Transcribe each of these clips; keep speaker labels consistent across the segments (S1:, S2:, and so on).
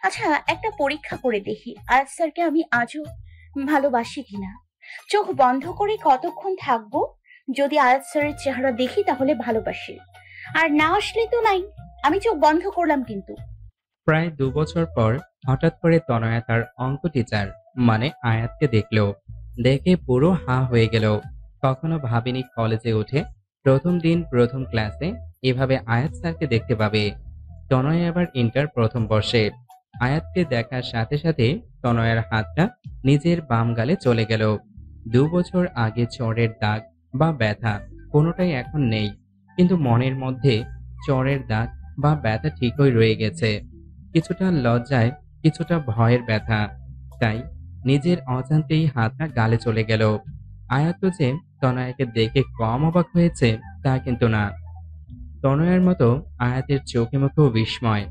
S1: আচ্ছা, একটা পরীক্ষা করে দেখি আয়াত স্যারকে আমি আজও ভালোবাসি কিনা। চোখ বন্ধ করে কতক্ষণ থাকবো? যদি আয়াত স্যারের চেহারা দেখি তাহলে ভালোবাসি, আর না আসলে তো নাই। আমি চোখ বন্ধ করলাম কিন্তু।
S2: প্রায় 2 বছর পর হঠাৎ করে তনয়া তার অঙ্ক টিচার মানে আয়াতকে দেখল। দেখে পুরো হাঁ হয়ে গেল। কখনো ভাবেনি কলেজে উঠে প্রথম দিন প্রথম ক্লাসে এভাবে আয়াত স্যারকে দেখতে পাবে। তনয় আবার ইন্টার প্রথম বর্ষে। আয়াতকে দেখার সাথে সাথে তনয়ার হাতটা নিজের বাম গালে চলে গেল। 2 বছর আগে চড়ের দাগ বা ব্যথা কোনোটাই এখন নেই, কিন্তু মনের মধ্যে চড়ের দাগ বা ব্যথা ঠিকই রয়ে গেছে। কিছুটা লজ্জায়, কিছুটা ভয়ের ব্যথা। তাই নিজের অজান্তেই হাতটা গালে চলে গেল। আয়াত যে তনয়াকে দেখে কম অবাক হয়েছে তা কিন্তু না। তনয়ার মতো আয়াতের চোখে মুখেও বিস্ময়।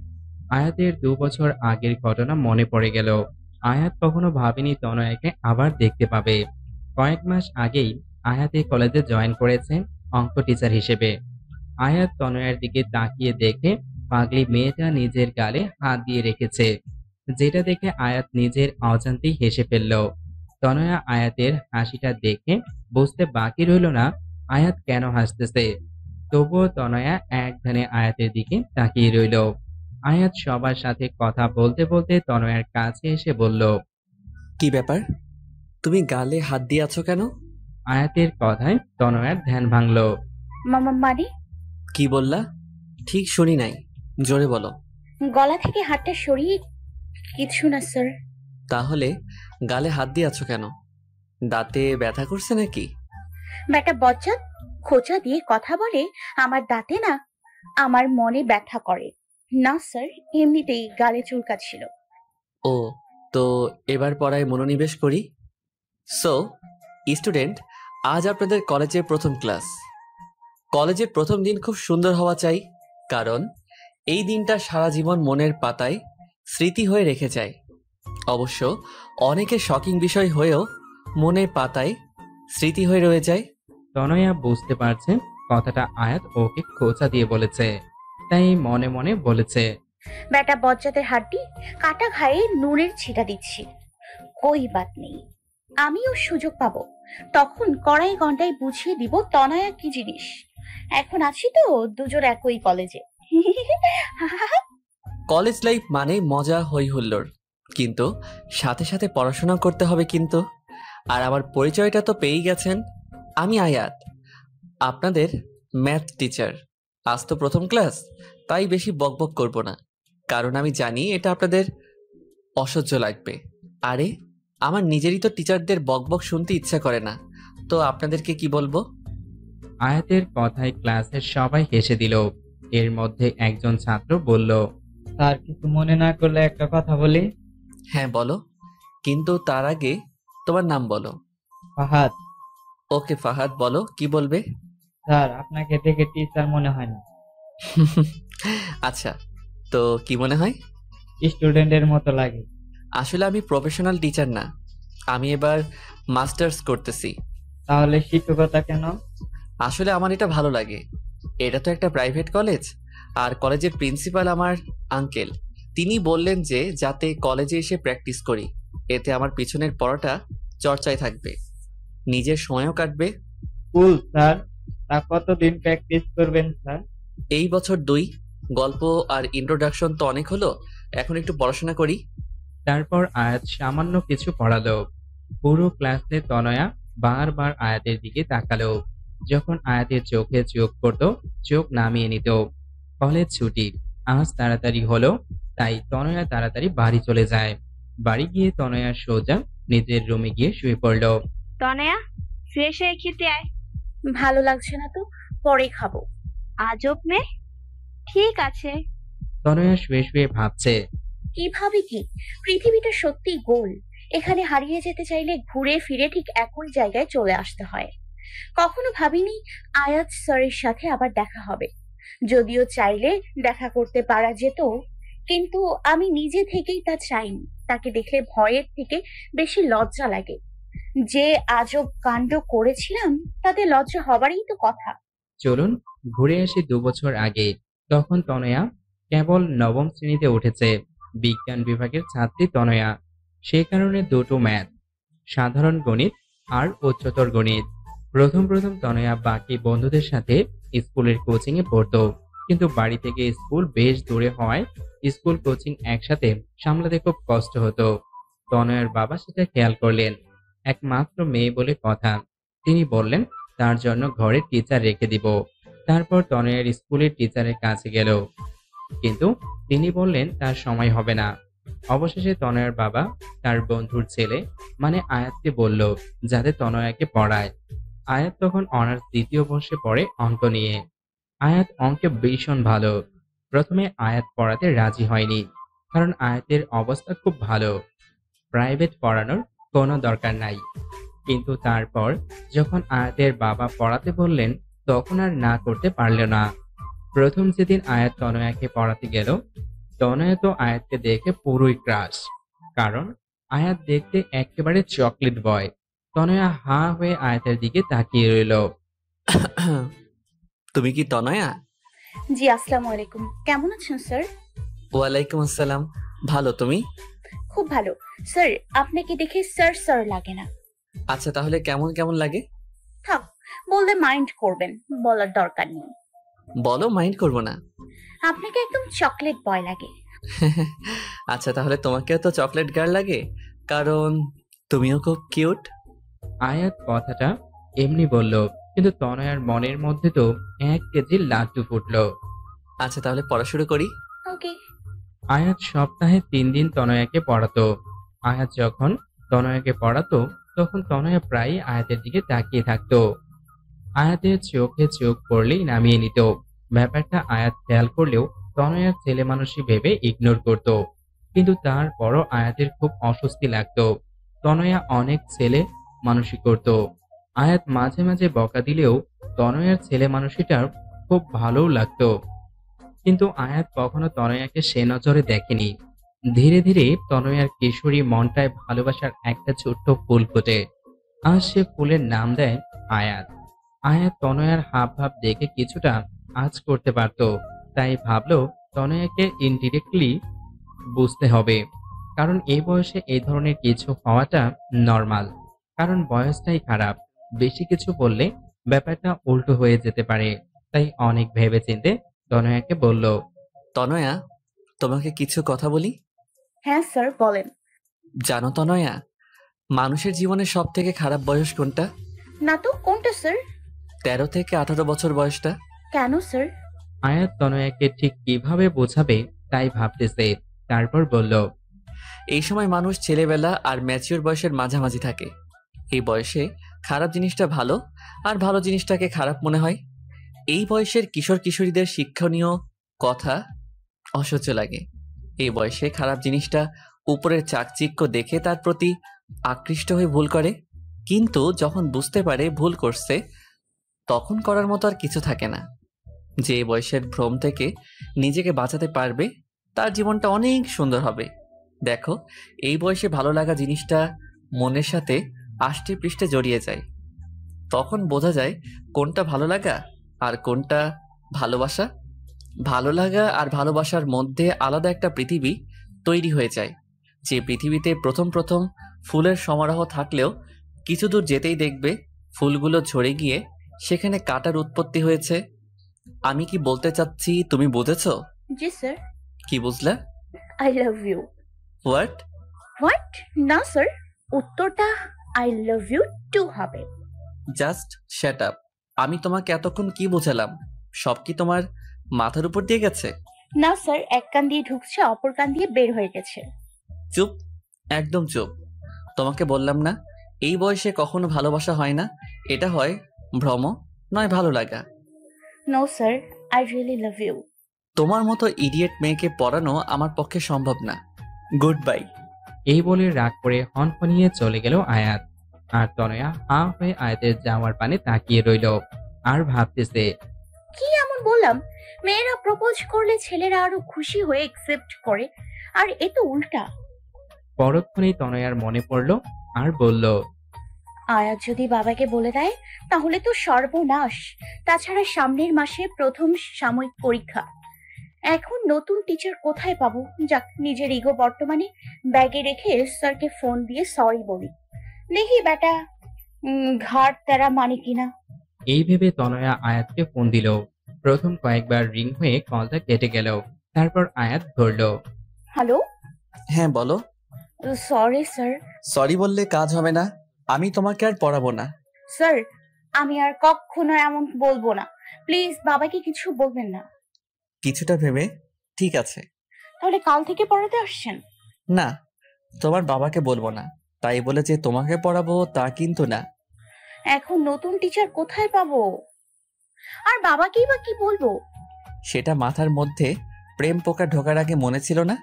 S2: আয়াতের 2 বছর আগের ঘটনা মনে পড়ে গেল। আয়াত কখনো ভাবেনি তনয়াকে আবার দেখতে পাবে। কয়েক মাস আগেই আয়াত এই কলেজে জয়েন করেছে অঙ্ক টিচার হিসেবে। আয়াত তনয়ার দিকে তাকিয়ে দেখে পাগলি মেয়েটা নিজের গালে হাত দিয়ে রেখেছে, যেটা দেখে আয়াত নিজের অজান্তেই হেসে ফেলল। তনয়া আয়াতের হাসিটা দেখে বুঝতে বাকি রইল না আয়াত কেন হাসতেছে। তবুও তনয়া এক ধ্যানে আয়াতের দিকে তাকিয়ে রইল। আয়াত সবার সাথে কথা বলতে বলতে তনয়ার কাছে এসে বলল,
S3: কি ব্যাপার? তুমি গালে হাত দিয়ে আছো কেন?
S2: আয়াতের কথায় তনয়ার ধ্যান ভাঙল।
S1: মামা মানে?
S3: কি বললা? ঠিক শুনি নাই, জোরে বলো।
S1: গলা থেকে হাতটা সরিয়ে। কিছু না স্যার।
S3: তাহলে গালে হাত দিয়ে আছো কেন? দাঁতে ব্যথা করছে নাকি?
S1: বেটা বজ্জাত, খোঁচা দিয়ে কথা বলে। আমার দাঁতে না, আমার মনে ব্যথা করে। না স্যার, এমনিতেই গালে চুলকাচ্ছিল।
S3: ও, তো এবার পড়ায় মনোনিবেশ করি। সো স্টুডেন্ট, আজ আপনাদের কলেজের প্রথম ক্লাস। কলেজের প্রথম দিন খুব সুন্দর হওয়া চাই, কারণ এই দিনটা সারা জীবন মনের পাতায় স্মৃতি হয়ে রেখে যায়। অবশ্য অনেকের শকিং বিষয় হয়েও মনের পাতায় স্মৃতি হয়ে রয়ে যায়।
S2: তনয়া বুঝতে পারছে কথাটা আয়াত ওকে খোঁচা দিয়ে বলেছে, তাই মনে মনে বলেছে,
S1: বেটা বজ্জাতের হাড্ডি কাটা ঘায়ে নুনের ছিটা দিচ্ছি। কই বাত নেই, আমিও সুযোগ পাবো, তখন কড়াই গন্ডায় বুঝিয়ে দিব তনয়া কি জিনিস। এখন আছি তো দুজন একই কলেজে।
S3: কলেজ লাইফ মানে মজা হই হুল্লোড়, কিন্তু সাথে সাথে পড়াশোনা করতে হবে কিন্তু। আর আমার পরিচয়টা তো পেয়েই গেছেন, আমি আয়াত, আপনাদের ম্যাথ টিচার। আজ তো প্রথম ক্লাস, তাই বেশি বকবক করব না, কারণ আমি জানি এটা আপনাদের অসহ্য লাগবে। আরে, আমার নিজেরই তো টিচারদের বকবক শুনতে ইচ্ছা করে না, তো আপনাদেরকে কি বলবো?
S2: আয়াতের কথায় ক্লাসের সবাই হেসে দিল। এর মধ্যে একজন ছাত্র বলল,
S4: স্যার কিছু মনে না করলে একটা কথা বলি।
S3: হ্যাঁ বলো, কিন্তু তার আগে তোমার নাম বলো।
S4: ফাহাদ।
S3: ওকে ফাহাদ, বলো কি বলবে।
S4: স্যার আপনাকে দেখে টিচার মনে হয় না,
S3: আচ্ছা, তো কি মনে হয়?
S4: স্টুডেন্টের মতো লাগে।
S3: আসলে আমি প্রফেশনাল টিচার না, আমি এবার মাস্টার্স করতেছি।
S4: তাহলে শিক্ষকতা কেন?
S3: আসলে আমার এটা ভালো লাগে। এটা তো একটা প্রাইভেট কলেজ, আর কলেজের প্রিন্সিপাল আমার আঙ্কেল। তিনি বললেন যে যাতে কলেজে এসে প্র্যাকটিস করি, এতে আমার পিছনের পড়াটা চর্চায় থাকবে, নিজের সময়ও কাটবে।
S4: কুল স্যার, তা কতদিন প্র্যাকটিস করবেন স্যার?
S3: এই বছর 2, গল্প আর ইন্ট্রোডাকশন তো অনেক হলো, এখন একটু পড়াশোনা করি।
S2: তারপর আয়াত সামান্য কিছু পড়ালো। পুরো ক্লাসে তনয়া বারবার আয়াতের দিকে তাকালো। যখন আয়াতের চোখে চোখ পড়তো চোখ নামিয়ে নিত। কলেজ ছুটি, আজ তাড়াতাড়ি হলো, তাই তনয়া তাড়াতাড়ি বাড়ি চলে যায়। বাড়ি গিয়ে তনয়া সোজা নিজের রুমে গিয়ে শুয়ে পড়ল।
S5: তনয়া, ফ্রেশ হয়ে খেতে আয়।
S1: ভালো লাগছে না তো, পরে খাবো।
S5: আজব মেয়ে। ঠিক আছে।
S2: তনয়া শুয়ে শুয়ে ভাবছে,
S1: কিভাবে কি, পৃথিবীটা সত্যি গোল। এখানে হারিয়ে যেতে চাইলে ঘুরে ফিরে ঠিক একই জায়গায় চলে আসতে হয়। কখনো ভাবিনি আয়াত স্যারের সাথে আবার দেখা হবে, যদিও চাইলে দেখা করতে পারা যেত, কিন্তু আমি নিজে থেকেই তা চাইনি। তাকে দেখলে ভয়ের থেকে বেশি লজ্জা লাগে। যে আজব কাণ্ড করেছিলাম তাতে লজ্জা হবারই তো কথা।
S2: চলুন ঘুরে আসি 2 বছর আগে। তখন তনয়া কেবল নবম শ্রেণীতে উঠেছে। বিজ্ঞান বিভাগের ছাত্রী তনয়া। সে কারণে দুটো ম্যাথ, সাধারণ গণিত আর উচ্চতর গণিত। প্রথম প্রথম তনয়া বাকি বন্ধুদের সাথে স্কুলের কোচিং এ পড়তো, কিন্তু বাড়ি থেকে স্কুল বেশ দূরে হওয়ায় স্কুল কোচিং একসাথে সামলাতে খুব কষ্ট হতো। তনয়ার বাবা সেটা খেয়াল করলেন। একমাত্র মেয়ে বলে কথা, তিনি বললেন তার জন্য ঘরে টিচার রেখে দিব। তারপর তনয়ার স্কুলের টিচারের কাছে গেল, কিন্তু তিনি বললেন তার সময় হবে না। অবশেষে তনয়ার বাবা তার বন্ধুর ছেলে মানে আয়াতকে বলল যাতে তনয়াকে পড়ায়। আয়াত তখন অনার্স দ্বিতীয় বর্ষে পড়ে অঙ্ক নিয়ে। আয়াত অঙ্কে ভীষণ ভালো। প্রথমে আয়াত পড়াতে রাজি হয়নি, কারণ আয়াতের অবস্থা খুব ভালো, প্রাইভেট পড়ানোর কোনো দরকার নাই। কিন্তু তারপর যখন আয়াতের বাবা পড়াতে বললেন তখন আর না করতে পারল না। প্রথম যেদিন আয়াত তনয়াকে পড়াতে গেল, তনয়া তো আয়াতকে দেখে পুরোই ক্রাশ, কারণ আয়াত দেখতে একেবারে চকলেট বয়। তনয়া হাঁ হয়ে আয়াতের দিকে তাকিয়ে রইল।
S3: তুমি কি তনয়া?
S1: জি, আসসালামু আলাইকুম। কেমন আছেন স্যার?
S3: ওয়ালাইকুম আসসালাম। ভালো, তুমি?
S1: খুব ভালো স্যার। আপনাকে দেখে স্যার স্যার লাগে না।
S3: আচ্ছা, তাহলে কেমন কেমন লাগে?
S1: থাক, বললে মাইন্ড করবেন, বলার দরকার নেই।
S3: বলো, মাইন্ড করবো না।
S1: আপনাকে একদম চকলেট বয় লাগে।
S3: আচ্ছা, তাহলে তোমাকেও তো চকলেট গার্ল লাগে, কারণ তুমিও খুব কিউট।
S2: আয়াত কথাটা এমনি বলল, কিন্তু তনয়ার মনের মধ্যে তো 1 কেজি লাড্ডু ফুটলো।
S3: আচ্ছা, তাহলে পড়া শুরু করি।
S1: ওকে।
S2: আয়াত সপ্তাহে 3 দিন তনয়াকে পড়াতো। আয়াত যখন তনয়াকে পড়াতো তখন তনয়া প্রায়ই আয়াতের দিকে তাকিয়ে থাকতো। আয়াতের চোখে চোখ পড়লেই নামিয়ে নিত। ব্যাপারটা আয়াত খেয়াল করলেও তনয়ার ছেলে মানুষই ভেবে ইগনোর করত। কিন্তু তারপরও আয়াতের খুব অস্বস্তি লাগতো। তনয়া অনেক ছেলে মানুষই করত। আয়াত মাঝে মাঝে বকা দিলেও তনয়ার ছেলে মানুষিটার খুব ভালোও লাগতো। কিন্তু আয়াত কখনো তনয়াকে সে নজরে দেখেনি। ধীরে ধীরে তনয়ার কিশোরী মনটায় ভালোবাসার একটা ছোট্ট ফুল ফোটে, আর সে ফুলের নাম দেয় আয়াত। আয়াত তনয়ার হাব ভাব দেখে কিছুটা আঁচ করতে পারত, তাই ভাবলো তনয়াকে ইনডিরেক্টলি বুঝতে হবে, কারণ এই বয়সে এই ধরনের কিছু হওয়াটা নর্মাল। কারণ বয়সটাই খারাপ, বেশি কিছু বললে ব্যাপারটা উল্টো হয়ে যেতে পারে। তাই অনেক ভেবেচিন্তে তনয়াকে বলল,
S3: তনয়া, তোমাকে কিছু কথা বলি।
S1: হ্যাঁ স্যার, বলেন।
S3: জানো তনয়া, মানুষের জীবনে সব থেকে খারাপ বয়স কোনটা?
S1: না তো, কোনটা স্যার?
S3: 13 থেকে 18 বছর বয়সটা।
S1: কেন স্যার?
S2: আয়াত তনয়াকে ঠিক কিভাবে বোঝাবে তাই ভাবতেছে। তারপর বলল,
S3: এই সময় মানুষ ছেলেবেলা আর ম্যাচিওর বয়সের মাঝামাঝি থাকে। এই বয়সে খারাপ জিনিসটা ভালো, আর ভালো জিনিসটাকে খারাপ মনে হয়। এই বয়সের কিশোর কিশোরীদের শিক্ষণীয় কথা অসহ্য লাগে। এই বয়সে খারাপ জিনিসটা উপরের চাকচিক্য দেখে তার প্রতি আকৃষ্ট হয়ে ভুল করে, কিন্তু যখন বুঝতে পারে ভুল করছে তখন করার মতো আর কিছু থাকে না। যে বয়সের ভ্রম থেকে নিজেকে বাঁচাতে পারবে তার জীবনটা অনেক সুন্দর হবে। দেখো, এই বয়সে ভালো লাগা জিনিসটা মনের সাথে আষ্টে পৃষ্ঠে জড়িয়ে যায়। তখন বোঝা যায় কোনটা ভালো লাগা আর কোনটা ভালোবাসা। ভালো লাগা আর ভালোবাসার মধ্যে আলাদা একটা পৃথিবী তৈরি হয়ে যায়। যে পৃথিবীতে প্রথম প্রথম ফুলের সমারোহ থাকলেও কিছু দূর যেতেই দেখবে ফুলগুলো ঝরে গিয়ে সেখানে কাঁটার উৎপত্তি হয়েছে। আমি কি বলতে চাচ্ছি তুমি বুঝেছো?
S1: জি স্যার।
S3: কি বুঝলা?
S1: I love you.
S3: What?
S1: What? না স্যার, উত্তরটা আই লাভ ইউ টু হবে।
S3: Just shut up. আমি তোমাকে এতক্ষণ কি বোঝালাম সব কি তোমার মাথার উপর দিয়ে গেছে?
S1: না স্যার, এক কান দিয়ে ঢুকছে, অপর কান দিয়ে বের হয়ে গেছে।
S3: চুপ, একদম চুপ। তোমাকে বললাম না এই বয়সে কখনো ভালোবাসা হয় না, এটা হয় ভ্রম, নয় ভালো লাগা।
S1: No sir, I really love you.
S3: তোমার মতো ইডিয়েট মেয়েকে পড়ানো আমার পক্ষে সম্ভব না। Good bye.
S2: এই বলে রাগ করে হনহনিয়ে চলে গেল আয়াত। আর তনয়া হাঁ হয়ে আয়াতের যাওয়ার পানে তাকিয়ে রইল আর ভাবতেছে,
S1: কি এমন বললাম? মেয়েরা প্রপোজ করলে ছেলেরা আরো খুশি হয়ে একসেপ্ট করে, আর এ তো উল্টা।
S2: পরক্ষণেই তনয়ার মনে পড়ল আর বলল,
S1: আয়াত যদি বাবাকে বলে দেয় তাহলে তো সর্বনাশ। তাছাড়া সামনের মাসে প্রথম সাময়িক পরীক্ষা, এখন নতুন টিচার কোথায় পাবো? যাক, নিজের ইগো বর্তমানে ব্যাগে রেখে স্যারকে ফোন দিয়ে সরি বলি, দেখি বেটা ঘাট তেরা মানে কিনা।
S2: এই ভেবে তনয়া আয়াতকে ফোন দিল। প্রথম কয়েকবার রিং হয়ে কলটা কেটে গেল। তারপর আয়াত ধরল।
S1: হ্যালো,
S3: হ্যাঁ বলো।
S1: Sorry sir.
S3: সরি বললে কাজ হবে না। আমি তোমাকে আর পড়াবো না।
S1: স্যার, আমি আর কখনো এমন বলবো না। প্লিজ বাবাকে কিছু বলবেন না।
S3: কিছুটা ভেবে ঠিক আছে।
S1: তাহলে কাল থেকে পড়াতে আসছেন?
S3: না, তোমার বাবাকে বলবো না, তাই বলে যে তোমাকে পড়াবো তা কিন্তু না।
S1: এখন নতুন টিচার কোথায় পাবো? আর বাবাকেই বা কি বলবো?
S3: সেটা মাথার মধ্যে প্রেম পোকা ঢোকার আগে মনে ছিল না?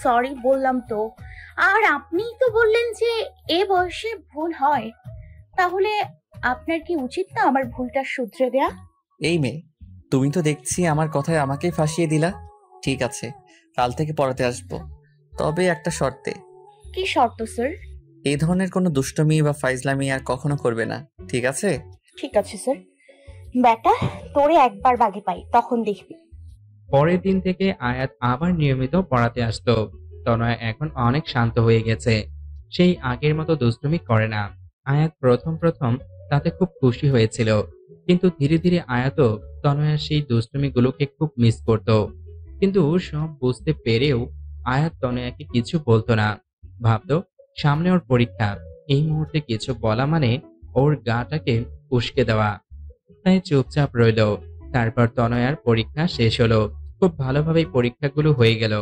S1: সরি বললাম তো। আর আপনিই তো বললেন যে এ বয়সে ভুল হয়। তাহলে আপনার কি উচিত না আমার ভুলটা শুধরে দেয়া?
S3: এই মেয়ে, তুমি তো দেখছি আমার কথায় আমাকেই ফাঁসিয়ে দিলা। ঠিক আছে, কাল থেকে পড়াতে আসবো, তবে একটা শর্তে।
S1: কি শর্ত স্যার?
S3: এই ধরনের কোনো দুষ্টমি বা ফাইজলামি আর কখনো করবে না, ঠিক আছে?
S1: ঠিক আছে স্যার। বেটা, তোরে একবার বাগে পাই, তখন দেখবি।
S2: পরের দিন থেকে আয়াত আবার নিয়মিত পড়াতে আসতো। তনয়া এখন অনেক শান্ত হয়ে গেছে। সেই আগের মতো দুষ্টুমি করে না। আয়াত প্রথম প্রথম তাতে খুব খুশি হয়েছিল, কিন্তু ধীরে ধীরে আয়াতও তনয়ার সেই দুষ্টুমিগুলোকে খুব মিস করত। কিন্তু সব বুঝতে পেরেও আয়াত তনয়াকে কিছু বলতো না। ভাবতো সামনে ওর পরীক্ষা, এই মুহূর্তে কিছু বলা মানে ওর গাটাকে উস্কে দেওয়া। তাই চুপচাপ রইল। তারপর তনয়ার পরীক্ষা শেষ হলো। খুব ভালোভাবেই পরীক্ষাগুলো হয়ে গেল।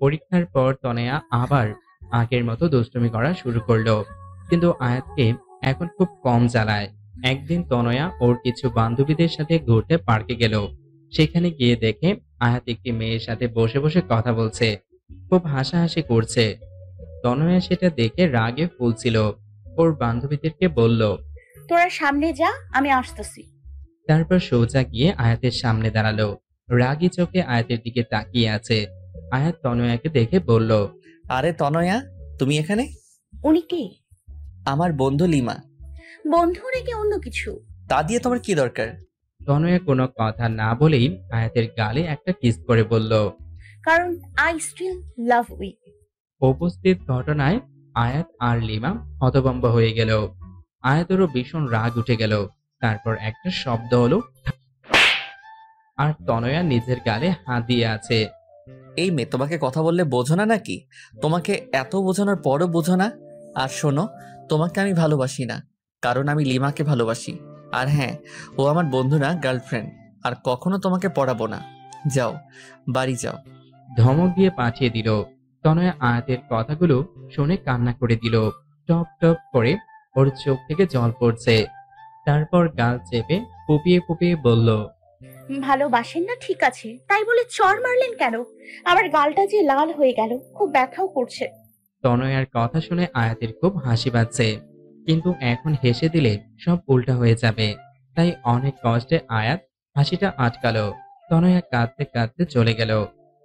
S2: পরীক্ষার পর তনয়া আবার আগের মতো দুষ্টুমি করা শুরু করলো, কিন্তু আয়াতকে এখন খুব কম জ্বালায়। একদিন তনয়া ওর কিছু বান্ধবীদের সাথে ঘুরতে পার্কে গেল। সেখানে গিয়ে দেখে আয়াত একটি মেয়ের সাথে বসে বসে কথা বলছে, খুব হাসাহাসি করছে। তনয়া সেটা দেখে রাগে ফুলছিল। ওর বান্ধবীদেরকে বলল।
S1: তোরা সামনে যা, আমি আসতেছি।
S2: তারপর সোজা গিয়ে আয়াতের সামনে দাঁড়ালো। রাগী চোখে আয়াতের দিকে তাকিয়ে আছে। আয়াত তনয়াকে দেখে বলল।
S3: আরে তনয়া, তুমি এখানে?
S1: উনি কে?
S3: আমার বন্ধু লিমা।
S1: বন্ধু নাকি অন্য কিছু?
S3: তা দিয়ে তোমার কি দরকার?
S2: তনয়া কোনো কথা না বলেই আয়াতের গালে একটা কিস করে বলল।
S1: কারণ আই স্টিল লাভ উই।
S2: উপস্থিত ঘটনায় আয়াত আর লিমা হতভম্ব হয়ে গেল। আয়াতেরও ভীষণ রাগ উঠে গেল। তারপর একটা শব্দ হলো, আর তনয়া নিজের গালে হাত দিয়ে আছে।
S3: এই মেয়ে, তোমাকে কথা বললে বোঝো না নাকি? তোমাকে এত বোঝানোর পরও বোঝো না? আর শোনো, তোমাকে আমি ভালোবাসি না, কারণ আমি লিমাকে ভালোবাসি। আর হ্যাঁ, ও আমার বন্ধু না, গার্লফ্রেন্ড। আর কখনো তোমাকে পড়াবো না। যাও, বাড়ি যাও।
S2: ধমক দিয়ে পাঠিয়ে দিল। তনয়া আয়াতের কথাগুলো শুনে কান্না করে দিল। টপ টপ করে ওর চোখ থেকে জল পড়ছে। তারপর গাল চেপে ফুপিয়ে ফুপিয়ে বলল।
S1: ভালোবাসেন না ঠিক আছে, তাই বলে চড় মারলেন কেন? আমার গালটা যে লাল হয়ে গেল, খুব ব্যথাও করছে।
S2: তনয়ার কথা শুনে আয়াতের খুব হাসি পাচ্ছে, কিন্তু এখন হেসে দিলে সব উল্টা হয়ে যাবে। তাই অনেক কষ্টে আয়াত হাসিটা আটকালো। তনয়া কাঁদতে কাঁদতে চলে গেল।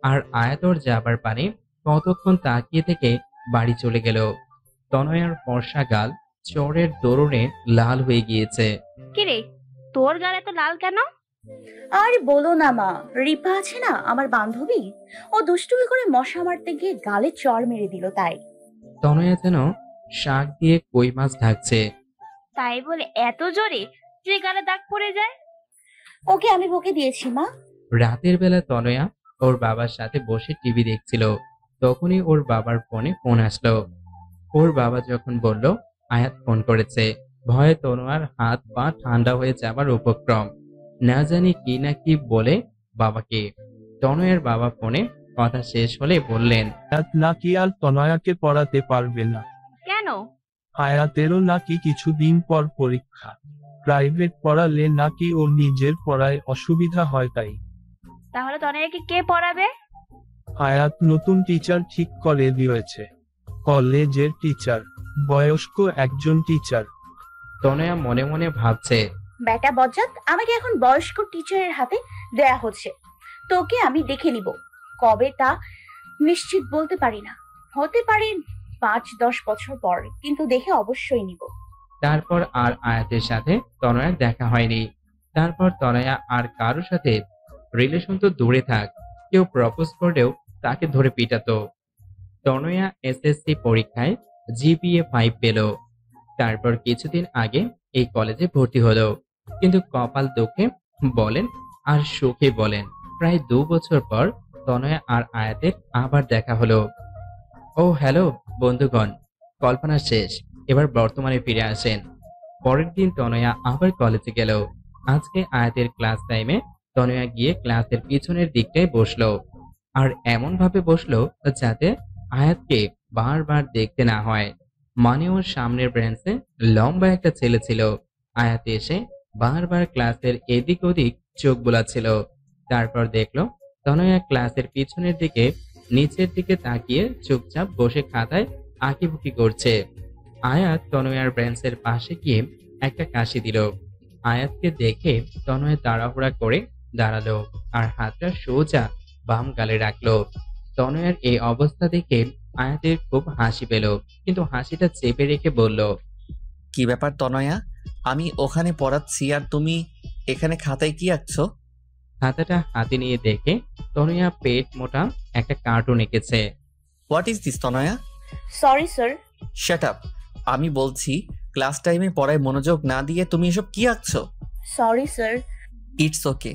S2: আর আয়াত ওর যাবার পানে কতক্ষণ তাকিয়ে থেকে বাড়ি চলে গেল। তনয়ার ফর্সা গাল চোরের দরুনে লাল হয়ে গিয়েছে।
S5: কিরে, তোর গাল এত লাল কেন?
S1: আর বলো না মা, রিপা আছে না আমার বান্ধবী, ও দুষ্টুমি করে মশা মারতে গিয়ে গালে চড় মেরে দিল তাই।
S2: তনয়া যেন শাক দিয়ে কই মাছ ঢাকছে।
S5: তাই বলে এত জোরে যে গালে দাগ পড়ে যায়?
S1: ওকে আমি বকে দিয়েছি মা।
S2: রাতের বেলা তনয়া ওর বাবার সাথে বসে টিভি দেখছিল। তখনই ওর বাবার ফোন আসলো। ওর বাবা যখন বলল আয়াত ফোন করেছে, ভয়ে তনোয়ার হাত পা ঠান্ডা হয়ে যাবার উপক্রম। না জানি কি না কি বলে বাবাকে। তনয়ের বাবা ফোনে কথা শেষ হলে বললেন।
S6: আয়াত নাকি আর তনয়াকে পড়াতে পারবে না।
S5: কেন?
S6: আয়াতেরও নাকি কিছুদিন পর পরীক্ষা। প্রাইভেট পড়ালে নাকি ওর নিজের পড়ায় অসুবিধা হয় তাই।
S5: তাহলে তনয়াকে কে পড়াবে?
S6: আয়াত নতুন টিচার ঠিক করে দিয়েছে, কলেজের টিচার, বয়স্ক একজন টিচার।
S2: তনয়া মনে মনে ভাবছে,
S1: বেটা বজ্জাত, আমাকে এখন বয়স্ক টিচারের হাতে দেয়া হচ্ছে। তোকে আমি দেখে নিব, কবে তা নিশ্চিত বলতে পারি না। হতে পারে 5-10 বছর পর, কিন্তু দেখে অবশ্যই নিব।
S2: তারপর আর আয়াতের সাথে তনয়ার দেখা হয়নি। তারপর তনয়া আর কারোর সাথে রিলেশন তো দূরে থাক, কেউ প্রপোজ করলেও তাকে ধরে পিটাতো। তনয়া এসএসসি পরীক্ষায় জিপিএ 5 পেল। তারপর কিছুদিন আগে এই কলেজে ভর্তি হলো। কিন্তু কপাল দুঃখে বলেন আর সুখে বলেন, প্রায় 2 বছর পর তনয়া আর আয়াতের আবার দেখা হলো। ও হ্যালো বন্ধুগণ, কল্পনা শেষ, এবার বর্তমানে ফিরে আসেন। পরের দিন তনয়া আবার কলেজে গেল। আজকে আয়াতের ক্লাস টাইমে তনয়া গিয়ে ক্লাসের পিছনের দিকটায় বসলো, আর এমন ভাবে বসলো যাতে আয়াতকে বারবার দেখতে না হয়। মানে ওর সামনের বেঞ্চে লম্বা একটা ছেলে ছিল। আয়াত এসে বারবার ক্লাসের এদিক ওদিক চোখ বোলাচ্ছিল। তারপর দেখলো তনয়া ক্লাসের পিছনের দিকে নিচের দিকে তাকিয়ে চুপচাপ বসে খাতায় আঁকিবুকি করছে। আয়াত তনয়ার বেঞ্চের পাশে গিয়ে একটা কাশি দিল। আয়াতকে দেখে তনয় তাড়াহুড়া করে দাঁড়ালো আর হাতটা সোজা বাম গালে রাখলো। তনয়ের এই অবস্থা দেখে আয়াতের খুব হাসি পেল, কিন্তু হাসিটা চেপে রেখে বলল,
S3: কি ব্যাপার তনয়া? আমি ওখানে পড়াচ্ছি আর তুমি এখানে খাতায় কি আঁকছো?
S2: খাতাটা হাতে নিয়ে দেখে তনয়া পেট মোটা একটা কার্টুন এঁকেছে।
S3: What is this Tanaya?
S1: Sorry sir.
S3: Shut up! আমি বলছি ক্লাস টাইমে পড়ায় মনোযোগ না দিয়ে তুমি এসব কি আঁকছো?
S1: Sorry sir.
S3: It's okay,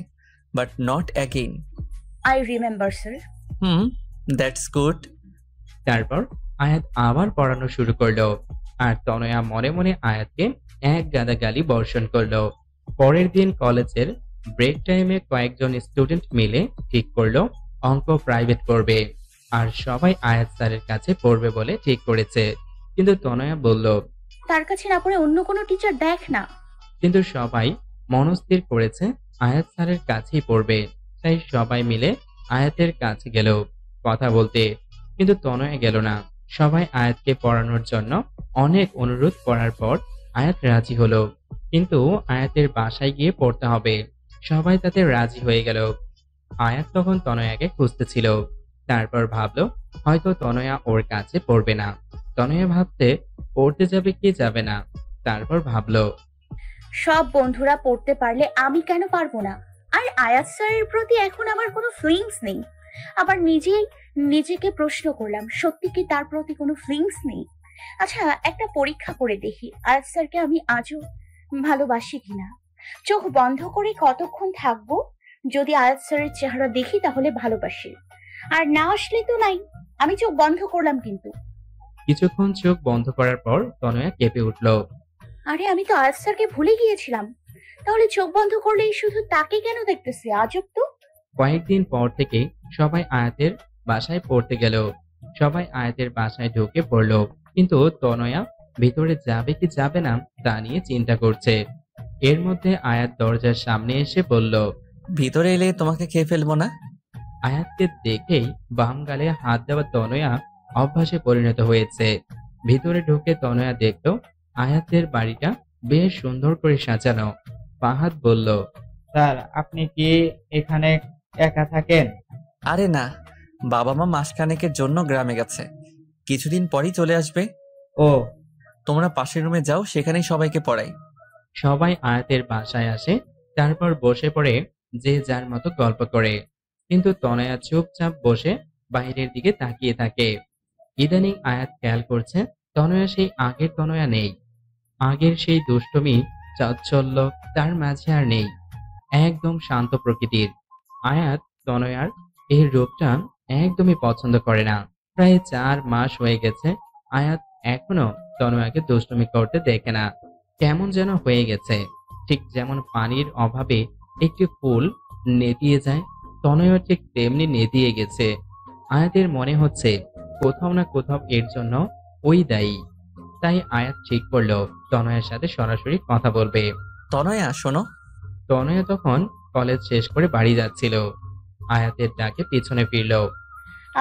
S3: but not again.
S1: I remember sir.
S3: That's good.
S2: তারপর আয়াত আবার পড়ানো শুরু করলো, আর তনয়া মনে মনে আয়াতকে এক গাদা গালি বর্ষণ করলো। পরের দিন কলেজের ব্রেক টাইমে কয়েকজন স্টুডেন্ট মিলে ঠিক করলো অঙ্ক প্রাইভেট করবে, আর সবাই আয়াত স্যারের কাছে পড়বে বলে ঠিক করেছে। কিন্তু তনয়া বলল,
S1: তার কাছে না পড়ে অন্য কোনো টিচার দেখ না।
S2: কিন্তু সবাই মনস্থির করেছে আয়াত স্যারের কাছেই পড়বে, তাই সবাই মিলে আয়াতের কাছে গেল কথা বলতে। কিন্তু তনয়া গেল না। সবাই আয়াতকে পড়ানোর জন্য অনেক অনুরোধ করার পর আয়াত রাজি হলো, কিন্তু আয়াতের বাসায় গিয়ে পড়তে হবে। সবাই তাতে রাজি হয়ে গেল। আয়াত তখন তনয়াকে খুঁজতেছিল। তারপর ভাবলো হয়তো তনয়া ওর কাছে পড়বে না। তনয়া ভাবতে পড়তে যাবে কি যাবে না। তারপর ভাবলো,
S1: সব বন্ধুরা পড়তে পারলে আমি কেন পারবো না? আর আয়াত স্যারের প্রতি এখন আমার কোনো ফিলিংস নেই। আবার নিজেকে প্রশ্ন করলাম, সত্যি কি তার প্রতি কোনো ফিলিংস নেই? আচ্ছা, একটা পরীক্ষা করে দেখি আয়াত স্যারকে আমি আজও ভালোবাসি কিনা। চোখ বন্ধ করে কতক্ষণ থাকবো? যদি আয়াত স্যারের চেহারা দেখি তাহলে ভালোবাসি, আর না আসলে তো নাই। আমি চোখ বন্ধ করলাম কিন্তু।
S2: কিছুক্ষণ চোখ বন্ধ করার পর তনয়া কেঁপে উঠল।
S1: আরে আমি তো আয়াত স্যারকে ভুলে গিয়েছিলাম। তাহলে চোখ বন্ধ করলেই শুধু তাকে কেন দেখতেছি? আজব তো।
S2: কয়েকদিন পর থেকেই সবাই আয়াতের বাসায় পড়তে গেল। সবাই আয়াতের বাসায় ঢুকে পড়ল, কিন্তু তনয়া ভিতরে যাবে কি যাবে না তা নিয়ে চিন্তা করছে। এর মধ্যে আয়াত দরজার সামনে এসে বলল,
S3: ভিতরে এলে তোমাকে খেয়ে ফেলবো না?
S2: আয়াতকে দেখেই বাম গালে হাত দেওয়া তনয়া অভ্যাসে পরিণত হয়েছে। ভিতরে ঢুকে তনয়া দেখল আয়াতের বাড়িটা বেশ সুন্দর করে সাজানো। ফাহাদ বলল,
S4: স্যার আপনি কি এখানে একা থাকেন?
S3: আরে না, বাবা মা মাসখানেকের জন্য গ্রামে গেছে, কিছুদিন পরই চলে আসবে।
S4: ও,
S3: তোমরা পাশের রুমে যাও, সেখানেই সবাইকে পড়াই।
S2: সবাই আয়াতের বাসায় আসে। তারপর বসে পড়ে যে যার মতো গল্প করে, কিন্তু তনয়া চুপচাপ বসে বাইরের দিকে তাকিয়ে থাকে। ইদানিং আয়াত খেয়াল করছে তনয়া সেই আগের তনয়া নেই। আগের সেই দুষ্টুমি চাঞ্চল্য তার মাঝে আর নেই। একদম শান্ত প্রকৃতির। আয়াত তনয়ার এই রূপটা একদমই পছন্দ করে না। প্রায় 4 মাস হয়ে গেছে আয়াত এখনো তনয়াকে দুষ্টুমি করতে দেখে না। কেমন যেন হয়ে গেছে, ঠিক যেমন পানির অভাবে একটি ফুল নেতিয়ে যায়, তনয়া ঠিক তেমনি নেতিয়ে গেছে। আয়াতের মনে হচ্ছে কোথাও না কোথাও এর জন্য ওই দায়ী। তাই আয়াত ঠিক করলো তনয়ের সাথে সরাসরি কথা বলবে।
S3: তনয়া শোনো।
S2: তনয়া তখন কলেজ শেষ করে বাড়ি যাচ্ছিল। আয়াতের ডাকে পিছনে ফিরল।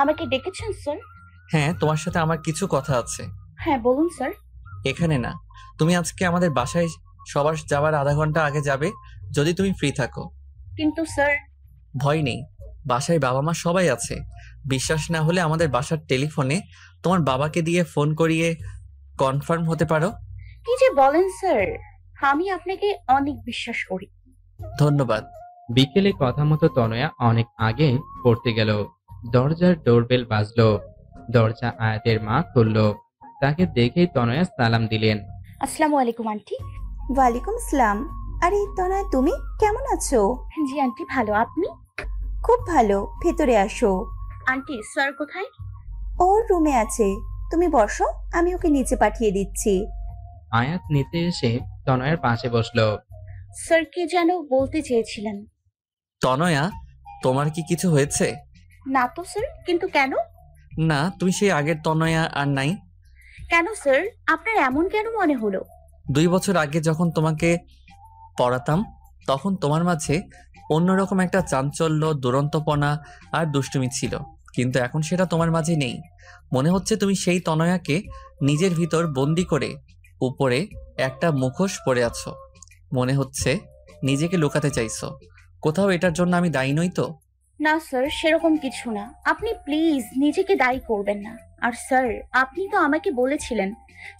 S1: আমাকে ডেকেছেন স্যার?
S3: হ্যাঁ, তোমার সাথে আমার কিছু কথা আছে।
S1: হ্যাঁ বলুন স্যার।
S3: এখানে না, তুমি আজকে আমাদের বাসায় সবার যাওয়ার আধা ঘন্টা আগে যাবে, যদি তুমি ফ্রি থাকো।
S1: কিন্তু স্যার।
S3: ভয় নেই, বাসায় বাবা মা সবাই আছে। বিশ্বাস না হলে আমাদের বাসার টেলিফোনে তোমার বাবাকে দিয়ে ফোন করিয়ে কনফার্ম হতে পারো।
S1: কি যে বলেন স্যার, আমি আপনাকে অনেক বিশ্বাস করি।
S3: ধন্যবাদ।
S2: বিকেলে কথা মতো তনয়া অনেক আগে পড়তে গেল। দরজার ডোরবেল বাজলো। দরজা আয়াতের মা খুলল। তাকে দেখেই তনয়া সালাম দিলেন।
S1: আসসালামু আলাইকুম আন্টি।
S7: ওয়ালাইকুম আসসালাম। আরে তনয়, তুমি কেমন আছো?
S1: জি আন্টি, ভালো। আপনি?
S7: খুব ভালো, ভেতরে আসো।
S1: আন্টি, স্যার কোথায়?
S7: ওর রুমে আছে, তুমি বসো, আমি ওকে নিচে পাঠিয়ে দিচ্ছি।
S2: আয়াত নিতে এসে তনয়ার পাশে বসলো।
S1: স্যার কি যেন বলতে চেয়েছিলেন?
S3: তনয়া, তোমার কি কিছু হয়েছে?
S1: না তো স্যার, কিন্তু কেন?
S3: না, তুমি সেই আগের তনয়া আর নাই।
S1: কেন স্যার, আপনার এমন কেন মনে হলো?
S3: 2 বছর আগে যখন তোমাকে পড়াতাম, তখন তোমার মাঝে অন্যরকম একটা চাঞ্চল্য, দুরন্তপনা আর দুষ্টুমি ছিল, কিন্তু এখন সেটা তোমার মাঝে নেই। মনে হচ্ছে তুমি সেই তনয়াকে নিজের ভিতর বন্দি করে উপরে একটা মুখোশ পরে আছো। মনে হচ্ছে নিজেকে লুকাতে চাইছো। কোথাও এটার জন্য আমি দায়ী নই তো?
S1: না স্যার, সেরকম কিছু না। আপনি প্লিজ নিজেকে দায়ী করবেন না। আর স্যার, আপনি তো আমাকে বলেছিলেন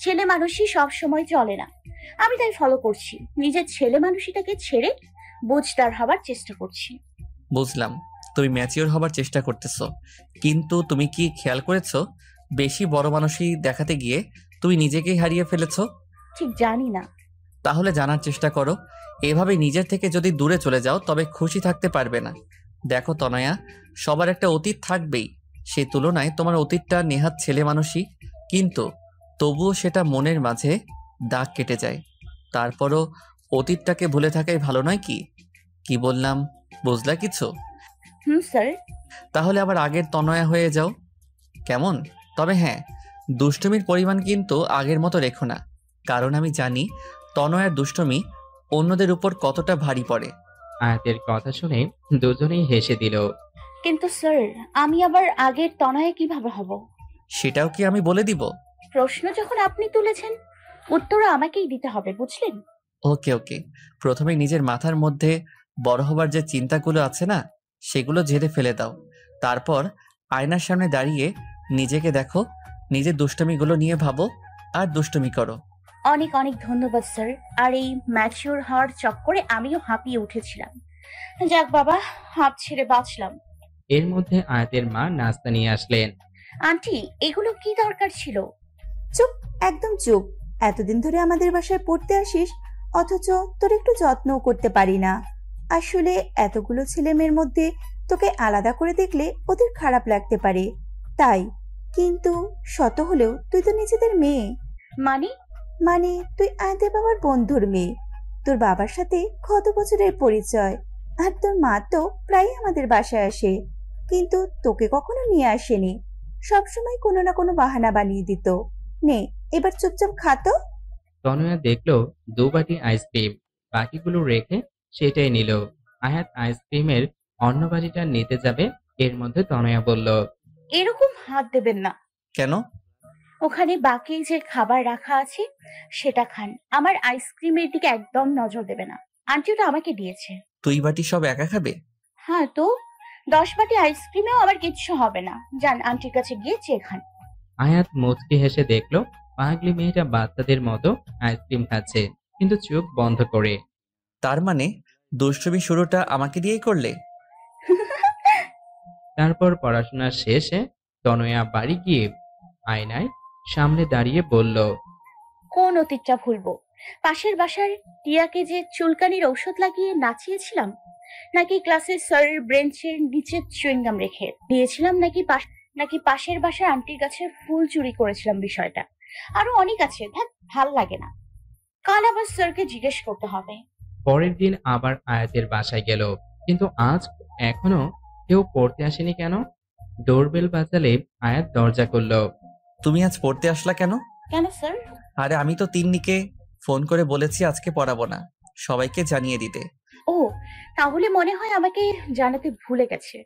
S1: ছেলে মানুষই সব সময় চলে না। আমি তাই ফলো করছি। নিজের ছেলে মানুষটাকে ছেড়ে বুঝদার হবার চেষ্টা করছি।
S3: বুঝলাম, তুমি ম্যাচিওর হবার চেষ্টা করতেছো, কিন্তু তুমি কি খেয়াল করেছো বেশি বড় মানুষই দেখাতে গিয়ে তুমি নিজেকেই হারিয়ে ফেলেছো?
S1: ঠিক জানি না।
S3: তাহলে জানার চেষ্টা করো। এভাবে নিজের থেকে যদি দূরে চলে যাও তবে খুশি থাকতে পারবে না। দেখো তনয়া, সবার একটা অতীত থাকবেই। সেই তুলনায় তোমার অতীতটা নেহাত ছেলে মানুষই, কিন্তু তবুও সেটা মনের মাঝে দাগ কেটে যায়। তারপরও অতীতটাকে ভুলে থাকাই ভালো নয় কি? কি বললাম, বুঝলা কিছু?
S1: স্যার।
S3: তাহলে আবার আগের তনয়া হয়ে যাও, কেমন? তবে হ্যাঁ, দুষ্টুমির পরিমাণ কিন্তু আগের মতো রেখো না, কারণ আমি জানি তনয়ার দুষ্টুমি অন্যদের উপর কতটা ভারী পড়ে।
S2: আয়াতের কথা শুনে দুজনেই হেসে দিল।
S1: কিন্তু স্যার, আমি আবার আগের তনয়ে কিভাবে হব?
S3: সেটাও কি আমি বলে দিব?
S1: প্রশ্ন যখন আপনি তুলেছেন, উত্তরও আমাকেই দিতে হবে, বুঝলেন?
S3: ওকে ওকে, প্রথমে নিজের মাথার মধ্যে বড় হবার যে চিন্তাগুলো আছে না, সেগুলো ঝেড়ে ফেলে দাও। তারপর আয়নার সামনে দাঁড়িয়ে নিজেকে দেখো, নিজের দুষ্টুমিগুলো নিয়ে ভাবো আর দুষ্টুমি করো।
S1: অনেক অনেক ধন্যবাদ স্যার। আর এই ম্যাচিওর হওয়ার চক্করে আমিও হাঁপিয়ে উঠেছিলাম। যাক বাবা, হাঁপ ছেড়ে বাঁচলাম।
S2: এর মধ্যে আয়াতের মা নাস্তা নিয়ে আসলেন।
S1: আন্টি, এগুলো কি দরকার ছিল?
S7: চুপ, একদম চুপ। এতদিন ধরে আমাদের বাসায় পড়তে আসিস, অথচ তোর একটু যত্নও করতে পারি না। আসলে এতগুলো ছেলে মেয়ের মধ্যে তোকে আলাদা করে দেখলে ওদের খারাপ লাগতে পারে, তাই। কিন্তু শত হলেও তুই তো নিজেদের মেয়ে।
S1: মানে?
S7: মানে তুই আয়াতের বাবার বন্ধুর মেয়ে। তোর বাবার সাথে কত বছরের পরিচয়। আর তোর মা তো প্রায় আমাদের বাসায় আসে, কিন্তু তোকে কখনো নিয়ে আসেনি। সবসময় কোনো না কোনো বাহানা বানিয়ে দিত। নে, এবার চুপচাপ খাতো।
S2: তনয়া দেখলো 2 বাটি আইসক্রিম, বাকিগুলো রেখে সেটাই নিল। আয়াত আইসক্রিমের অন্য বাটিটা নিতে যাবে, এর মধ্যে তনয়া বলল।
S1: এরকম হাত দেবেন না।
S3: কেন?
S1: ওখানে বাকি যে খাবার রাখা আছে সেটা খান। আমার আইসক্রিমের দিকে একদম নজর দেবে না। আন্টি ওটা আমাকে দিয়েছে।
S3: তুই বাটি সব একা খাবে?
S1: হ্যাঁ তো, 10 বাটি আইসক্রিমেও আবার কিচ্ছু হবে না। যান, আন্টির কাছে গিয়ে চেয়ে খান।
S2: আয়াত মুচকি হেসে দেখলো পাগলি মেয়েটা বাচ্চাদের মতো আইসক্রিম খাচ্ছে, কিন্তু চোখ বন্ধ করে।
S3: তার মানে দুষ্টুমি শুরুটা আমাকে দিয়েই করলে?
S2: তারপর পড়াশোনা শেষে তনয়া বাড়ি গিয়ে আয়নায় সামনে দাঁড়িয়ে বলল।
S1: কোন অতীতটা ভুলবো? পাশের বাসার টিয়াকে যে চুলকানির ঔষধ লাগিয়ে নাচিয়েছিলাম, নাকি ক্লাসের স্যারের ব্রেঞ্চের নিচে চুইংগাম রেখে দিয়েছিলাম, নাকি পাশের বাসার আন্টির কাছে ফুল চুরি করেছিলাম, বিষয়টা আরো অনেক আছে। ভাল লাগে না। কাল আবার স্যারকে জিজ্ঞেস করতে হবে।
S2: পরের দিন আবার আয়াতের বাসায় গেল, কিন্তু আজ এখনো কেউ পড়তে আসেনি কেন? ডোরবেল বাজালে আয়াত দরজা খুলল।
S3: তুমি আজ পড়তে আসলা কেন?
S1: কেন স্যার?
S3: আরে আমি তো তিন্নিকে ফোন করে বলেছি আজকে পড়াবো না, সবাইকে জানিয়ে দিতে।
S1: ও, তাহলে মনে হয় আমাকে জানাতে ভুলে গেছে।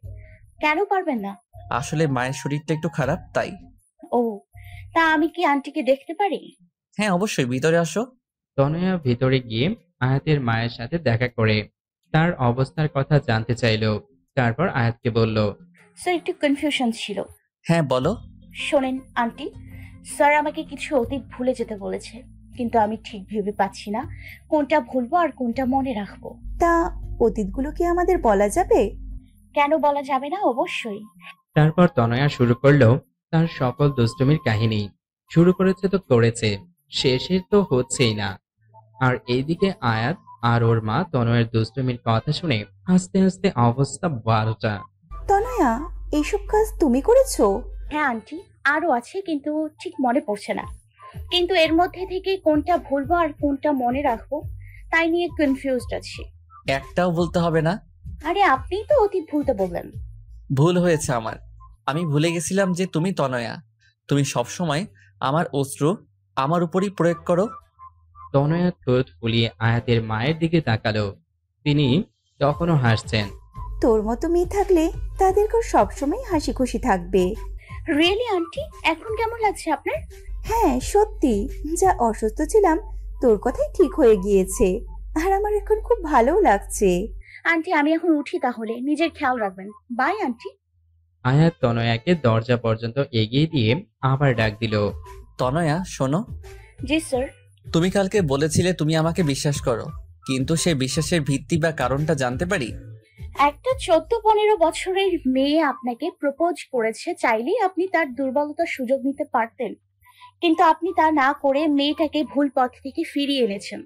S1: কেন পারবেন না?
S3: আসলে মায়ের শরীরটা একটু খারাপ, তাই।
S1: ও, তা আমি কি আন্টিকে দেখতে পারি?
S3: হ্যাঁ অবশ্যই, ভিতরে আসো।
S2: তনয়া ভিতরে গিয়ে আয়াতের মায়ের সাথে দেখা করে তার অবস্থার কথা জানতে চাইল। তারপর আয়াতকে বলল।
S1: স্যার, একটু কনফিউশন ছিল।
S3: হ্যাঁ বলো।
S1: শোনেন আন্টি, স্যার আমাকে কিছু অতীত ভুলে যেতে বলেছে, কিন্তু আমি ঠিক ভেবে পাচ্ছি না কোনটা ভুলবো আর কোনটা মনে রাখবো।
S7: তা অতীতগুলো কি আমাদের বলা যাবে?
S1: কেন বলা যাবে না? অবশ্যই।
S2: তারপর তনয়া শুরু করলো তার সকল দুষ্টুমির কাহিনী। শুরু করেছে তো করেছে, শেষের তো হচ্ছেই না। আর এইদিকে আয়াত আর ওর মা তনয়ের দুষ্টুমির কথা শুনে হাসতে হাসতে অবস্থা 12টা।
S7: তনয়া, এইসব কাজ তুমি করেছো?
S1: হ্যাঁ আন্টি, আরো আছে কিন্তু ঠিক মনে পড়ছে না। কিন্তু এর মধ্যে থেকে কোনটা ভুলবো আর কোনটা মনে রাখবো তাই নিয়ে কনফিউজড আছি।
S3: একটাও বলতে হবে না।
S1: আরে আপনিই তো অতীত ভুলতে বললেন।
S3: ভুল হয়েছে আমার। আমি ভুলে গেছিলাম যে তুমি তনয়া। তুমি সবসময় আমার অশ্রু আমার উপরই প্রয়োগ করো।
S2: তনয়া ঠোঁট ফুলিয়ে আয়াতের মায়ের দিকে তাকালো। তিনি তখনও হাসছেন।
S7: তোর মতো মেয়ে থাকলে তাদেরকেও সবসময় হাসি খুশি থাকবে।
S1: রিয়েলি আন্টি, এখন কেমন লাগছে আপনার?
S7: হ্যাঁ সত্যি, যা অসুস্থ ছিলাম তোর কথাই ঠিক হয়ে গিয়েছে। আর আমার এখন খুব ভালো লাগছে।
S1: আন্টি আমি এখন উঠি, তাহলে নিজের খেয়াল রাখবেন। By aunty.
S2: আয়াত তনয়াকে দরজা পর্যন্ত এগিয়ে দিয়ে আবার ডাক দিল।
S3: তনয়া শোনো,
S1: জি স্যার।
S3: তুমি কালকে বলেছিলে তুমি আমাকে বিশ্বাস করো, কিন্তু সেই বিশ্বাসের ভিত্তি বা কারণটা জানতে পারি?
S1: একটা 14-15 বছরের মেয়ে আপনাকে প্রপোজ করেছে, চাইলেই আপনি তার দুর্বলতার সুযোগ নিতে পারতেন, কিন্তু আপনি তা না করে মেয়েটাকে ভুল পথ থেকে ফিরিয়ে এনেছেন।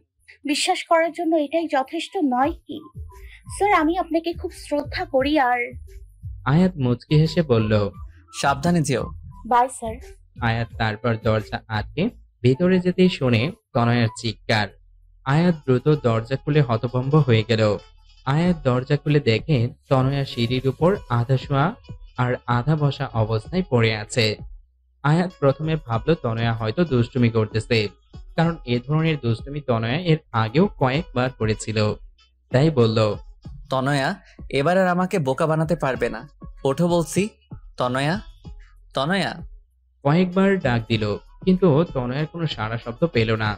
S1: বিশ্বাস করার জন্য এটাই যথেষ্ট নয় কি? স্যার আমি আপনাকে খুব শ্রদ্ধা করি। আর
S2: আয়াত মুচকি হেসে বলল।
S3: সাবধানে যেও।
S1: Bye sir.
S2: আয়াত তারপর দরজা আটকে ভেতরে যেতেই শুনে তনয়ার চিৎকার। আয়াত দ্রুত দরজা খুলে হতভম্ব হয়ে গেল। আয়াত দরজা খুলে দেখে তনয়া সিঁড়ির উপর আধা শোয়া আর আধা বসা অবস্থায় পড়ে আছে। আয়াত প্রথমে ভাবলো তনয়া হয়তো দুষ্টুমি করতেছে, কারণ এ ধরনের দুষ্টুমি তনয়া এর আগেও কয়েকবার করেছিল। তাই বলল,
S3: তনয়া, এবার আর আমাকে বোকা বানাতে পারবে না। ওঠো বলছি। তনয়া, তনয়া।
S2: কয়েকবার ডাক দিল, কিন্তু তনয়ার কোনো সাড়া শব্দ পেল না।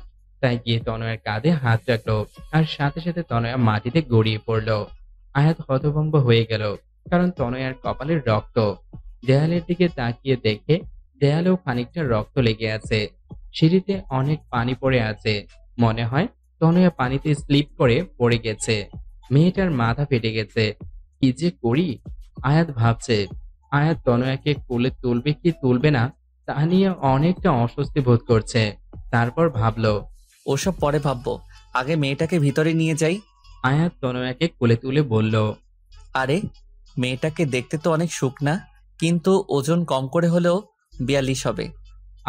S2: তাই গিয়ে তনয়ার কাঁধে হাত রাখলো, আর সাথে সাথে তনয়া মাটিতে গড়িয়ে পড়ল। আয়াত হতভম্ব হয়ে গেল, কারণ তনয়ার কপালের রক্ত। দেয়ালের দিকে তাকিয়ে দেখে দেয়ালেও খানিকটা রক্ত লেগে আছে। সিঁড়িতে অনেক পানি পড়ে আছে। মনে হয় তনয়া পানিতে স্লিপ করে পড়ে গেছে। মেয়েটার মাথা ফেটে গেছে। কি যে করি? আয়াত ভাবছে। আয়াত তনয়াকে কোলে তুলবে কি তুলবে না তা নিয়ে অনেকটা অস্বস্তি বোধ করছে। তারপর ভাবলো,
S3: ওসব পরে ভাববো, আগে মেয়েটাকে ভিতরে নিয়ে যাই।
S2: আয়াত তনয়াকে কোলে তুলে বলল,
S3: আরে, মেয়েটাকে দেখতে তো অনেক শুকনা, কিন্তু ওজন কম করে হলেও 42 হবে।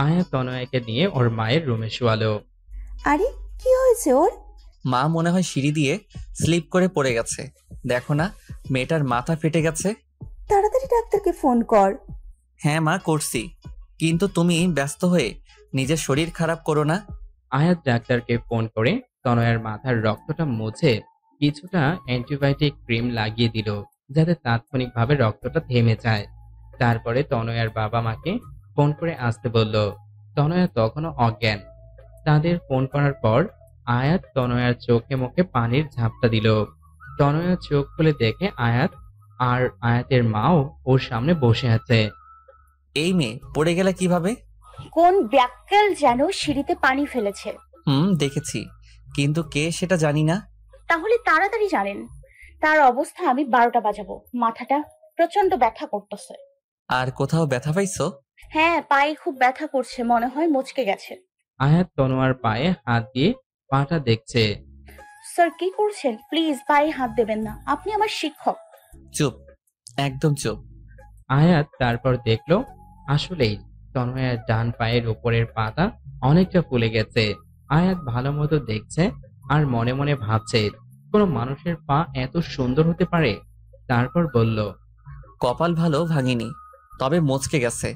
S2: আয়াত তনয়াকে নিয়ে ওর মায়ের রুমে শোয়ালো।
S7: আরে কি হয়েছে ওর?
S3: মা মনে হয় সিঁড়ি দিয়ে স্লিপ করে পড়ে গেছে। দেখো না, মেয়েটার মাথা ফেটে গেছে।
S7: তাড়াতাড়ি ডাক্তারকে ফোন কর।
S3: হ্যাঁ মা, করছি, কিন্তু তুমি ব্যস্ত হয়ে নিজের শরীর খারাপ করো না।
S2: আয়াত ডাক্তারকে ফোন করে তনয়ার মাথার রক্তটা মুছে কিছুটা অ্যান্টিবায়োটিক ক্রিম লাগিয়ে দিল, যাতে তাৎক্ষণিকভাবে রক্তটা থেমে যায়। তারপরে তনয়ার বাবা মাকে ফোন করে আসতে বলল। তনয়া তখনও অজ্ঞান। তাদের ফোন করার পর আয়াত তনয়ার চোখে মুখে পানির ঝাপটা দিল। তনয়া চোখ খুলে দেখে আয়াত আর আয়াতের মাও ওর সামনে বসে আছে।
S3: এই মেয়ে পড়ে গেলে কিভাবে?
S1: কোন ব্যাককেল যেন সিঁড়িতে পানি ফেলেছে।
S3: দেখেছি, কিন্তু কে সেটা জানি না।
S1: তাহলে তাড়াতাড়ি জানেন। তার অবস্থা আমি 12টা বাজাবো। মাথাটা প্রচন্ড ব্যথা করতেছে।
S3: আর কোথাও ব্যথা পাইছো?
S1: হ্যাঁ, পায়ে খুব ব্যথা করছে, মনে হয় মচকে গেছে।
S2: আয়াত তনোয়ার পায়ে হাত দিয়ে পাটা দেখছে।
S1: স্যার কি করছেন? প্লিজ পায়ে হাত দেবেন না, আপনি আমার শিক্ষক।
S3: চুপ, একদম চুপ।
S2: আয়াত তারপর দেখলো আসলেই তনয়ার ডান পায়ের উপরের পাতা অনেকটা ফুলে গেছে। আয়াত ভালো মতো দেখছে আর মনে মনে ভাবছে কোনো মানুষের পা এত সুন্দর হতে পারে। তারপর বলল,
S3: কপাল ভালো ভাঙিনি, তবে মচকে গেছে।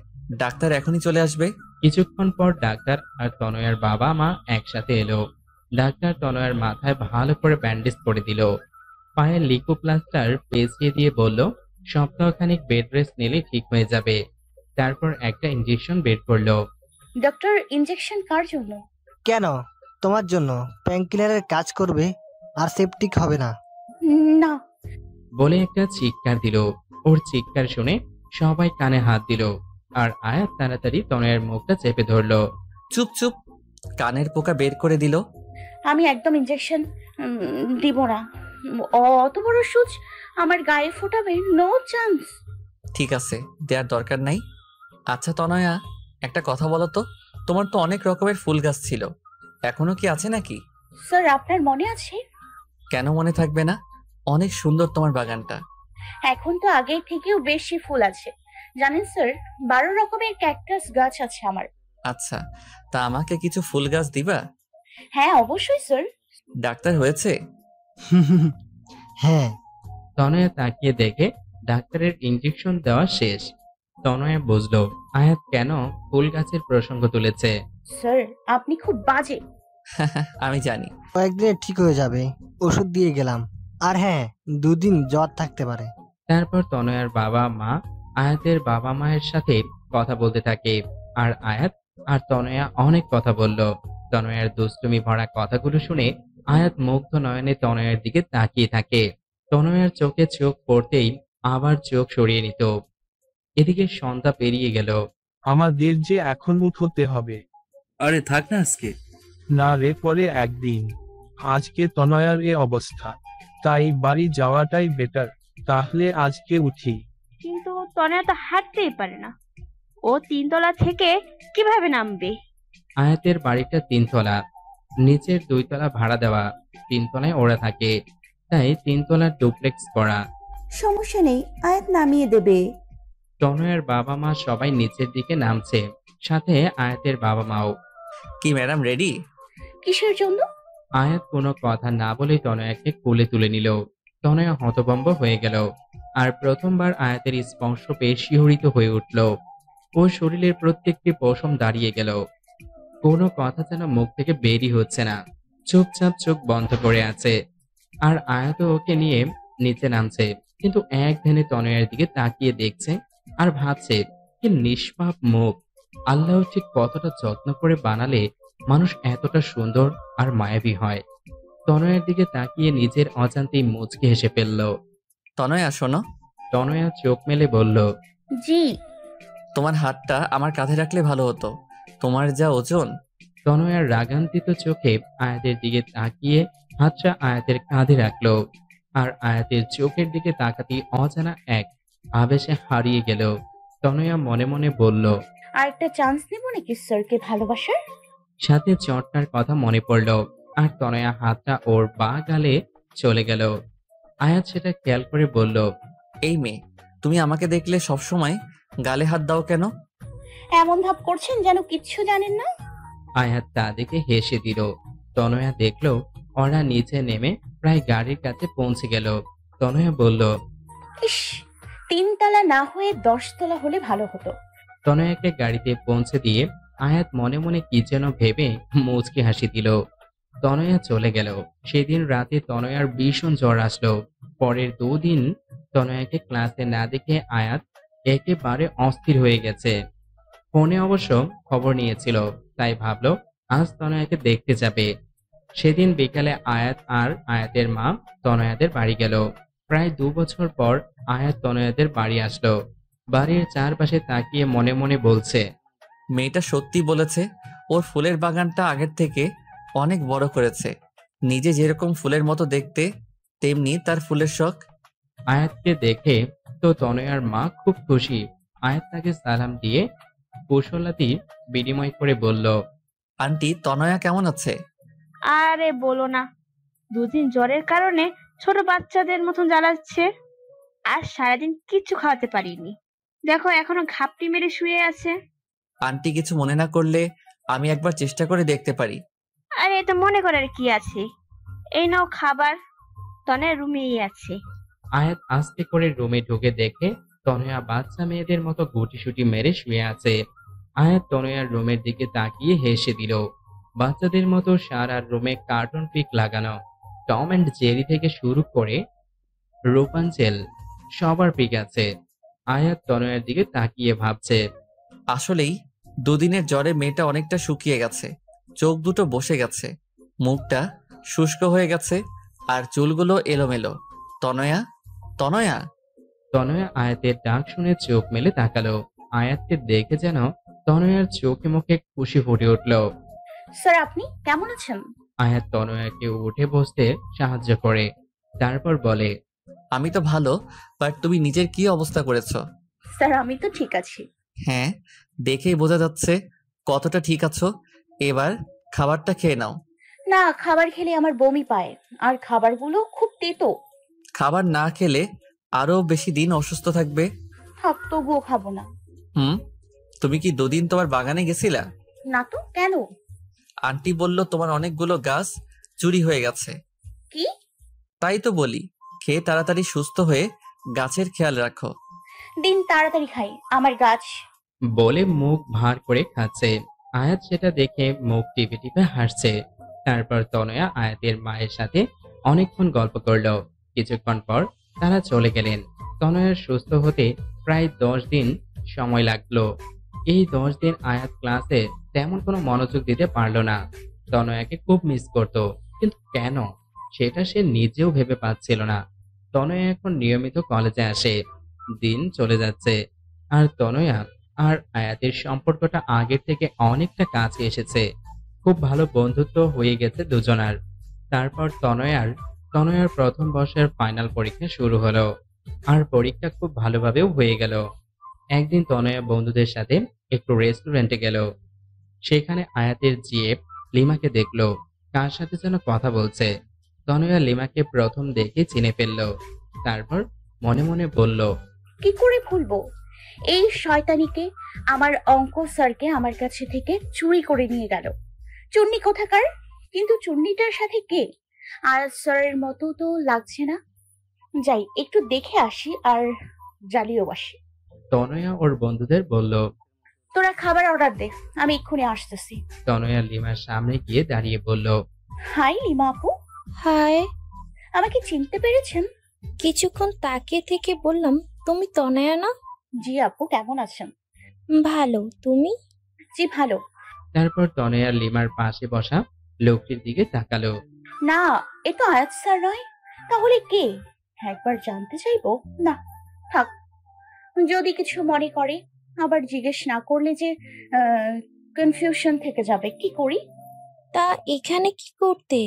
S3: ডাক্তার এখনই চলে আসবে।
S2: কিছুক্ষণ পর ডাক্তার আর তনয়ার বাবা মা একসাথে এলো। ডাক্তার তনয়ার মাথায় ভালো করে ব্যান্ডেজ করে দিল। পায়ে লিকো প্লাস্টার পেঁচিয়ে দিয়ে বলল, সপ্তাহখানিক বেড রেস্ট নিলে ঠিক হয়ে যাবে। তারপর একটা ইনজেকশন বের করলো।
S1: ডক্টর, ইনজেকশন কার জন্য?
S8: কেন? তোমার জন্য। পেইনকিলারের কাজ করবে আর সেপটিক হবে না।
S1: না।
S2: বলে একটা চিৎকার দিল। ওর চিৎকার শুনে সবাই কানে হাত দিল, আর আয়াত তাড়াতাড়ি তনয়ের মুখটা চেপে ধরলো।
S3: চুপ চুপ, কানের পোকা বের করে দিল।
S1: আমি একদম ইঞ্জেকশন দিব না। অত বড় সুচ আমার গায়ে ফোটাবে? No chance.
S3: ঠিক আছে, দেওয়ার দরকার নাই। আচ্ছা তনয়া, একটা কথা বলো তো, তোমার তো অনেক রকমের ফুল গাছ ছিল, এখনো কি আছে নাকি?
S1: স্যার, আপনার মনে আছে?
S3: কেন মনে থাকবে না? অনেক সুন্দর তোমার বাগানটা।
S1: এখন তো আগের থেকেও বেশি ফুল আছে। জানেন স্যার, 12 রকমের ক্যাকটাস গাছ আছে আমার।
S3: আচ্ছা, তা আমাকে কিছু ফুল গাছ দিবা?
S1: হ্যাঁ, অবশ্যই স্যার।
S3: ডাক্তার হয়েছে?
S8: হ্যাঁ।
S2: তনয়া তাকিয়ে দেখে ডাক্তারের ইঞ্জেকশন দেওয়া শেষ। তনয়া বুঝলো আয়াত কেন ফুল গাছের প্রসঙ্গ তুলেছে।
S1: স্যার, আপনি খুব বাজে।
S3: আমি জানি।
S8: কয়েকদিনে ঠিক হয়ে যাবে, ওষুধ দিয়ে গেলাম। আর হ্যাঁ, 2 দিন জ্বর থাকতে পারে।
S2: তারপর তনয়ার বাবা মা আয়াতের বাবা মায়ের সাথে কথা বলতে থাকে, আর আয়াত আর তনয়া অনেক কথা বলল। তনয়ার দুষ্টুমি ভরা কথাগুলো শুনে আয়াত মুগ্ধ নয়নে তনয়ার দিকে তাকিয়ে থাকে। তনয়ার চোখে চোখ পড়তেই আবার চোখ সরিয়ে নিত। এদিকে সন্ধ্যা পেরিয়ে গেল।
S6: আমাদের যে এখন উঠতে হবে।
S9: আরে থাক না আজকে।
S6: না রে, পরে একদিন। আজকে তনয়ার এ অবস্থা, তাই বাড়ি যাওয়াটাই বেটার। তাহলে আজকে উঠি।
S5: কিন্তু তনয়া তো হাঁটতেই পারে না, ও 3 তলা থেকে কিভাবে নামবে?
S2: আয়াতের বাড়িটা 3 তলা, নিচের 2 তলা ভাড়া দেওয়া, 3 তলায় ওরা থাকে, তাই 3 তলার ডুপ্লেক্স করা।
S7: সমস্যা নেই, আয়াত নামিয়ে দেবে।
S2: তনয়ার বাবা মা সবাই নিচের দিকে নামছে, সাথে আয়াতের বাবা মাও।
S3: কি ম্যাডাম রেডি?
S1: কিসের জন্য?
S2: আয়াত কোনো কথা না বলে তনয়াকে কোলে তুলে নিল। তনয়া হতভম্ব হয়ে গেল, আর প্রথমবার আয়াতের স্পর্শ পেয়ে শিহরিত হয়ে উঠল। ওর শরীরের প্রত্যেকটি পশম দাঁড়িয়ে গেল। কোনো কথা যেন মুখ থেকে বেরই হচ্ছে না, চুপচাপ চোখ বন্ধ করে আছে। আর আয়াত ওকে নিয়ে নিচে নামছে, কিন্তু এক ধ্যানে তনয়ার দিকে তাকিয়ে দেখছে আর ভাবছে, কি নিষ্পাপ মুখ। আল্লাহ ঠিক কতটা যত্ন করে বানালে মানুষ এতটা সুন্দর আর মায়াবী হয়। তনয়ার দিকে তাকিয়ে নিজের অজান্তেই মুচকি হেসে ফেলল।
S3: তনয়া শোনো।
S2: তনয়া চোখ মেলে বলল,
S1: জি।
S3: তোমার হাতটা আমার কাঁধে রাখলে ভালো হতো, তোমার যা ওজন।
S2: তনয়ার রাগান্বিত চোখে আয়াতের দিকে তাকিয়ে হাতটা আয়াতের কাঁধে রাখলো, আর আয়াতের চোখের দিকে তাকাতেই অজানা এক আবেশে হারিয়ে গেল। তনয়া মনে মনে বলল,
S1: আর একটা চান্স নেব নাকি স্যারকে ভালোবাসার?
S2: সাথে চটটার কথা মনে পড়ল, আর তনয়া হাতটা ওর বা গালে চলে গেল। আয়াত সেটা খেয়াল করে বলল,
S3: এই মেয়ে, তুমি আমাকে দেখলে সবসময় গালে হাত দাও কেন?
S1: এমন ভাব করছেন যেন কিচ্ছু জানেন না।
S2: আয়াত তা দেখে হেসে দিল। তনয়া দেখল ওরা নিচে নেমে প্রায় গাড়ির কাছে পৌঁছে গেল। তনয়া বলল,
S1: ইস, 3 তলা না হয়ে 10 তলা হলে ভালো হতো।
S2: তনয়াকে গাড়িতে পৌঁছে দিয়ে আয়াত মনে মনে কি যেন ভেবে মুচকি হাসি দিল। তনয়া চলে গেল। সেদিন রাতে তনয়ার ভীষণ জ্বর আসলো। পরের 2 দিন তনয়াকে ক্লাসে না দেখে আয়াত একেবারে অস্থির হয়ে গেছে। ফোনে অবশ্য খবর নিয়েছিল, তাই ভাবলো আজ তনয়াকে দেখতে যাবে। সেদিন বিকালে আয়াত আর আয়াতের মা তনয়াদের বাড়ি গেল। প্রায় 2 বছর পর আয়াত তনয়াদের বাড়ি আসলো। বাড়ির চারপাশে তাকিয়ে মনে মনে বলছে,
S3: মেয়েটা সত্যি বলেছে, ওর ফুলের বাগানটা আগের থেকে অনেক বড় করেছে। নিজে যেরকম ফুলের মতো দেখতে, তেমনি তার ফুলের শখ।
S2: আয়াতকে দেখে তো তনয়ার মা খুব খুশি। আয়াত তাকে সালাম দিয়ে কুশলাদি বিনিময় করে বলল,
S3: আন্টি, তনয়া কেমন আছে?
S5: আরে বলো না, 2 দিন জ্বরের কারণে ছোট বাচ্চাদের মতন জ্বালাচ্ছে। আর সারাদিন কিচ্ছু খাওয়াতে পারিনি, দেখো এখনো ঘাপটি মেরে শুয়ে আছে।
S3: আন্টি কিছু মনে না করলে আমি একবার চেষ্টা করে দেখতে পারি।
S5: আরে এটা মনে করার কি আছে, এই নাও খাবার, তনয়া রুমেই আছে।
S2: আয়াত আস্তে করে রুমে ঢুকে দেখে তনয়া বাচ্চা মেয়েদের মতো গুটিসুটি মেরে শুয়ে আছে। আয়াত তনয়ার রুমের দিকে তাকিয়ে হেসে দিল। বাচ্চাদের মতো সারা রুমে কার্টুন পিক লাগানো, টম অ্যান্ড জেরি থেকে শুরু করে রূপাঞ্চেল, সবার পিক আছে। আয়াত তনয়ার দিকে তাকিয়ে ভাবছে,
S3: আসলেই 2 দিনের জ্বরে মেয়েটা অনেকটা শুকিয়ে গেছে, চোখ দুটো বসে গেছে, মুখটা শুষ্ক হয়ে গেছে, আর চুলগুলো এলোমেলো। তনয়া, তনয়া।
S2: তনয়া আয়াতের ডাক শুনে চোখ মেলে তাকালো। আয়াতকে দেখে যেন তনয়ার চোখে মুখে খুশি ফুটে উঠল।
S1: স্যার আপনি কেমন আছেন?
S2: আয়াত তনয়াকে উঠে বসতে সাহায্য করে, তারপর বলে,
S3: আমি তো ভালো, বাট তুমি নিজের কি অবস্থা করেছো?
S1: স্যার আমি তো ঠিক আছি।
S3: হ্যাঁ, দেখেই বোঝা যাচ্ছে কতটা ঠিক আছো। এবার খাবারটা খেয়ে নাও।
S1: না, খাবার খেলে আমার বমি পায়, আর খাবারগুলো খুব তেতো।
S3: খাবার না খেলে আরো বেশি দিন অসুস্থ থাকবে।
S1: থাক, তবুও খাবো না।
S3: হুম, তুমি কি দুদিন তোমার বাগানে গেছিলা?
S1: না তো, কেন?
S3: আন্টি বলল তোমার অনেকগুলো গাছ চুরি হয়ে গেছে।
S1: কি?
S3: তাই তো বলি, খেয়ে তাড়াতাড়ি সুস্থ হয়ে গাছের খেয়াল রাখো।
S1: দিন তাড়াতাড়ি খাই, আমার গাছ।
S2: বলে মুখ ভার করে খাচ্ছে। আয়াত সেটা দেখে মুখ টিপে টিপে হাসছে। তারপর তনয়া আয়াতের মায়ের সাথে অনেকক্ষণ গল্প করলো। কিছুক্ষণ পর তারা চলে গেলেন। তনয়ার সুস্থ হতে প্রায় 10 দিন সময় লাগলো। এই 10 দিন আয়াত ক্লাসে তেমন কোনো মনোযোগ দিতে পারলো না। তনয়াকে খুব মিস করত, কিন্তু কেন সেটা সে নিজেও ভেবে পাচ্ছিল না। তনয়া এখন নিয়মিত কলেজে আসে। দিন চলে যাচ্ছে, আর তনয়া আর আয়াতের সম্পর্কটা আগের থেকে অনেকটা কাছে এসেছে। খুব ভালো বন্ধুত্ব হয়ে গেছে দুজনার। তারপর তনয়ার প্রথম বর্ষের ফাইনাল পরীক্ষা শুরু হলো, আর পরীক্ষা খুব ভালোভাবেও হয়ে গেল। একদিন তনয়া বন্ধুদের সাথে একটু রেস্টুরেন্টে গেল। সেখানে আয়াতের জিএফ লিমাকে দেখলো, কার সাথে যেন কথা বলছে। তনয়া লিমাকে প্রথম দেখে চিনে ফেললো। তারপর মনে মনে বলল,
S1: কি করে ভুলবো এই শয়তানিকে? আমার অঙ্ক স্যারকে আমার কাছে থেকে চুরি করে নিয়ে গেল। চুন্নি কোথাকার? কিন্তু চুন্নিটার সাথে কে? আয়াত স্যারের মতো তো লাগছে না। যাই একটু দেখে আসি আর জ্বালিয়েও আসি।
S2: তনয়া ওর বন্ধুদের বলল।
S1: তোরা খাবার অর্ডার দে, আমি এক্ষুনি আসতেছি।
S2: তনয়া লিমার সামনে গিয়ে দাঁড়িয়ে বলল,
S1: হাই লিমা আপু।
S10: হাই।
S1: আমাকে চিনতে পেরেছেন?
S10: কিছুক্ষণ তাকিয়ে থেকে বললাম, তুমি তনয়া না?
S1: জি আপু, কেমন আছেন?
S10: ভালো, তুমি?
S1: জি ভালো।
S2: তারপর তনয়া লিমার পাশে বসা লোকটির দিকে তাকালো।
S1: না, এ তো আয়াত স্যার নয়। তাহলে কে? একবার জানতে চাইবো না, থাক। যদি কিছু মনে করে, আবার জিজ্ঞেস না করলে যে কনফিউশন থেকে যাবে। কি করি?
S10: তা এখানে কি করতে?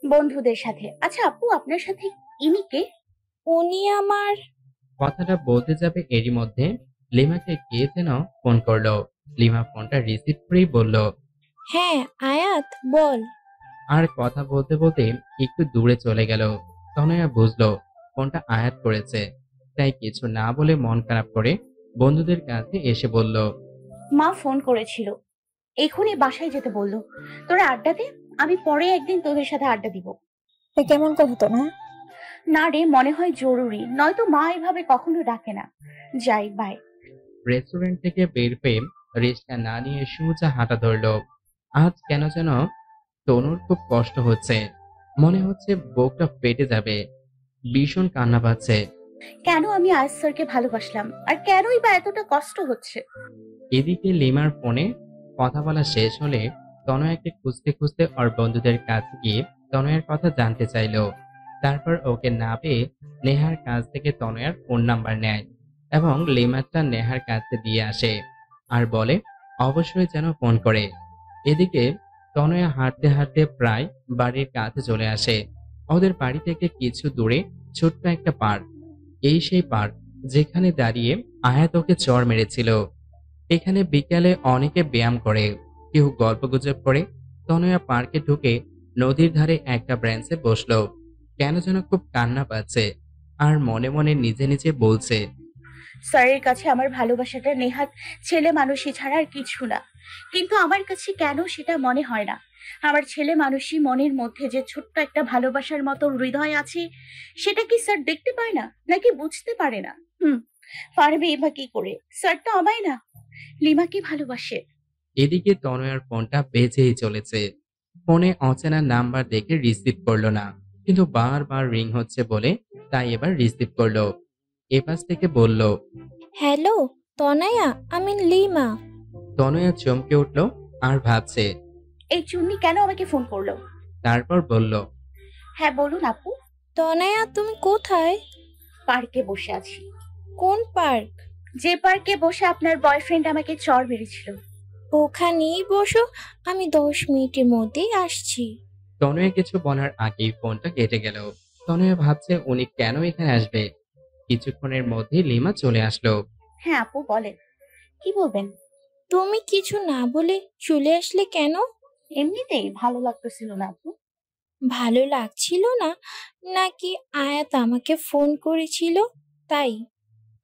S1: বন্ধুদের সাথে। আচ্ছা আপু, আপনার সাথে ইনি কে?
S10: উনি আমার।
S2: কথাটা বলতে যাবে এরই মধ্যে লিমাকে কে যেন ফোন করলো। লিমা ফোনটা রিসিভ করেই বলল,
S10: হ্যাঁ আয়াত, বল।
S2: আর কথা বলতে বলতে একটু দূরে চলে গেল। তনয়া বুঝলো ফোনটা আয়াত করেছে, তাই কিছু না বলে মন খারাপ করে বন্ধুদের কাছে এসে বলল,
S1: মা ফোন করেছিল, এখনই বাসায় যেতে বললো। তোরা আড্ডা দে, আমি পরে একদিন তোদের সাথে আড্ডা দিব।
S10: কেমন কথা তো না?
S1: না রে, মনে হয় জরুরি, নয়তো মা এভাবে কখনো ডাকে না। যাই, বাই।
S2: রেস্টুরেন্ট থেকে বের হয়ে রিক্সা না নিয়ে সোজা হাঁটা ধরলো। আজ কেন যেন তনুর খুব কষ্ট হচ্ছে, মনে হচ্ছে বুকটা ফেটে যাবে। ভীষণ কান্না পাচ্ছে।
S1: কেন আমি আয়াত স্যারকে ভালোবাসলাম, আর কেনই বা এতটা কষ্ট হচ্ছে?
S2: এদিকে লিমার ফোনে কথা বলা শেষ হলে তনয়াকে খুঁজতে খুঁজতে ওর বন্ধুদের কাছে গিয়ে তনয়ার কথা জানতে চাইলো। তারপর ওকে না পেয়ে নেহার কাছ থেকে তনয়ার ফোন নাম্বার নেয় এবং লিমারটা নেহার কাছে দিয়ে আসে আর বলে অবশ্যই যেন ফোন করে। এদিকে তনয়া হাঁটতে হাঁটতে প্রায় বাড়ির কাছে চলে আসে। ওদের বাড়ি থেকে কিছু দূরে ছোট্ট একটা পার্ক। এই সেই পার্ক যেখানে দাঁড়িয়ে আয়াত ওকে চড় মেরেছিল। এখানে বিকালে অনেকে ব্যায়াম করে, কেউ গল্পগুজব করে। তনয়া পার্কে ঢুকে নদীর ধারে একটা ব্রেঞ্চে বসলো। কেন যেন খুব কান্না পাচ্ছে আর মনে মনে নিজে নিজে বলছে,
S1: স্যারের কাছে আমার ভালোবাসাটা নেহাত ছেলে মানুষই ছাড়া আর কিছু না। কিন্তু আমার কাছে কেন সেটা মনে হয় না। আমার ছেলে মানুষই মনের মধ্যে যে ছোট্ট একটা ভালোবাসার মতো হৃদয় আছে, সেটা কি স্যার দেখতে পায় না, নাকি বুঝতে পারে না? পারবে বা কি করে? স্যার তো আমায় না, লিমাকে ভালোবাসে।
S2: এদিকে তনয়ার ফোনটা বেজেই চলেছে। ফোনে অচেনা নাম্বার দেখে রিসিভ করলো না, কিন্তু বারবার রিং হচ্ছে বলে তাই এবার রিসিভ করলো। এপাশ থেকে বলল,
S10: হ্যালো তনয়া, আমি লিমা।
S2: তনয়া চমকে উঠলো আর ভাবছে।
S1: এই চুন্নি কেন আমাকে ফোন করলো?
S2: তারপর বলল,
S1: হ্যাঁ বলুন আপু।
S10: তনয়া তুমি কোথায়?
S1: পার্কে বসে আছি।
S10: কোন পার্ক?
S1: যে পার্কে বসে আপনার বয়ফ্রেন্ড আমাকে চড় মেরেছিল।
S10: ওখানেই বসো, আমি 10 মিনিটের মধ্যেই আসছি।
S2: তনয়া কিছু বলার আগেই ফোনটা কেটে গেল। তনয়া ভাবছে উনি কেন এখানে আসবে। কিছুক্ষণের মধ্যেই লিমা চলে আসলো।
S1: হ্যাঁ আপু বলেন, কি বলবেন?
S10: তুমি কিছু না বলে চলে আসলে কেন?
S1: এমনিতেই ভালো লাগতেছিল না আপু।
S10: ভালো লাগছিল না, নাকি আয়াত আমাকে ফোন করেছিল তাই?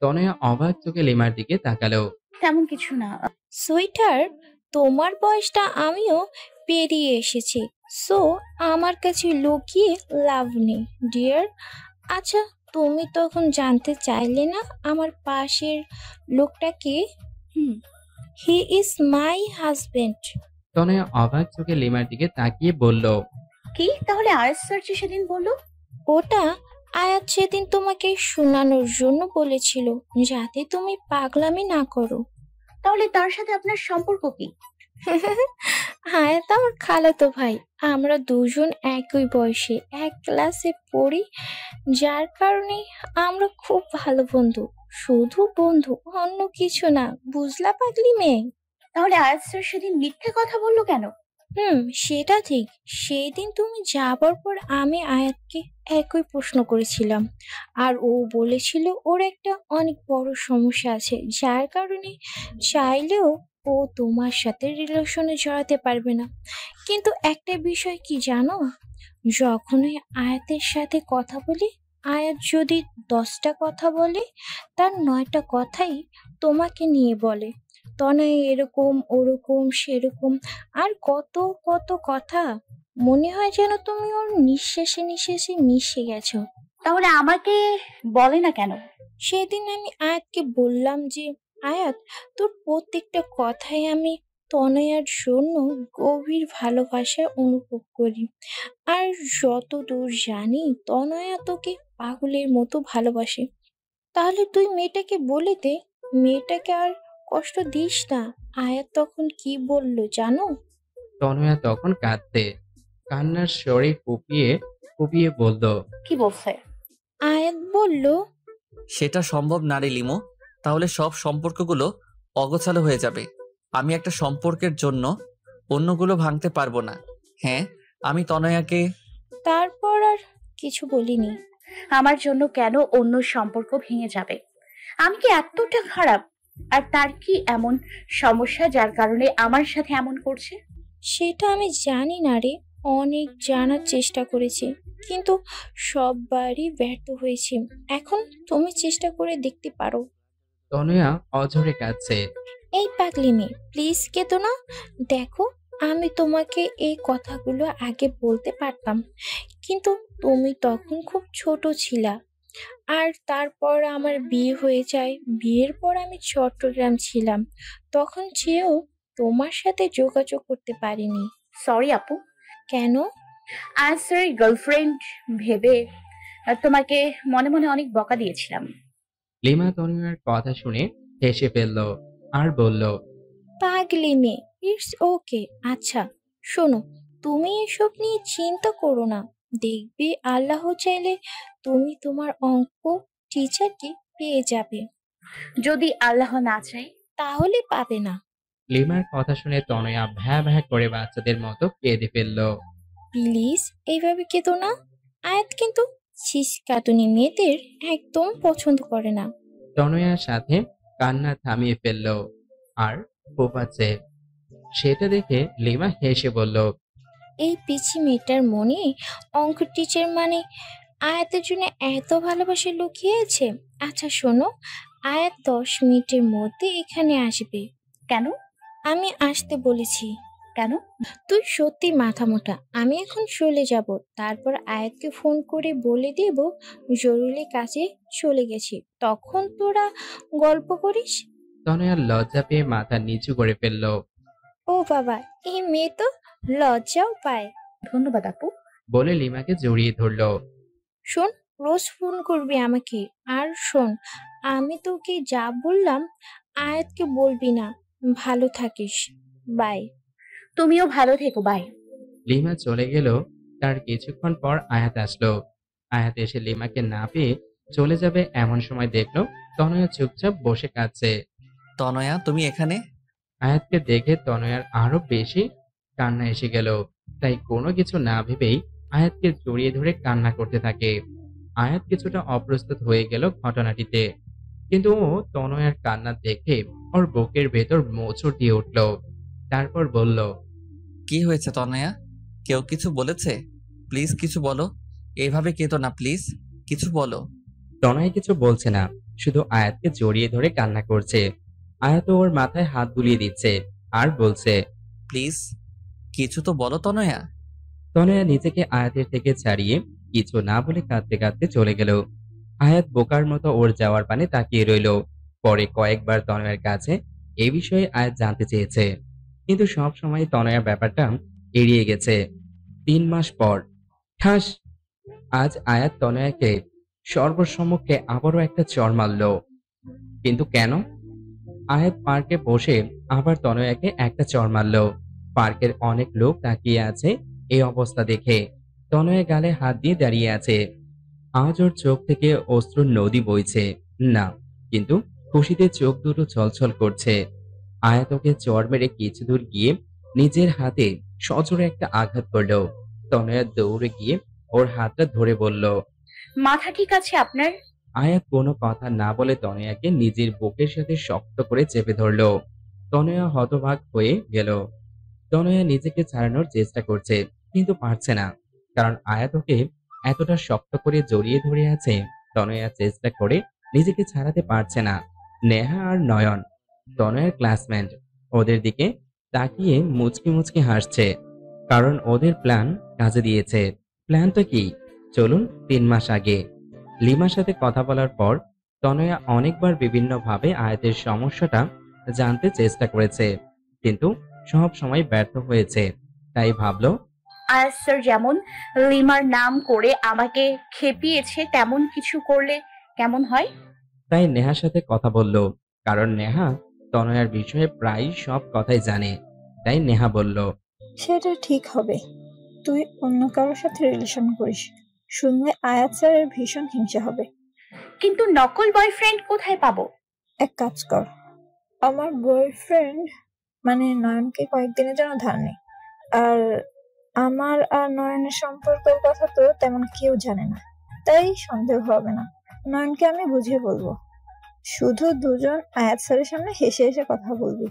S2: তনয়া অবাক চোখে লিমার দিকে তাকালো।
S1: তেমন কিছু না।
S10: সুইটার, তোমার বয়সটা আমিও পেরিয়ে এসেছি, সো আমার কাছে লুকিয়ে লাভ নেই ডিয়ার। আচ্ছা, তুমি তখন জানতে চাইলে না আমার পাশের লোকটা কে?
S1: হুম।
S10: He is my husband.
S2: তনয়া অবাক চোখে লিমার দিকে তাকিয়ে বলল,
S1: কি তাহলে আয়াস স্যার যে সেদিন বললো?
S10: ওটা আয়াত সেদিন তোমাকে শোনানোর জন্য বলেছিল, যাতে তুমি পাগলামি না করো।
S1: তাহলে তার সাথে আপনার সম্পর্ক কি?
S10: আয়াত আমার খালাতো ভাই, আমরা দুজন একই বয়সে এক ক্লাসে পড়ি, যার কারণে আমরা খুব ভালো বন্ধু। শুধু বন্ধু, অন্য কিছু না, বুঝলা পাগলি মেয়ে?
S1: তাহলে আয়াস স্যার সেদিন মিথ্যে কথা বললো কেন?
S10: সেটা ঠিক। সেই দিন তুমি যাবার পর আমি আয়াতকে একই প্রশ্ন করেছিলাম, আর ও বলেছিল ওর একটা অনেক বড় সমস্যা আছে, যার কারণে চাইলেও ও তোমার সাথে রিলেশনে জড়াতে পারবে না। কিন্তু একটা বিষয় কি জানো, যখনই আয়াতের সাথে কথা বলি, আয়াত যদি 10টা কথা বলে, তার 9টা কথাই তোমাকে নিয়ে বলে। তনয় এরকম ওরকম সেরকম, আর কত কত কথা। মনে হয় যেন তুমি ওর নিঃশ্বাসে নিঃশ্বাসে মিশে গেছো।
S1: তাহলে আমাকে বলে না কেন?
S10: সেদিন আমি আয়াতকে বললাম যে, আয়াত, তোর প্রত্যেকটা কথাই আমি তনয়ার জন্য গভীর ভালোবাসা অনুভব করি, আর যতদূর জানি তনয়া তোকে পাগলের মতো ভালোবাসে। তাহলে তুই মেয়েটাকে বলে দে, মেয়েটাকে আর কষ্ট দিস না। আয়াত তখন কি বলল জানো?
S2: তনয়া তখন কাঁদতে, কান্নার স্বরে ফুপিয়ে ফুপিয়ে বলল,
S1: কি বলছে?
S10: আয়াত বলল,
S3: সেটা সম্ভব না রে লিমো। তাহলে সব সম্পর্কগুলো অগোছালো হয়ে যাবে। আমি একটা সম্পর্কের জন্য অন্যগুলো ভাঙতে পারবো না। হ্যাঁ, আমি তনয়াকে
S10: তারপর আর কিছু বলিনি।
S1: আমার জন্য কেন অন্য সম্পর্ক ভেঙে যাবে? আমি কি এতটা খারাপ? আর তার কি এমন সমস্যা যার কারণে আমার সাথে এমন করছে?
S10: সেটা আমি জানি না রে, অনেক জানার চেষ্টা করেছি, কিন্তু সববারই ব্যর্থ হয়েছি। এখন তুমি চেষ্টা করে দেখতে পারো।
S2: তনয়া অঝরে কাঁদছে।
S10: এই পাগলি মেয়ে, প্লিজ কেঁদো না। দেখো, আমি তোমাকে এই কথাগুলো আগে বলতে পারতাম, কিন্তু তুমি তখন খুব ছোট ছিলা। আর তারপর আমার বিয়ে হয়ে যায়। বিয়ের পর আমি চট্টগ্রাম ছিলাম, তখন চেয়েও তোমার সাথে যোগাযোগ করতে পারিনি।
S1: সরি আপু।
S10: কেন?
S1: আয়াস স্যারের গার্লফ্রেন্ড ভেবে তোমাকে মনে মনে অনেক বকা দিয়েছিলাম।
S2: লিমা তনয়ার কথা শুনে হেসে ফেলল আর বলল,
S10: পাগলি মেয়ে, ইটস ওকে। আচ্ছা শোনো, তুমি এসব নিয়ে চিন্তা করো না। দেখবে আল্লাহ চাইলে তুমি তোমার অঙ্ক টিচারকে পেয়ে যাবে।
S1: যদি আল্লাহ না চায়?
S10: তাহলে পাবে না।
S2: লিমার কথা শুনে তনয়া ভ্যা ভ্যা করে বাচ্চাদের মতো কেঁদে ফেলল।
S10: প্লিজ এইভাবে কেঁদো না। আয়াত কিন্তু ছিসকাতুনি মেয়েদের একদম পছন্দ করে না।
S2: তনয়ার সাথে কান্না থামিয়ে ফেলল আর ফোপাচ্ছে। সেটা দেখে লিমা হেসে বলল,
S10: এই পিচি মেয়েটার মনে অঙ্ক টিচার মানে আয়াতের জন্য এত ভালোবাসা লুকিয়ে আছে। আচ্ছা শোনো, আয়াত 10 মিনিটের মধ্যে এখানে আসবে।
S1: কেন?
S10: আমি আসতে বলেছি।
S1: কেন?
S10: তুই সত্যি মাথা মোটা। আমি এখন চলে যাব, তারপর আয়াতকে ফোন করে বলে দেব জরুরি কাজে চলে গেছি, তখন তোরা গল্প করিস।
S2: তনয়ার লজ্জা পেয়ে মাথা নিচু করে ফেলল।
S10: ও বাবা, এই মেয়ে তো লজ্জাও পায়।
S1: ধন্যবাদ আপু।
S2: বলে লিমাকে জড়িয়ে ধরল।
S10: শোন, রোজ ফোন করবি আমাকে। আর শোন, আমি তোকে যা বললাম আয়াতকে বলবি না। ভালো থাকিস। বাই।
S1: তুমিও ভালো থেকো। বাই।
S2: লিমা চলে গেল। তার কিছুক্ষণ পর আয়াত আসলো। আয়াত এসে লিমাকে না পেয়ে চলে যাবে এমন সময় দেখলো তনয়া চুপচাপ বসে কাঁদছে।
S3: তনয়া, তুমি এখানে?
S2: আয়াতকে দেখে তনয়ার আরো বেশি কান্না এসে গেল। তাই কোনো কিছু না ভেবেই আয়াতকে জড়িয়ে ধরে কান্না করতে থাকে। আয়াত কিছুটা অপ্রস্তুত হয়ে গেল ঘটনাটিতে, কিন্তু ও তনয়ার কান্না দেখে ওর বুকের ভেতর মোচড় দিয়ে উঠল। তারপর বলল,
S3: কি হয়েছে তনয়া? কেউ কিছু বলেছে? প্লিজ কিছু বলো। এইভাবে কেঁদো না প্লিজ, কিছু বলো।
S2: তনয় কিছু বলছে না, শুধু আয়াতকে জড়িয়ে ধরে কান্না করছে। আয়াত ওর মাথায় হাত বুলিয়ে দিচ্ছে আর বলছে,
S3: প্লিজ কিছু তো বলো তনয়া।
S2: তনয়া নিজেকে আয়াতের থেকে ছাড়িয়ে কিছু না বলে কাঁদতে কাঁদতে চলে গেল। আয়াত বোকার মতো ওর যাওয়ার পানে তাকিয়ে রইল। পরে কয়েকবার তনয়ার কাছে এই বিষয়ে আয়াত জানতে চেয়েছে, কিন্তু সব সময় তনয়া ব্যাপারটা এড়িয়ে গেছে। 3 মাস পর ঠাস, আজ আয়াত তনয়াকে সর্বসম্মুখে আবারও একটা চড় মারল। কিন্তু কেন? আয়াত পার্কে বসে আবার তনয়াকে একটা চড় মারল। পার্কের অনেক লোক তাকিয়ে আছে এই অবস্থা দেখে। তনয়া গালে হাত দিয়ে দাঁড়িয়ে আছে। আজ ওর চোখ থেকে অশ্রুর নদী বইছে না, কিন্তু খুশিতে চোখ দুটো ছলছল করছে। আয়াত ওকে চড় মেরে কিছু দূর গিয়ে নিজের হাতে সজোরে একটা আঘাত করল। তনয়া দৌড়ে গিয়ে ওর হাতটা ধরে বলল,
S1: মাথা ঠিক আছে আপনার?
S2: আয়াত কোনো কথা না বলে তনয়াকে নিজের বুকের সাথে শক্ত করে চেপে ধরল। তনয়া হতবাক হয়ে গেল। তনয়া নিজেকে ছাড়ানোর চেষ্টা করছে, কিন্তু পারছে না, কারণ আয়াত ওকে এতটা শক্ত করে জড়িয়ে ধরে আছে। তনয়া চেষ্টা করে নিজেকে ছাড়াতে পারছে না। নেহা আর নয়ন, তনয়ার ক্লাসমেট, ওদের দিকে তাকিয়ে মুচকি মুচকি হাসছে, কারণ ওদের প্ল্যান কাজে দিয়েছে। প্ল্যানটা কি? চলুন 3 মাস আগে। লিমার সাথে কথা বলার পর তনয়া অনেকবার বিভিন্নভাবে আয়াতের সমস্যাটা জানতে চেষ্টা করেছে, কিন্তু সব সময় ব্যর্থ হয়েছে। তাই ভাবলো,
S1: আয়াত স্যার যেমন লিমার নাম করে আমাকে খেপিয়েছে, তেমন কিছু করলে কেমন হয়?
S2: তাই নেহার সাথে কথা বলল, কারণ নেহা তনয়ার বিষয়ে প্রায় সব কথাই জানে। তাই নেহা বলল,
S11: সেটা ঠিক হবে। তুই অন্য কারোর সাথে রিলেশন করিস, শুনলে আয়াত স্যারের ভীষণ হিংসা হবে।
S1: কিন্তু নকল বয়ফ্রেন্ড কোথায় পাবো?
S11: এক কাজ কর, আমার বয়ফ্রেন্ড মানে নয়নকে কয়েকদিনের জন্য ধার নে। আর আমার আর নয়নের সম্পর্কের কথা তো তেমন কেউ জানে না, তাই সন্দেহ হবে না। নয়নকে আমি বুঝিয়ে বলবো। শুধু দুজন আয়াত স্যারের সামনে হেসে হেসে কথা বলবি,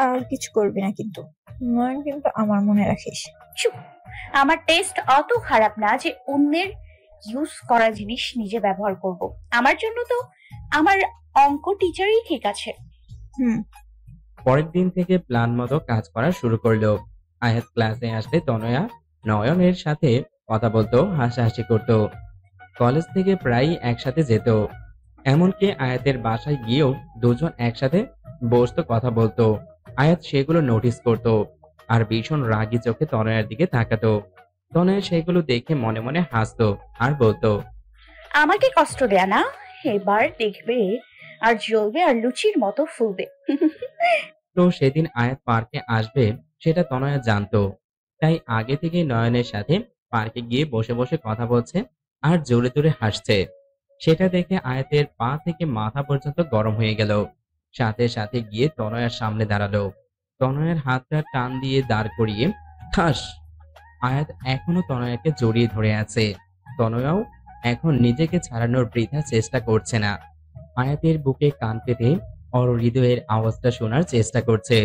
S11: আর কিছু করবি না। কিন্তু নয়ন কিন্তু আমার মনে রাখিস।
S1: চুপ! আমার টেস্ট অত খারাপ না যে অন্যের ইউজ করা জিনিস নিজে ব্যবহার করব। আমার জন্য তো আমার অঙ্ক টিচারই ঠিক আছে।
S2: পরের দিন থেকে প্ল্যান মতো কাজ করা শুরু করলো। আয়াত ক্লাসে আসলে তনয়া নয়নের সাথে কথা বলতো, হাসাহাসি করতো। কলেজ থেকে প্রায় একসাথে যেত, এমনকি আয়াতের বাসায় গিয়েও দুজন একসাথে বসতো, কথা বলতো। আয়াত সেগুলো নোটিস করতো আর ভীষণ রাগী চোখে তনয়ার দিকে তাকাতো। তনয়া সেগুলো দেখে মনে মনে হাসতো আর বলতো,
S1: আমাকে কষ্ট দেয়া না, এবার দেখবে আর জ্বলবে আর লুচির মতো ফুলবে।
S2: তো সেদিন আয়াত পার্কে আসবে সেটা তনয়া জানতো, তাই আগে থেকে নয়নের সাথে পার্কে গিয়ে বসে বসে কথা বলছে আর জোরে জোরে হাসছে। সেটা দেখে আয়াতের পা থেকে মাথা পর্যন্ত গরম হয়ে গেল। সাথে সাথে গিয়ে তনয়ার সামনে দাঁড়ালো। তনয়ার হাতটা টান দিয়ে দাঁড় করিয়ে ঠাস। আয়াত এখনো তনয়াকে জড়িয়ে ধরে আছে। তনয়াও এখন নিজেকে ছাড়ানোর বৃথা চেষ্টা করছে না। আয়াতের বুকে কান পেতে ওর হৃদয়ের আওয়াজটা শোনার চেষ্টা করছে।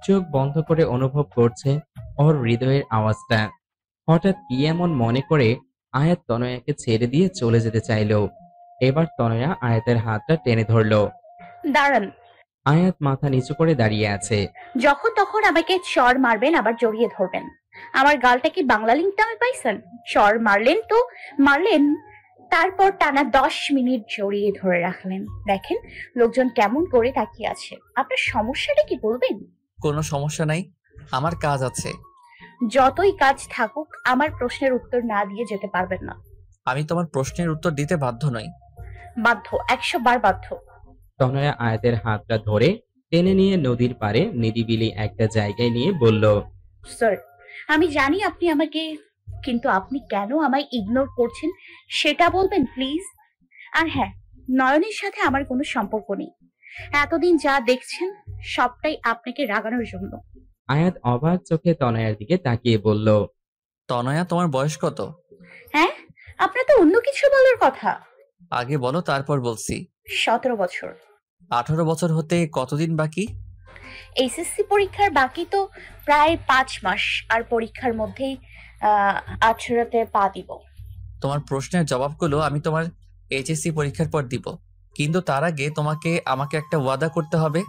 S2: চোখ বন্ধ করে অনুভব করছে ওর হৃদয়ের আওয়াজটা। হঠাৎ কি এমন মনে করে আয়াত তনয়াকে ছেড়ে দিয়ে চলে যেতে চাইলো। এবার তনয়া আয়াতের হাতটা টেনে ধরলো।
S1: দাঁড়ান।
S2: আয়াত মাথা নিচু করে দাঁড়িয়ে আছে।
S1: যখন তখন আমাকে চড় মারবেন, আবার জড়িয়ে ধরবেন। আমার গালটা কি বাংলা লিঙ্ক নামে পাইছেন? চড় মারলেন তো মারলেন, তারপর টানা 10 মিনিট জড়িয়ে ধরে রাখলেন। দেখেন লোকজন কেমন করে তাকিয়ে আছে। আপনার সমস্যাটা কি বলবেন?
S3: কোনো সমস্যা নাই, আমার কাজ আছে।
S1: যতই কাজ থাকুক, আমার প্রশ্নের উত্তর না দিয়ে যেতে পারবেন না।
S3: আমি তোমার প্রশ্নের উত্তর দিতে বাধ্য নই।
S1: বাধ্য, 100 বার বাধ্য।
S2: তনয়া আয়াতের হাতটা ধরে টেনে নিয়ে নদীর পাড়ে নিরিবিলি একটা জায়গায় নিয়ে বলল,
S1: স্যার, আমি জানি আপনি আমাকে, কিন্তু আপনি কেন আমায় ইগনোর করছেন সেটা বলবেন প্লিজ। আর হ্যাঁ, নয়নের সাথে আমার কোনো সম্পর্ক নেই। এতদিন যা দেখছেন সবটাই আপনাকে রাগানোর জন্য।
S2: আয়াত অবাক চোখে তনয়ার দিকে তাকিয়ে বলল,
S3: তনয়া, তোমার বয়স কত?
S1: হ্যাঁ, আপনার তো অন্য কিছু বলার কথা।
S3: আগে বলো, তারপর বলছি।
S1: 17 বছর।
S3: 18 বছর হতে কতদিন বাকি?
S1: এইচএসসি পরীক্ষার বাকি তো প্রায় 5 মাস, আর পরীক্ষার মধ্যেই 18তে পা দিব।
S3: তোমার প্রশ্নের জবাবগুলো আমি তোমার এইচএসসি পরীক্ষার পর দিব, কিন্তু তার আগে তোমাকে আমাকে একটা ওয়াদা করতে হবে।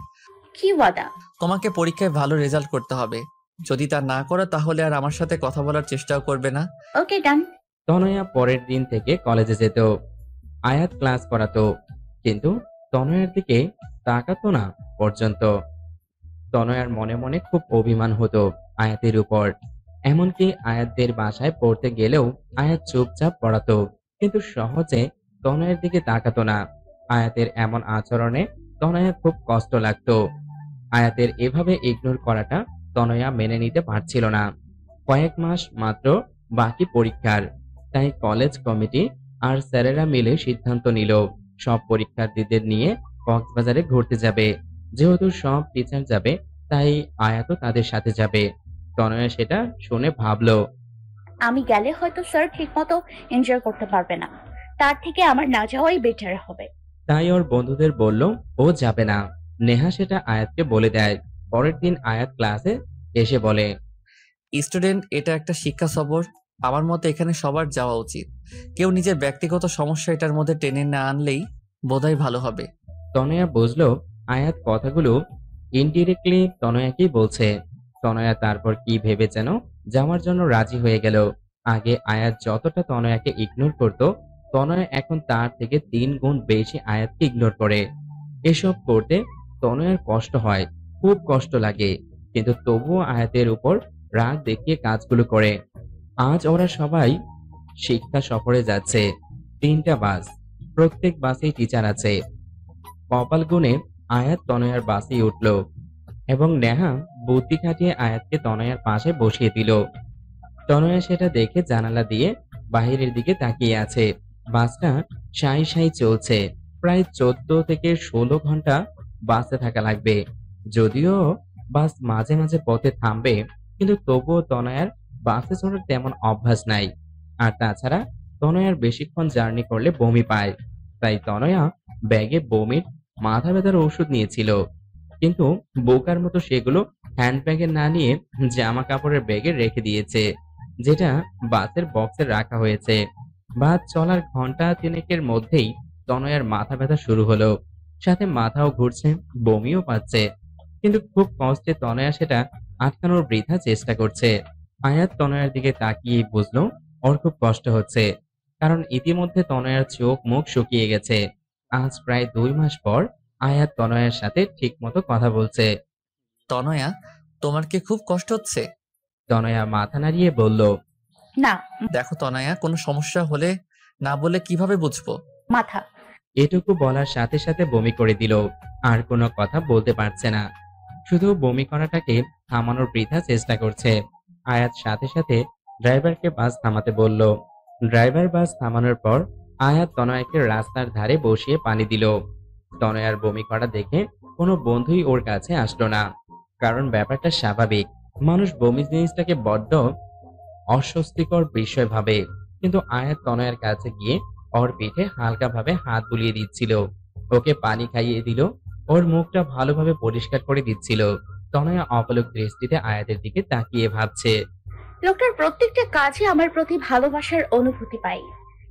S1: কি ওয়াদা?
S3: তোমাকে পরীক্ষায় ভালো রেজাল্ট করতে হবে। যদি তা না করো তাহলে আর আমার সাথে কথা বলার চেষ্টাও করবে না।
S1: ওকে, ডান।
S2: তনয়া পরের দিন থেকে কলেজে যেত। আয়াত ক্লাস করাতো, কিন্তু তনয়ার দিকে তাকাতো না পর্যন্ত। তনয়ার মনে মনে খুব অভিমান হতো আয়াতের উপর। এমনকি আয়াতদের বাসায় পড়তে গেলেও আয়াত চুপচাপ পড়াতো, কিন্তু সহজে তনয়ের দিকে তাকাতো না। আয়াতের এমন আচরণে তনয়া খুব কষ্ট লাগতো। আয়াতের এভাবে ইগনোর করাটা তনয়া মেনে নিতে পারছিল না। কয়েক মাস মাত্র বাকি পরীক্ষার, তাই কলেজ কমিটি আর স্যারেরা মিলে সিদ্ধান্ত নিল সব পরীক্ষার্থীদের নিয়ে কক্সবাজারে ঘুরতে যাবে। যেহেতু সব টিচার যাবে, তাই আয়াতও তাদের সাথে যাবে। তনয়া সেটা শুনে ভাবলো,
S1: আমি গেলে হয়তো স্যার ঠিকমতো এনজয় করতে পারবে না, তার থেকে আমার না যাওয়াই বেটার হবে।
S2: তাই ওর বন্ধুদের বলল ও যাবে না। নেহা সেটা আয়াতকে বলে দেয়। পরের দিন আয়াত ক্লাসে এসে বলে,
S3: স্টুডেন্ট, এটা একটা শিক্ষা সফর। আমার মতে এখানে সবার যাওয়া উচিত। কেউ নিজের ব্যক্তিগত সমস্যা এটার মধ্যে টেনে না আনলেই বোধহয় ভালো হবে।
S2: তনয়া বুঝলো আয়াত কথাগুলো ইনডিরেক্টলি তনয়াকেই বলছে। তনয়া তারপর কি ভেবে যেন যাওয়ার জন্য রাজি হয়ে গেল। আগে আয়াত যতটা তনয়াকে ইগনোর করত, তনয়া এখন তার থেকে 3 গুণ বেশি আয়াতকে ইগনোর করে। এসব করতে তনয়ার কষ্ট হয়, খুব কষ্ট লাগে, কিন্তু তবুও আয়াতের উপর রাগ দেখিয়ে কাজগুলো করে। আজ ওরা সবাই শিক্ষা সফরে যাচ্ছে। 3টা বাস, প্রত্যেক বাসেই টিচার আছে। কপাল গুনে আয়াত তনয়ার বাসেই উঠল এবং নেহা বুদ্ধি খাটিয়ে আয়াতকে তনয়ার পাশে বসিয়ে দিল। তনয়া সেটা দেখে জানালা দিয়ে বাহিরের দিকে তাকিয়ে আছে। বাসটা সাই সাই চলছে। প্রায় 14 থেকে 16 ঘন্টা বাসে থাকা লাগবে। যদিও বাস মাঝে মাঝে পথে থামবে, কিন্তু তবুও তনয়ার বাসে চড়ার তেমন অভ্যাস নাই। আর তাছাড়া তনয়ার বেশিক্ষণ জার্নি করলে বমি পায়, তাই তনয়া ব্যাগে বমির মাথা ব্যথার ওষুধ নিয়েছিল, কিন্তু বোকার মতো সেগুলো হ্যান্ড ব্যাগে না নিয়ে জামা কাপড়ের ব্যাগে রেখে দিয়েছে, যেটা বাসের বক্সে রাখা হয়েছে। বাস চলার ঘন্টা 3 মধ্যেই তনয়ার মাথা ব্যথা শুরু হলো, সাথে মাথাও ঘুরছে, বমিও পাচ্ছে, কিন্তু খুব কষ্টে তনয়া সেটা আটকানোর বৃথা চেষ্টা করছে। আয়াত তনয়ার দিকে তাকিয়ে বুঝলো ওর খুব কষ্ট হচ্ছে, কারণ ইতিমধ্যে তনয়ার চোখ মুখ শুকিয়ে গেছে। আজ প্রায় 2 মাস পর আয়াত তনয়ার সাথে ঠিক মতো কথা বলছে।
S3: তনয়া, তোমার কি খুব কষ্ট হচ্ছে?
S2: তনয়া মাথা নাড়িয়ে বলল,
S1: না।
S3: দেখো তনয়া, কোনো সমস্যা হলে না বলে কিভাবে বুঝবো?
S1: মাথা।
S2: এটুকু বলার সাথে সাথে বমি করে দিল। আর কোনো কথা বলতে পারছে না, শুধু বমি করাটাকে থামানোর বৃথা চেষ্টা করছে। আয়াত সাথে সাথে ড্রাইভারকে বাস থামাতে বলল। ড্রাইভার বাস থামানোর পর আয়াত তনয়াকে রাস্তার ধারে বসিয়ে পানি দিল। তনয়ার বমি করা দেখে কোনো বন্ধুই ওর কাছে আসলো না, কারণ ব্যাপারটা স্বাভাবিক। মানুষ বমি জিনিসটাকে বড্ড অস্বস্তিকর বিষয় ভাবে, কিন্তু আয়াত তনয়ার কাছে গিয়ে ওর পিঠে হালকা ভাবে হাত বুলিয়ে দিচ্ছিল, ওকে পানি খাইয়ে দিল, ওর মুখটা ভালোভাবে পরিষ্কার করে দিচ্ছিল। তনয়া অপলক দৃষ্টিতে আয়াতের দিকে তাকিয়ে ভাবছে,
S1: লোকটার প্রত্যেকটা কাজে আমার প্রতি ভালোবাসার অনুভূতি পাই,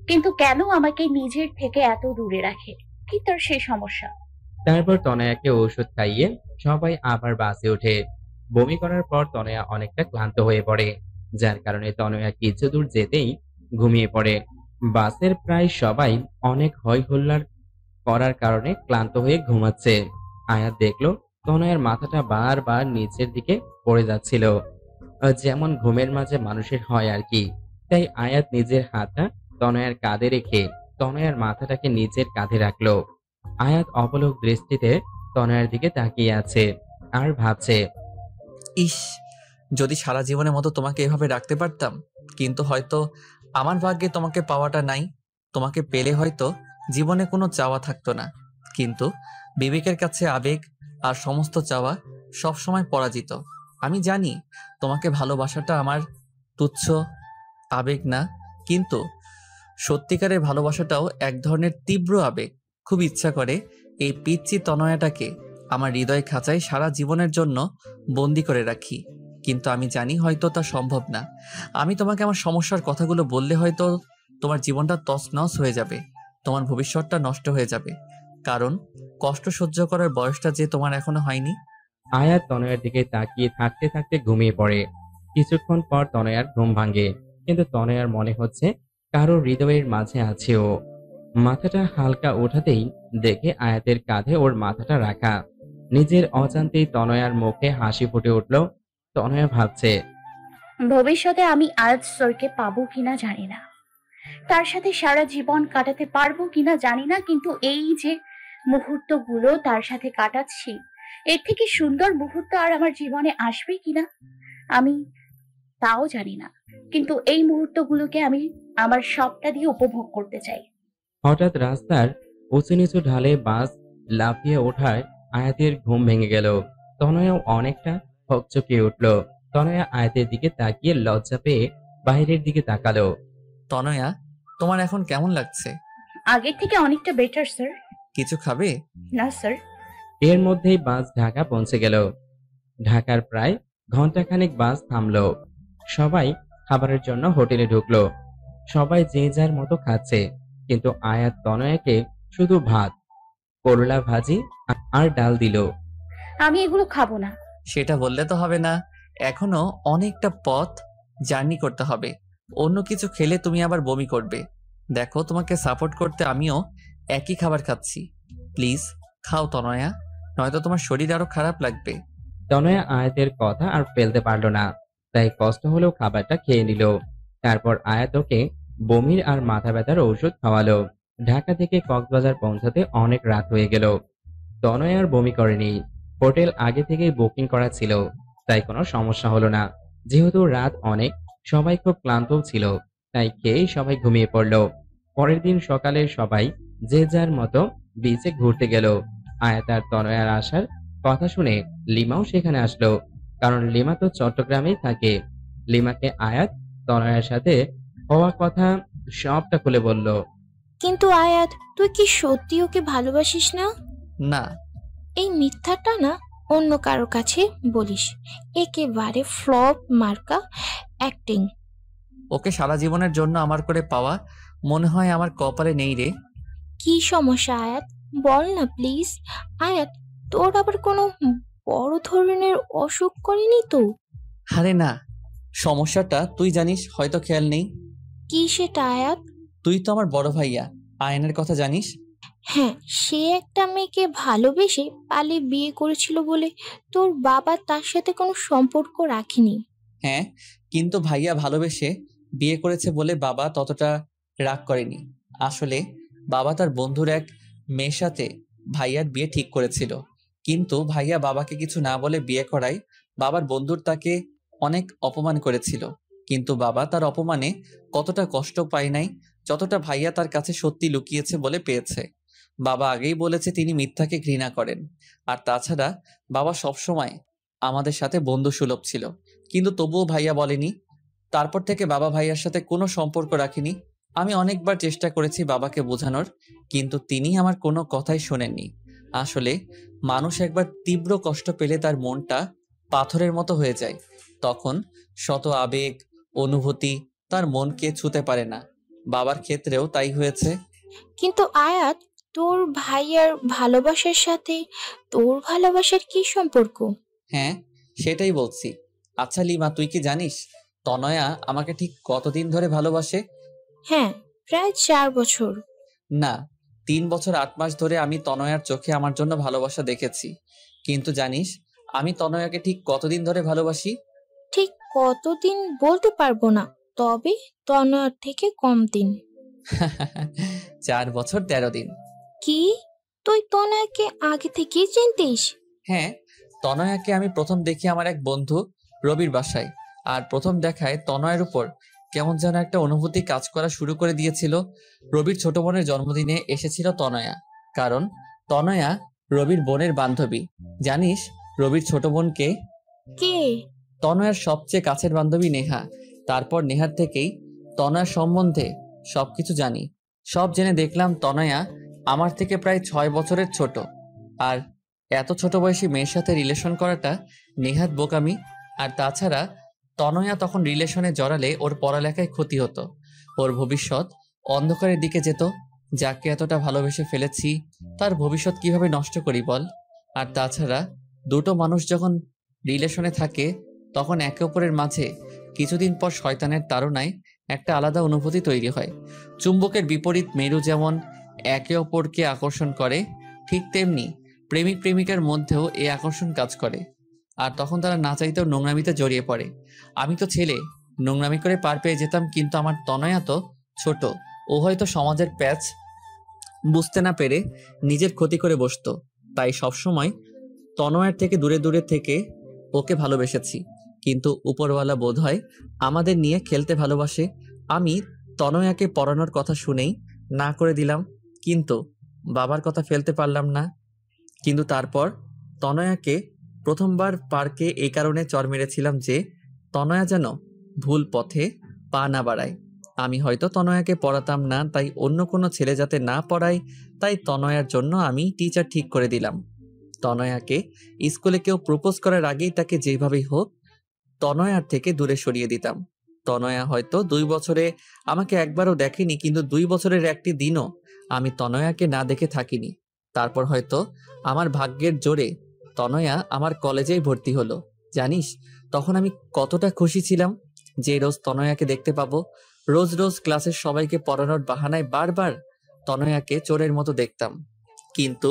S1: কিন্তু কেন আমাকে নিজের থেকে এত দূরে রাখে? কি তার সেই সমস্যা?
S2: তারপর তনয়াকে ওষুধ খাইয়ে সবাই আবার বাসে ওঠে। বমি করার পর তনয়া অনেকটা ক্লান্ত হয়ে পড়ে, যার কারণে তনয়া কিছু দূর যেতেই ঘুমিয়ে পড়ে। বাসের প্রায় সবাই অনেক হই হুল্লার করার কারণে ক্লান্ত হয়ে ঘুমাচ্ছে। আয়াত দেখলো তনয়ার মাথাটা বারবার নিচের দিকে পড়ে যাচ্ছিল, যেমন ঘুমের মাঝে মানুষের হয় আর কি। তাই আয়াত নিজের হাতটা তনয়ার কাঁধে রেখে তনয়ার মাথাটাকে নিজের কাঁধে রাখলো। আয়াত অপলক দৃষ্টিতে তনয়ার দিকে তাকিয়ে আছে আর ভাবছে,
S3: ইস, যদি সারা জীবনের মতো তোমাকে এভাবে রাখতে পারতাম। কিন্তু হয়তো আমার ভাগ্যে তোমাকে পাওয়াটা নাই। তোমাকে পেলে হয়তো জীবনে কোনো চাওয়া থাকতো না, কিন্তু বিবেকের কাছে আবেগ আর সমস্ত চাওয়া সবসময় পরাজিত। আমি জানি তোমাকে ভালোবাসাটা আমার তুচ্ছ আবেগ না, কিন্তু সত্যিকারের ভালোবাসাটাও এক ধরনের তীব্র আবেগ। খুব ইচ্ছা করে এই পিচ্চি তনয়াটাকে আমার হৃদয় খাঁচায় সারা জীবনের জন্য বন্দি করে রাখি, কিন্তু আমি জানি হয়তো তা সম্ভব না। আমি তোমাকে আমার সমস্যার কথাগুলো বললে হয়তো তোমার জীবনটা তছনছ হয়ে যাবে, তোমার ভবিষ্যৎটা নষ্ট হয়ে যাবে, কারণ কষ্ট সহ্য করার বয়সটা যে তোমার এখনো হয়নি।
S2: আয়াত তনয়ার দিকে তাকিয়ে থাকতে থাকতে ঘুমিয়ে পড়ে। কিছুক্ষণ পর তনয়ার ঘুম ভাঙে, কিন্তু তনয়ার মনে হচ্ছে কারো হৃদয়ের মাঝে আছে ও। মাথাটা হালকা ওঠাতেই দেখে আয়াতের কাঁধে ওর মাথাটা রাখা। নিজের অজান্তেই তনয়ার মুখে হাসি ফুটে উঠল। তনয়া ভাবছে,
S1: ভবিষ্যতে আমি আয়াত স্যারকে পাবো কিনা জানি না, তার সাথে সারা জীবন কাটাতে পারবো কিনা জানি না, কিন্তু এই যে মুহূর্তগুলো তার সাথে কাটাচ্ছি, এর থেকে সুন্দর মুহূর্ত আর আমার জীবনে আসবে কিনা আমি তাও জানি না, কিন্তু এই মুহূর্তগুলোকে আমি আমার সবটা দিয়ে উপভোগ করতে চাই।
S2: হঠাৎ রাস্তার উঁচু নিচু ঢালে বাস লাফিয়ে ওঠায় আয়াতের ঘুম ভেঙে গেল। তনয়াও অনেকটা হকচকিয়ে উঠল। তনয়া আয়াতের দিকে তাকিয়ে লজ্জা পেয়ে বাইরের দিকে তাকালো।
S3: তনয়া, তোমার এখন কেমন লাগছে?
S1: আগের থেকে অনেকটা বেটার স্যার।
S3: কিছু খাবে?
S1: না স্যার।
S2: এর মধ্যেই বাস ঢাকা পৌঁছে গেল। ঢাকার প্রায় ঘন্টাখানেক বাস থামলো। সবাই খাবারের জন্য হোটেলে ঢুকলো। সবাই যে যার মতো খাচ্ছে, কিন্তু আয়াত তনয়াকে শুধু ভাত, করলা ভাজি আর ডাল দিল।
S1: আমি এগুলো খাবো না।
S3: সেটা বললে তো হবে না, এখনো অনেকটা পথ জার্নি করতে হবে। অন্য কিছু খেলে তুমি আবার বমি করবে। দেখো, তোমাকে সাপোর্ট করতে আমিও একই খাবার খাচ্ছি। প্লিজ খাও তনয়া, নয়তো তোমার শরীর আরো খারাপ লাগবে।
S2: তনয়া আয়াতের কথা আর ফেলতে পারলো না, তাই কষ্ট হলেও খাবারটা খেয়ে নিল। তারপর আয়াত ওকে বমির আর মাথা ব্যথার ঔষধ খাওয়ালো। ঢাকা থেকে কক্সবাজার পৌঁছাতে অনেক রাত হয়ে গেল। তনয়া আর বমি করেনি। হোটেল আগে থেকেই বুকিং করা ছিল, তাই কোনো সমস্যা হলো না। যেহেতু রাত অনেক, সবাই খুব ক্লান্তও ছিল, তাই খেয়েই সবাই ঘুমিয়ে পড়ল। পরের দিন সকালে সবাই যে যার মতো বিচে ঘুরতে গেল। আয়াত আর তনয়ার আসার কথা শুনে লিমাও সেখানে আসলো, কারণ লিমা তো চট্টগ্রামেই থাকে। লিমাকে আয়াত তনয়ার সাথে হওয়া কথা সবটা খুলে বলল।
S10: কিন্তু আয়াত, তুই কি সত্যি ওকে ভালোবাসিস না?
S3: না।
S10: এই মিথ্যাটা না অন্য কারো কাছে বলিস, একেবারে ফ্লপ মার্কা অ্যাক্টিং।
S3: ওকে সারা জীবনের জন্য আমার করে পাওয়া মনে হয় আমার কপালে নেই রে।
S10: কি সমস্যা আয়াত, বল না প্লিজ। আয়াত, তোর আবার কোনো বড় ধরনের অসুখ করেনি তো?
S3: আরে না, সমস্যাটা তুই জানিস, হয়তো খেয়াল নেই।
S10: কি সেটা আয়াত?
S3: তুই তো আমার বড় ভাইয়া আয়নের কথা জানিস?
S10: হ্যাঁ, সে একটা মেয়েকে ভালোবেসে পালিয়ে বিয়ে করেছিল বলে তোর বাবা তার সাথে কোনো সম্পর্ক রাখেনি।
S3: হ্যাঁ, কিন্তু ভাইয়া ভালোবেসে বিয়ে করেছে বলে বাবা ততটা রাগ করেনি। আসলে বাবা তার বন্ধুর এক মেয়ের সাথে ভাইয়ার বিয়ে ঠিক করেছিল, কিন্তু ভাইয়া বাবাকে কিছু না বলে বিয়ে করায় বাবার বন্ধুর তাকে অনেক অপমান করেছিল। কিন্তু বাবা তার অপমানে কতটা কষ্ট পায় নাই যতটা ভাইয়া তার কাছে সত্যি লুকিয়েছে বলে পেয়েছে। বাবা আগেই বলেছে তিনি মিথ্যাকে ঘৃণা করেন, আর তাছাড়া বাবা সবসময় আমাদের সাথে বন্ধু সুলভ ছিল, কিন্তু তবুও ভাইয়া বলেনি। তারপর থেকে বাবা ভাইয়ার সাথে কোনো সম্পর্ক রাখেনি। আমি অনেকবার চেষ্টা করেছি বাবাকে বোঝানোর, কিন্তু তিনি আমার কোনো কথাই শোনেননি। আসলে মানুষ একবার তীব্র কষ্ট পেলে তার মনটা পাথরের মতো হয়ে যায়, তখন শত আবেগ অনুভূতি তার মনকে ছুঁতে পারে না। বাবার ক্ষেত্রেও তাই হয়েছে।
S10: কিন্তু আয়াত, তোর ভাইয়ার ভালোবাসার সাথে তোর ভালোবাসার কি সম্পর্ক?
S3: হ্যাঁ, সেটাই বলছি। আচ্ছা লিমা, তুই কি জানিস তনয়া আমাকে ঠিক কতদিন ধরে ভালোবাসে?
S10: হ্যাঁ, প্রায় 4 বছর।
S3: না, 3 বছর 8 মাস ধরে আমি তনয়ার চোখে আমার জন্য ভালোবাসা দেখেছি। কিন্তু জানিস আমি তনয়াকে ঠিক কতদিন ধরে ভালোবাসি?
S10: ঠিক কতদিন বলতে পারবো না, তবে তনয়ার থেকে কম দিন।
S3: 4 বছর 13 দিন।
S10: কি, তুই তনয়াকে আগে থেকেই চিনতিস?
S3: হ্যাঁ, তনয়াকে আমি প্রথম দেখি আমার এক বন্ধু রবির বাসায়, আর প্রথম দেখায় তনয়ের উপর কেমন যেন একটা অনুভূতি কাজ করা শুরু করে দিয়েছিল। রবির ছোট বোনের জন্মদিনে এসেছিল তনয়া, কারণ তনয়া রবির বোনের বান্ধবী। জানিস রবির ছোট বোনকে?
S10: কে?
S3: তনয়ার সবচেয়ে কাছের বান্ধবী নেহা। তারপর নেহার থেকেই তনয়ার সম্বন্ধে সবকিছু জানি। সব জেনে দেখলাম তনয়া আমার থেকে প্রায় 6 বছরের ছোট। আর এত ছোট বয়সী মেয়ের সাথে রিলেশন করাটা নেহাত বোকামি। আর তাছাড়া তনয়া তখন রিলেশনে জড়ালে ওর পড়ালেখায় ক্ষতি হতো, ওর ভবিষ্যৎ অন্ধকারের দিকে যেত। যাকে এতটা ভালোবেসে ফেলেছি তার ভবিষ্যৎ কিভাবে নষ্ট করি বল? আর তাছাড়া দুটো মানুষ যখন রিলেশনে থাকে তখন একে অপরের মাঝে কিছুদিন পর শয়তানের তাড়নায় একটা আলাদা অনুভূতি তৈরি হয়। চুম্বকের বিপরীত মেরু যেমন একে অপরকে আকর্ষণ করে, ঠিক তেমনি প্রেমিক প্রেমিকার মধ্যেও এই আকর্ষণ কাজ করে। আর তখন তারা না চাইতেও নোংরামিতে জড়িয়ে পড়ে। আমি তো ছেলে, নোংরামি করে পার পেয়ে যেতাম, কিন্তু আমার তনয়া তো ছোট, ও হয়তো সমাজের প্যাচ বুঝতে না পেরে নিজের ক্ষতি করে বসতো। তাই সবসময় তনয়ার থেকে দূরে দূরে থেকে ওকে ভালোবেসেছি। কিন্তু উপরওয়ালা বোধ হয় আমাদের নিয়ে খেলতে ভালোবাসে। আমি তনয়াকে পড়ানোর কথা শুনেই না করে দিলাম, কিন্তু বাবার কথা ফেলতে পারলাম না। কিন্তু তারপর তনয়াকে প্রথমবার পার্কে এই কারণে চড় মেরেছিলাম যে তনয়া যেন ভুল পথে পা না বাড়ায়। আমি হয়তো তনয়াকে পড়াতাম না, তাই অন্য কোনো ছেলে যাতে না পড়ায়, তাই তনয়ার জন্য আমি টিচার ঠিক করে দিলাম। তনয়াকে স্কুলে কেউ প্রপোজ করার আগেই তাকে যেভাবেই হোক তনয়ার থেকে দূরে সরিয়ে দিতাম। তনয়া হয়তো 2 বছরে আমাকে একবারও দেখেনি, কিন্তু 2 বছরের একটি দিনও আমি তনয়াকে না দেখে থাকিনি। তারপর হয়তো আমার ভাগ্যের জোরে তনয়া আমার কলেজেই ভর্তি হলো। জানিস তখন আমি কতটা খুশি ছিলাম যে রোজ তনয়াকে দেখতে পাবো। রোজ রোজ ক্লাসের সবাইকে পড়ানোর বাহানায় বারবার তনয়াকে চোরের মতো দেখতাম। কিন্তু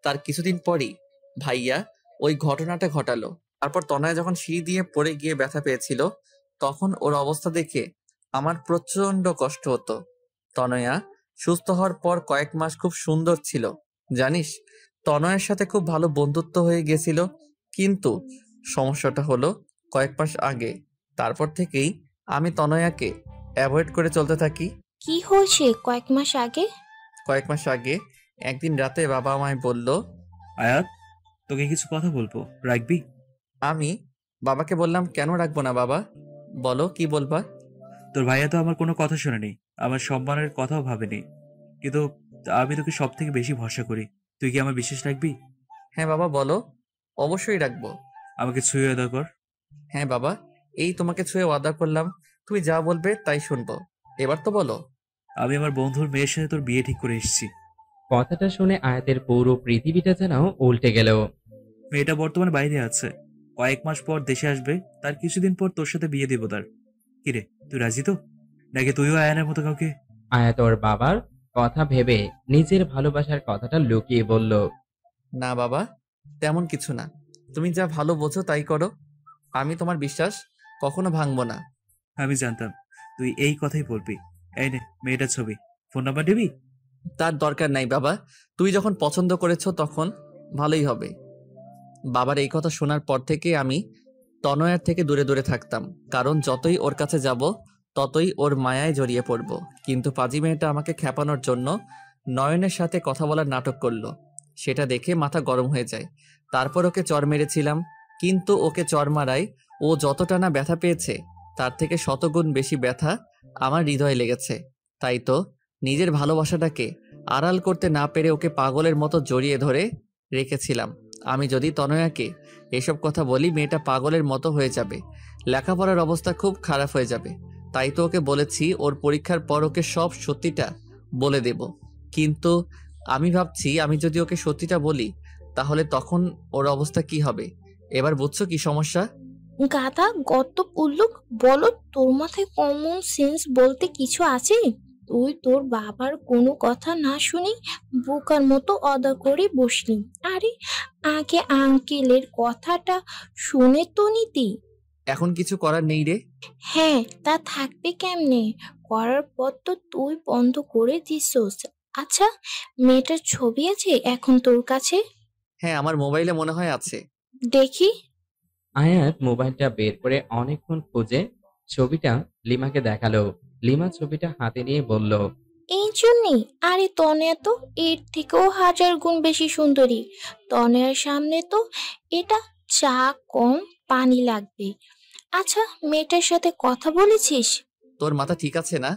S3: তার কিছুদিন পরই ভাইয়া ওই ঘটনাটা ঘটালো। তারপর তনয়া যখন সিঁড়ি দিয়ে পড়ে গিয়ে ব্যথা পেয়েছিল, তখন ওর অবস্থা দেখে আমার প্রচন্ড কষ্ট হতো। তনয়া সুস্থ হওয়ার পর কয়েক মাস খুব সুন্দর ছিল। জানিস তনয়ের সাথে খুব ভালো বন্ধুত্ব হয়ে গেছিল। কিন্তু সমস্যাটা হলো কয়েক মাস আগে, তারপর থেকেই আমি তনয়াকে অ্যাভয়েড করে চলতে থাকি।
S10: কি হয়েছে কয়েক মাস আগে?
S3: কয়েক মাস আগে একদিন রাতে বাবা আমায় বলল,
S9: আয়াত, তোকে কিছু কথা বলবো, রাখবি?
S3: আমি বাবাকে বললাম, কেন রাখবো না বাবা, বলো কি বলবা।
S9: তোর ভাইয়া তো আমার কোনো কথা শোনেনি, আমার সম্মানের কথাও ভাবেনি, কিন্তু আমি তোকে সব থেকে বেশি ভরসা করি। তুই কি আমার বিশ্বাস রাখবি?
S3: হ্যাঁ বাবা বলো, অবশ্যই রাখবো।
S9: আমাকে ছুঁয়ে আদর কর।
S3: হ্যাঁ বাবা, এই তোমাকে ছুঁয়ে ওয়াদা করলাম, তুমি যা বলবে তাই শুনবো। এবার তো বলো।
S9: আমি আমার বন্ধুর মেয়ের সাথে তোর বিয়ে ঠিক করে এসেছি।
S2: কথাটা শুনে আয়াতের পুরো পৃথিবীটা যেন উল্টে গেল।
S9: মেয়েটা বর্তমানে বাইরে আছে, কয়েক মাস পর দেশে আসবে, তার কিছুদিন পর তোর সাথে বিয়ে দেবো তার। কিরে, তুই রাজি তো? নাকি তুইও আয়ানের মতো কাউকে?
S2: আয়াত ওর বাবার কথা ভেবে নিজের ভালোবাসার কথাটা লুকিয়ে বলল,
S3: না বাবা, তেমন কিছু না, তুমি যা ভালো বোঝো তাই করো। আমি তোমার বিশ্বাস কখনো ভাঙবো না।
S9: আমি জানতাম তুই এই কথাই বলবি। এই নে মেয়েটার ছবি, ফোন নাম্বার দিবি?
S3: তার দরকার নাই বাবা, তুই যখন পছন্দ করেছো তখন ভালোই হবে। বাবার এই কথা শোনার পর থেকে আমি তনয়ার থেকে দূরে দূরে থাকতাম, কারণ যতই ওর কাছে যাব ততই ওর মায়ায় জড়িয়ে পড়ব। কিন্তু পাজি মেয়েটা আমাকে খেপানোর জন্য নয়নের সাথে কথা বলার নাটক করলো। সেটা দেখে মাথা গরম হয়ে যায়। তারপর ওকে চড় মেরেছিলাম, কিন্তু ওকে চড় মারায় ও যতটা না ব্যথা পেয়েছে তার থেকে শতগুণ বেশি ব্যথা আমার হৃদয়ে লেগেছে। তাই তো নিজের ভালোবাসাটাকে আড়াল করতে না পেরে ওকে পাগলের মতো জড়িয়ে ধরে রেখেছিলাম। আমি যদি তনয়াকে এসব কথা বলি মেয়েটা পাগলের মতো হয়ে যাবে, লেখাপড়ার অবস্থা খুব খারাপ হয়ে যাবে। তাই তো ওকে বলেছি ওর পরীক্ষার পর ওকে সব সত্যিটা বলে দেব। কিন্তু আমি ভাবছি আমি যদি ওকে সত্যিটা বলি তাহলে তখন ওর অবস্থা কি হবে। এবার বুঝছো কি সমস্যা?
S10: গাধা, গত উল্লুক, বলো তোর মাথায় কমন সেন্স বলতে কিছু আছে? তুই তোর বাবার কোনো কথা না শুনে বোকার মতো অদা করে বসলি। আরে আগে আঙ্কেলের কথাটা শুনে তো নিতি।
S3: এখন কিছু করার নেই রে।
S10: হ্যাঁ, তা থাকবে কেমনে? করার পর তো তুই বন্ধ করে দিছস। আচ্ছা, মেয়েটার ছবি আছে এখন তোর কাছে?
S3: হ্যাঁ, আমার মোবাইলে মনে হয় আছে।
S10: দেখি।
S2: আয়াত মোবাইলটা বের করে অনেকক্ষণ খুঁজে ছবিটা লিমাকে দেখালো। লিমা ছবিটা হাতে নিয়ে বলল,
S10: এই জন্যেই। আরে তনয়া তো এর থেকেও হাজার গুণ বেশি সুন্দরী। তনয়ার সামনে তো এটা চা কম পানি লাগবে। আচ্ছা, মেয়েটার সাথে কথা বলেছিস?
S3: তোর মাথা ঠিক আছে না?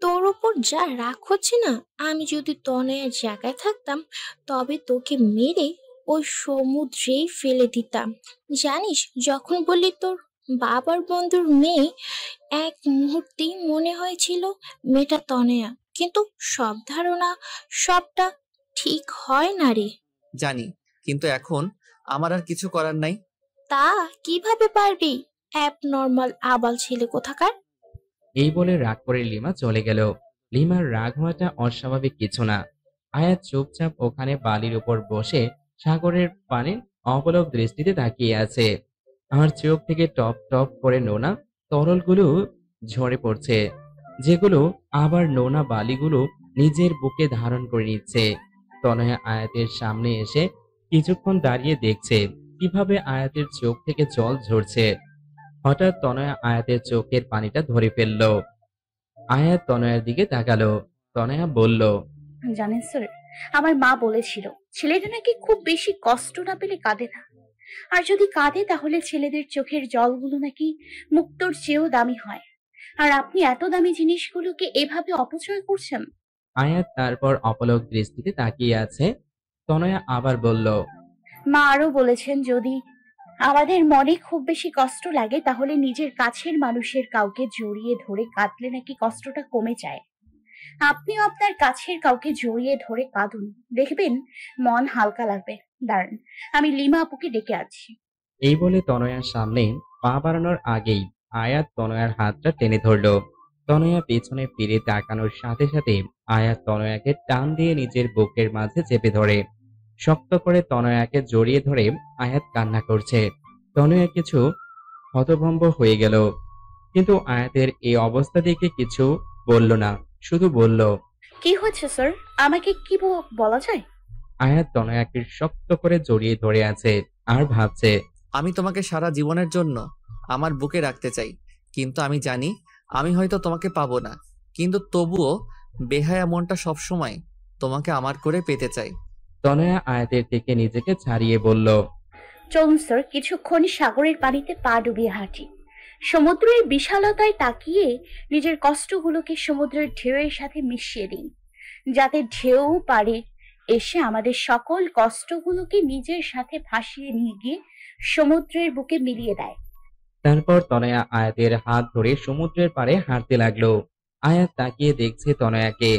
S10: তোর ওপর যা রাগ হচ্ছে না, আমি যদি তনয়ার জায়গায় থাকতাম তবে তোকে মেরে ওই সমুদ্রেই ফেলে দিতাম। জানিস, যখন বললি তোর বাবার বন্ধুর মেয়ে, এক মুহূর্তেই মনে হয়েছিল মেয়েটা তনয়া। কিন্তু সব ধারণা সবটা ঠিক হয় না রে।
S3: জানি, কিন্তু এখন আমার আর কিছু করার নাই।
S10: তা কিভাবে পারবি, অ্যাবনর্মাল আবাল ছেলে কোথাকার।
S2: এই বলে রাগ করে লিমা চলে গেল। লিমার রাগ হওয়াটা অস্বাভাবিক কিছু না। আয়াত চুপচাপ ওখানে বালির উপর বসে সাগরের পানির অপলক দৃষ্টিতে তাকিয়ে আছে। আর চোখ থেকে টপ টপ করে নোনা তরলগুলো ঝরে পড়ছে, যেগুলো আবার নোনা বালিগুলো নিজের বুকে ধারণ করে নিচ্ছে। তনয়া আয়াতের সামনে এসে কিছুক্ষণ দাঁড়িয়ে দেখছে কিভাবে আয়াতের চোখ থেকে জল ঝরছে। হঠাৎ তনয়া আয়াতের চোখের পানিটা ধরে ফেলল। আয়াত তনয়ার দিকে তাকালো। তনয়া বলল,
S1: জানেন স্যার, আমার মা বলেছিল ছেলেটা নাকি খুব বেশি কষ্ট না পেলে কাঁদে না, আর যদি কাঁদে তাহলে ছেলেদের চোখের জলগুলো নাকি মুক্তোর চেয়েও দামি হয়। আর আপনি এত দামি জিনিসগুলোকে এভাবে অপচয় করছেন।
S2: আয়াত তারপর অপলক দৃষ্টিতে তাকিয়ে আছে। তনয়া আবার বলল,
S1: মা আরো বলেছেন যদি আমাদের মনে খুব বেশি কষ্ট লাগে তাহলে নিজের কাছের মানুষের কাউকে জড়িয়ে ধরে কাঁদলে নাকি কষ্টটা কমে যায়। আপনিও আপনার কাছের কাউকে জড়িয়ে ধরে কাঁদুন, দেখবেন মন হালকা লাগবে। দাঁড়ান, আমি লিমা আপুকে ডেকে আছি।
S2: এই বলে তনয়ার সামনে পা বাড়ানোর আগেই আয়াত তনয়ার হাতটা টেনে ধরল। তনয়া পেছনে ফিরে তাকানোর সাথে সাথে আয়াত তনয়াকে টান দিয়ে নিজের বুকের মাঝে চেপে ধরে। শক্ত করে তনয়াকে জড়িয়ে ধরে আয়াত কান্না করছে। তনয়া কিছু হতভম্ব হয়ে গেল, কিন্তু আয়াতের এই অবস্থা দেখে কিছু বলল না, শুধু বলল,
S1: কি হয়েছে স্যার, আমাকে কি বলা যায়?
S2: আয়াত তনয়াকে শক্ত করে জড়িয়ে ধরে আছে আর ভাবছে,
S3: আমি তোমাকে সারা জীবনের জন্য আমার বুকে রাখতে চাই, কিন্তু আমি জানি আমি হয়তো তোমাকে পাবো না, কিন্তু তবুও বেহায়া মনটা সবসময় তোমাকে আমার করে পেতে চাই।
S2: তনয়া আয়াতের থেকে নিজেকে ছাড়িয়ে বলল,
S1: চলুন স্যার, কিছুক্ষণ সাগরের পানিতে পা ডুবিয়ে হাঁটি। সমুদ্রের বিশালতায় তাকিয়ে নিজের কষ্টগুলোকে সমুদ্রের ঢেউয়ের সাথে মিশিয়ে দিন, যাতে ঢেউ পাড়ে এসে আমাদের সকল কষ্টগুলোকে নিজের সাথে ভাসিয়ে নিয়ে গিয়ে সমুদ্রের বুকে মিলিয়ে দেয়।
S2: তারপর তনয়া আয়াতের হাত ধরে সমুদ্রের পাড়ে হাঁটতে লাগলো। আয়াত তাকিয়ে দেখছে তনয়াকে।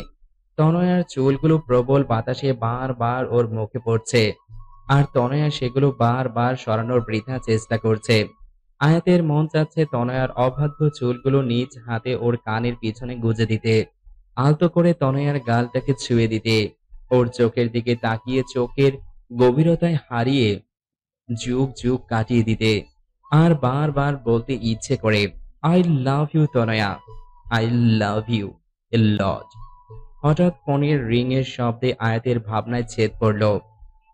S2: তনয়ার চুলগুলো প্রবল বাতাসে বারবার ওর মুখে পড়ছে, আর তনয়া সেগুলো বারবার সরানোর বৃথা চেষ্টা করছে। আয়াতের মন চাচ্ছে তনয়ার অবাধ্য চুলগুলো নিজ হাতে ওর কানের পিছনে গুজে দিতে, আলতো করে তনয়ার গালটাকে ছুঁয়ে দিতে, ওর চোখের দিকে তাকিয়ে চোখের গভীরতায় হারিয়ে যুগ যুগ কাটিয়ে দিতে, আর বারবার বলতে ইচ্ছে করে, I love you Tanaya, I love you a lot. হঠাৎ ফোনের রিং এর শব্দে আয়াতের ভাবনায় ছেদ পড়ল।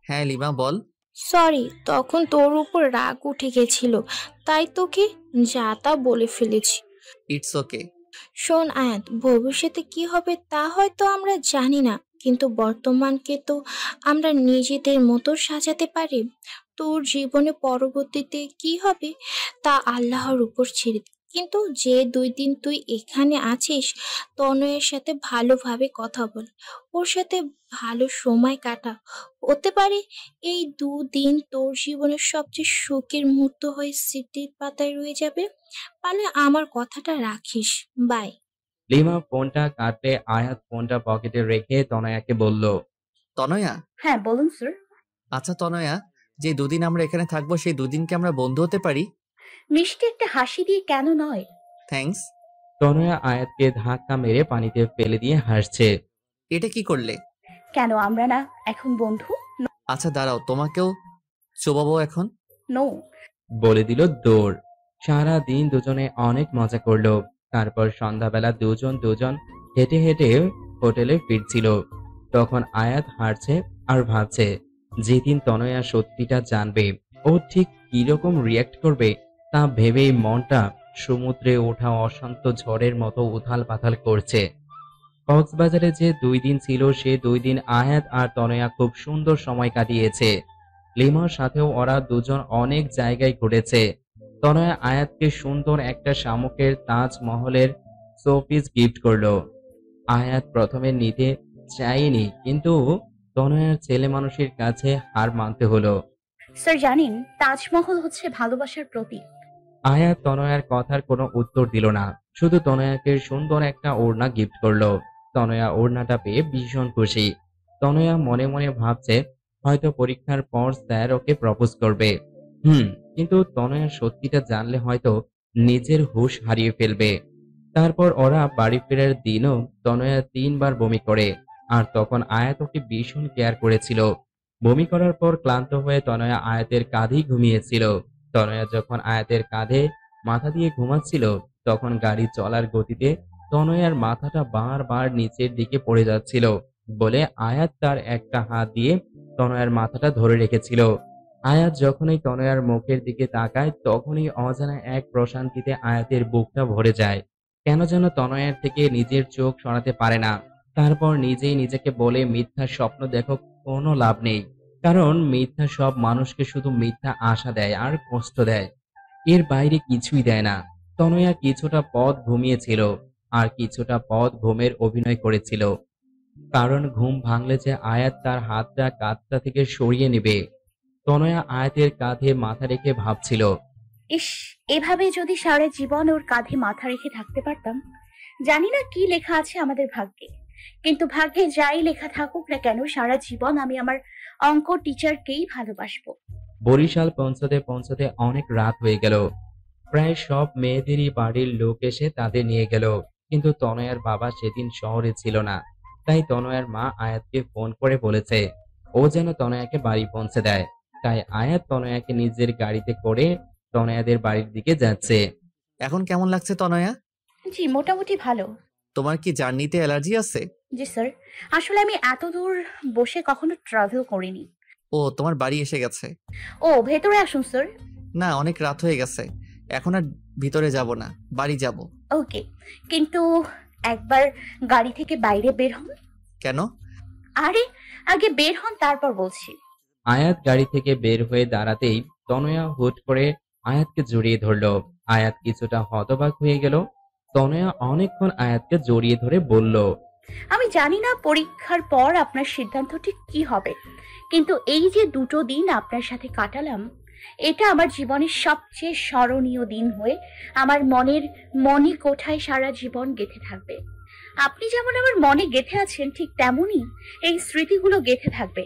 S3: হ্যাঁ লিমা, বল।
S10: সরি, তখন তোর উপর রাগ উঠে গেছিল, তাই তোকে যা তা বলে ফেলেছি।
S3: It's okay.
S10: শোন আয়াত, ভবিষ্যতে কি হবে তা হয়তো আমরা জানি না, কিন্তু বর্তমানকে তো আমরা নিজেদের মতো সাজাতে পারি। তোর জীবনে পরবর্তীতে কি হবে তা আল্লাহর উপর ছেড়ে দে। কিন্তু যে 2 দিন তুই এখানে আছিস, তনয়ের সাথে ভালোভাবে কথা বল, ওর সাথে ভালো সময় কাটা। হতে পারে এই 2 দিন তোর জীবনের সবচেয়ে সুখের মুহূর্ত হয়ে স্মৃতির পাতায় রয়ে যাবে। পারলে আমার কথাটা রাখিস। বাই।
S2: লিমা ফোনটা কাটলে আয়াত ফোনটা পকেটে রেখে তনয়াকে বলল,
S3: তনয়া।
S1: হ্যাঁ বলুন স্যার।
S3: আচ্ছা তনয়া, যে 2 দিন আমরা এখানে থাকবো সেই 2 দিন কি আমরা বন্ধু হতে পারি?
S1: মিষ্টি একটা হাসি দিয়ে কেন নয়।
S3: থ্যাঙ্কস।
S2: তনয়া আয়াতকে ধাক্কা মেরে পানিতে ফেলে দিয়ে হাসছে।
S3: এটা কি করলে?
S1: কেন আমরা না এখন বন্ধু?
S3: আচ্ছা দাঁড়াও, তোমাকেও চোবাবো এখন।
S1: নো।
S2: বলে দিল দৌড়। সারা দিন দুজনে অনেক মজা করলো। তারপর সন্ধ্যাবেলা দুজন হেঁটে হেঁটে হোটেলে ফিরছিল। তখন আয়াত হাঁটছে আর ভাবছে, যেদিন তনয়া সত্যিটা জানবে ও ঠিক কিরকম রিয়াক্ট করবে তা ভেবেই মনটা সমুদ্রে ওঠা অশান্ত ঝড়ের মতো উথাল পাথাল করছে। কক্সবাজারে যে 2 দিন ছিল সে 2 দিন আয়াত আর তনয়া খুব সুন্দর সময় কাটিয়েছে। লিমার সাথেও ওরা দুজন অনেক জায়গায় ঘুরেছে। তনয়া আয়াতকে সুন্দর একটা শামুকের তাজমহলের শোপিস গিফট করলো। আয়াত প্রথমে নিতে চায়নি, কিন্তু তনয়ার ছেলে মানুষের কাছে হার মানতে হলো।
S1: স্যার জানেন, তাজমহল হচ্ছে ভালোবাসার প্রতীক।
S2: আয়াত তনয়ার কথার কোনো উত্তর দিল না, শুধু তনয়াকে সুন্দর একটা ওড়না গিফট করলো। তনয়া ওড়নাটা পেয়ে ভীষণ খুশি। তনয়া মনে মনে ভাবছে হয়তো পরীক্ষার পর স্যার ওকে প্রপোজ করবে। কিন্তু তনয়া সত্যিটা জানলে হয়তো নিজের হুঁশ হারিয়ে ফেলবে। তারপর ওরা বাড়ি ফেরার দিনও তনয়া 3 বার বমি করে, আর তখন আয়াত ওকে ভীষণ কেয়ার করেছিল। বমি করার পর ক্লান্ত হয়ে তনয়া আয়াতের কাঁধেই ঘুমিয়েছিল। তনয়া যখন আয়াতের কাঁধে মাথা দিয়ে ঘুমাচ্ছিল, তখন গাড়ি চলার গতিতে তনয়ার মাথাটা বারবার নিচের দিকে পড়ে যাচ্ছিল বলে আয়াত তার একটা হাত দিয়ে তনয়ার মাথাটা ধরে রেখেছিল। আয়াত যখনই তনয়ার মুখের দিকে তাকায়, তখনই অজানা এক প্রশান্তিতে আয়াতের বুকটা ভরে যায়। কেন যেন তনয়ার থেকে নিজের চোখ সরাতে পারে না। তারপর নিজেই নিজেকে বলে, মিথ্যা স্বপ্ন দেখো, কোনো লাভ নেই। কারণ মিথ্যা সব মানুষকে শুধু মিথ্যা আশা দেয় আর কষ্ট দেয়, এর বাইরে কিছুই দেয় না। তনয়া কিছুটা পথ ঘুমিয়েছিল, আর কিছুটা পথ ঘুমের অভিনয় করেছিল। কারণ ঘুম ভাঙলে যে আয়াত তার হাতটা কাঁধটা থেকে সরিয়ে নেবে। তনয়া আয়াতের কাঁধে মাথা রেখে ভাবছিল,
S1: ইস, এভাবে যদি সারা জীবন ওর কাঁধে মাথা রেখে থাকতে পারতাম। জানি না কি লেখা আছে আমাদের ভাগ্যে, কিন্তু ভাগ্যে যাই লেখা থাকুক না কেন, সারা জীবন আমি আমার অঙ্ক টিচারকেই ভালোবাসবো।
S2: বরিশাল পৌঁছতে পৌঁছতে অনেক রাত হয়ে গেল। প্রায় সব মেয়েদেরই বাড়ির লোক এসে তাদের নিয়ে গেল, কিন্তু তনয়ার বাবা সেদিন শহরে ছিল না। তাই তনয়ার মা আয়াতকে ফোন করে বলেছে ও যেন তনয়াকে বাড়ি পৌঁছে দেয়। তাই আয়াত তনয়াকে নিজের গাড়িতে করে তনয়াদের বাড়ির দিকে যাচ্ছে।
S3: এখন কেমন লাগছে তনয়া?
S1: জি, মোটামুটি ভালো।
S3: তোমার কি জার্নিতে অ্যালার্জি আছে?
S1: জি স্যার, আসলে আমি এত দূর বসে কখনো ট্রাভেল করিনি।
S3: ও, তোমার বাড়ি এসে গেছে।
S1: ও, ভেতরে আসুন স্যার।
S3: না, অনেক রাত হয়ে গেছে, এখন আর ভিতরে যাব না, বাড়ি যাব।
S1: ওকে, কিন্তু একবার গাড়ি থেকে বাইরে বের হন।
S3: কেন?
S1: আরে, আগে বের হন, তারপর বলছি।
S2: আয়াত গাড়ি থেকে বের হয়ে দাঁড়াতেই তনয়া হুট করে আয়াতকে জড়িয়ে ধরল। আয়াত কিছুটা হতবাক হয়ে গেল। তনয়া অনেকক্ষণ আয়াতকে জড়িয়ে ধরে বলল,
S1: আমি জানি না পরীক্ষার পর আপনার সিদ্ধান্ত ঠিক কি হবে, কিন্তু এই যে 2টো দিন আপনার সাথে কাটালাম, এটা আমার জীবনের সবচেয়ে স্মরণীয় দিন হয়ে আমার মনের মণিকোঠায় সারা জীবন গেঁথে থাকবে। আপনি যেমন আমার মনে গেঁথে আছেন, ঠিক তেমনই এই স্মৃতিগুলো গেঁথে থাকবে।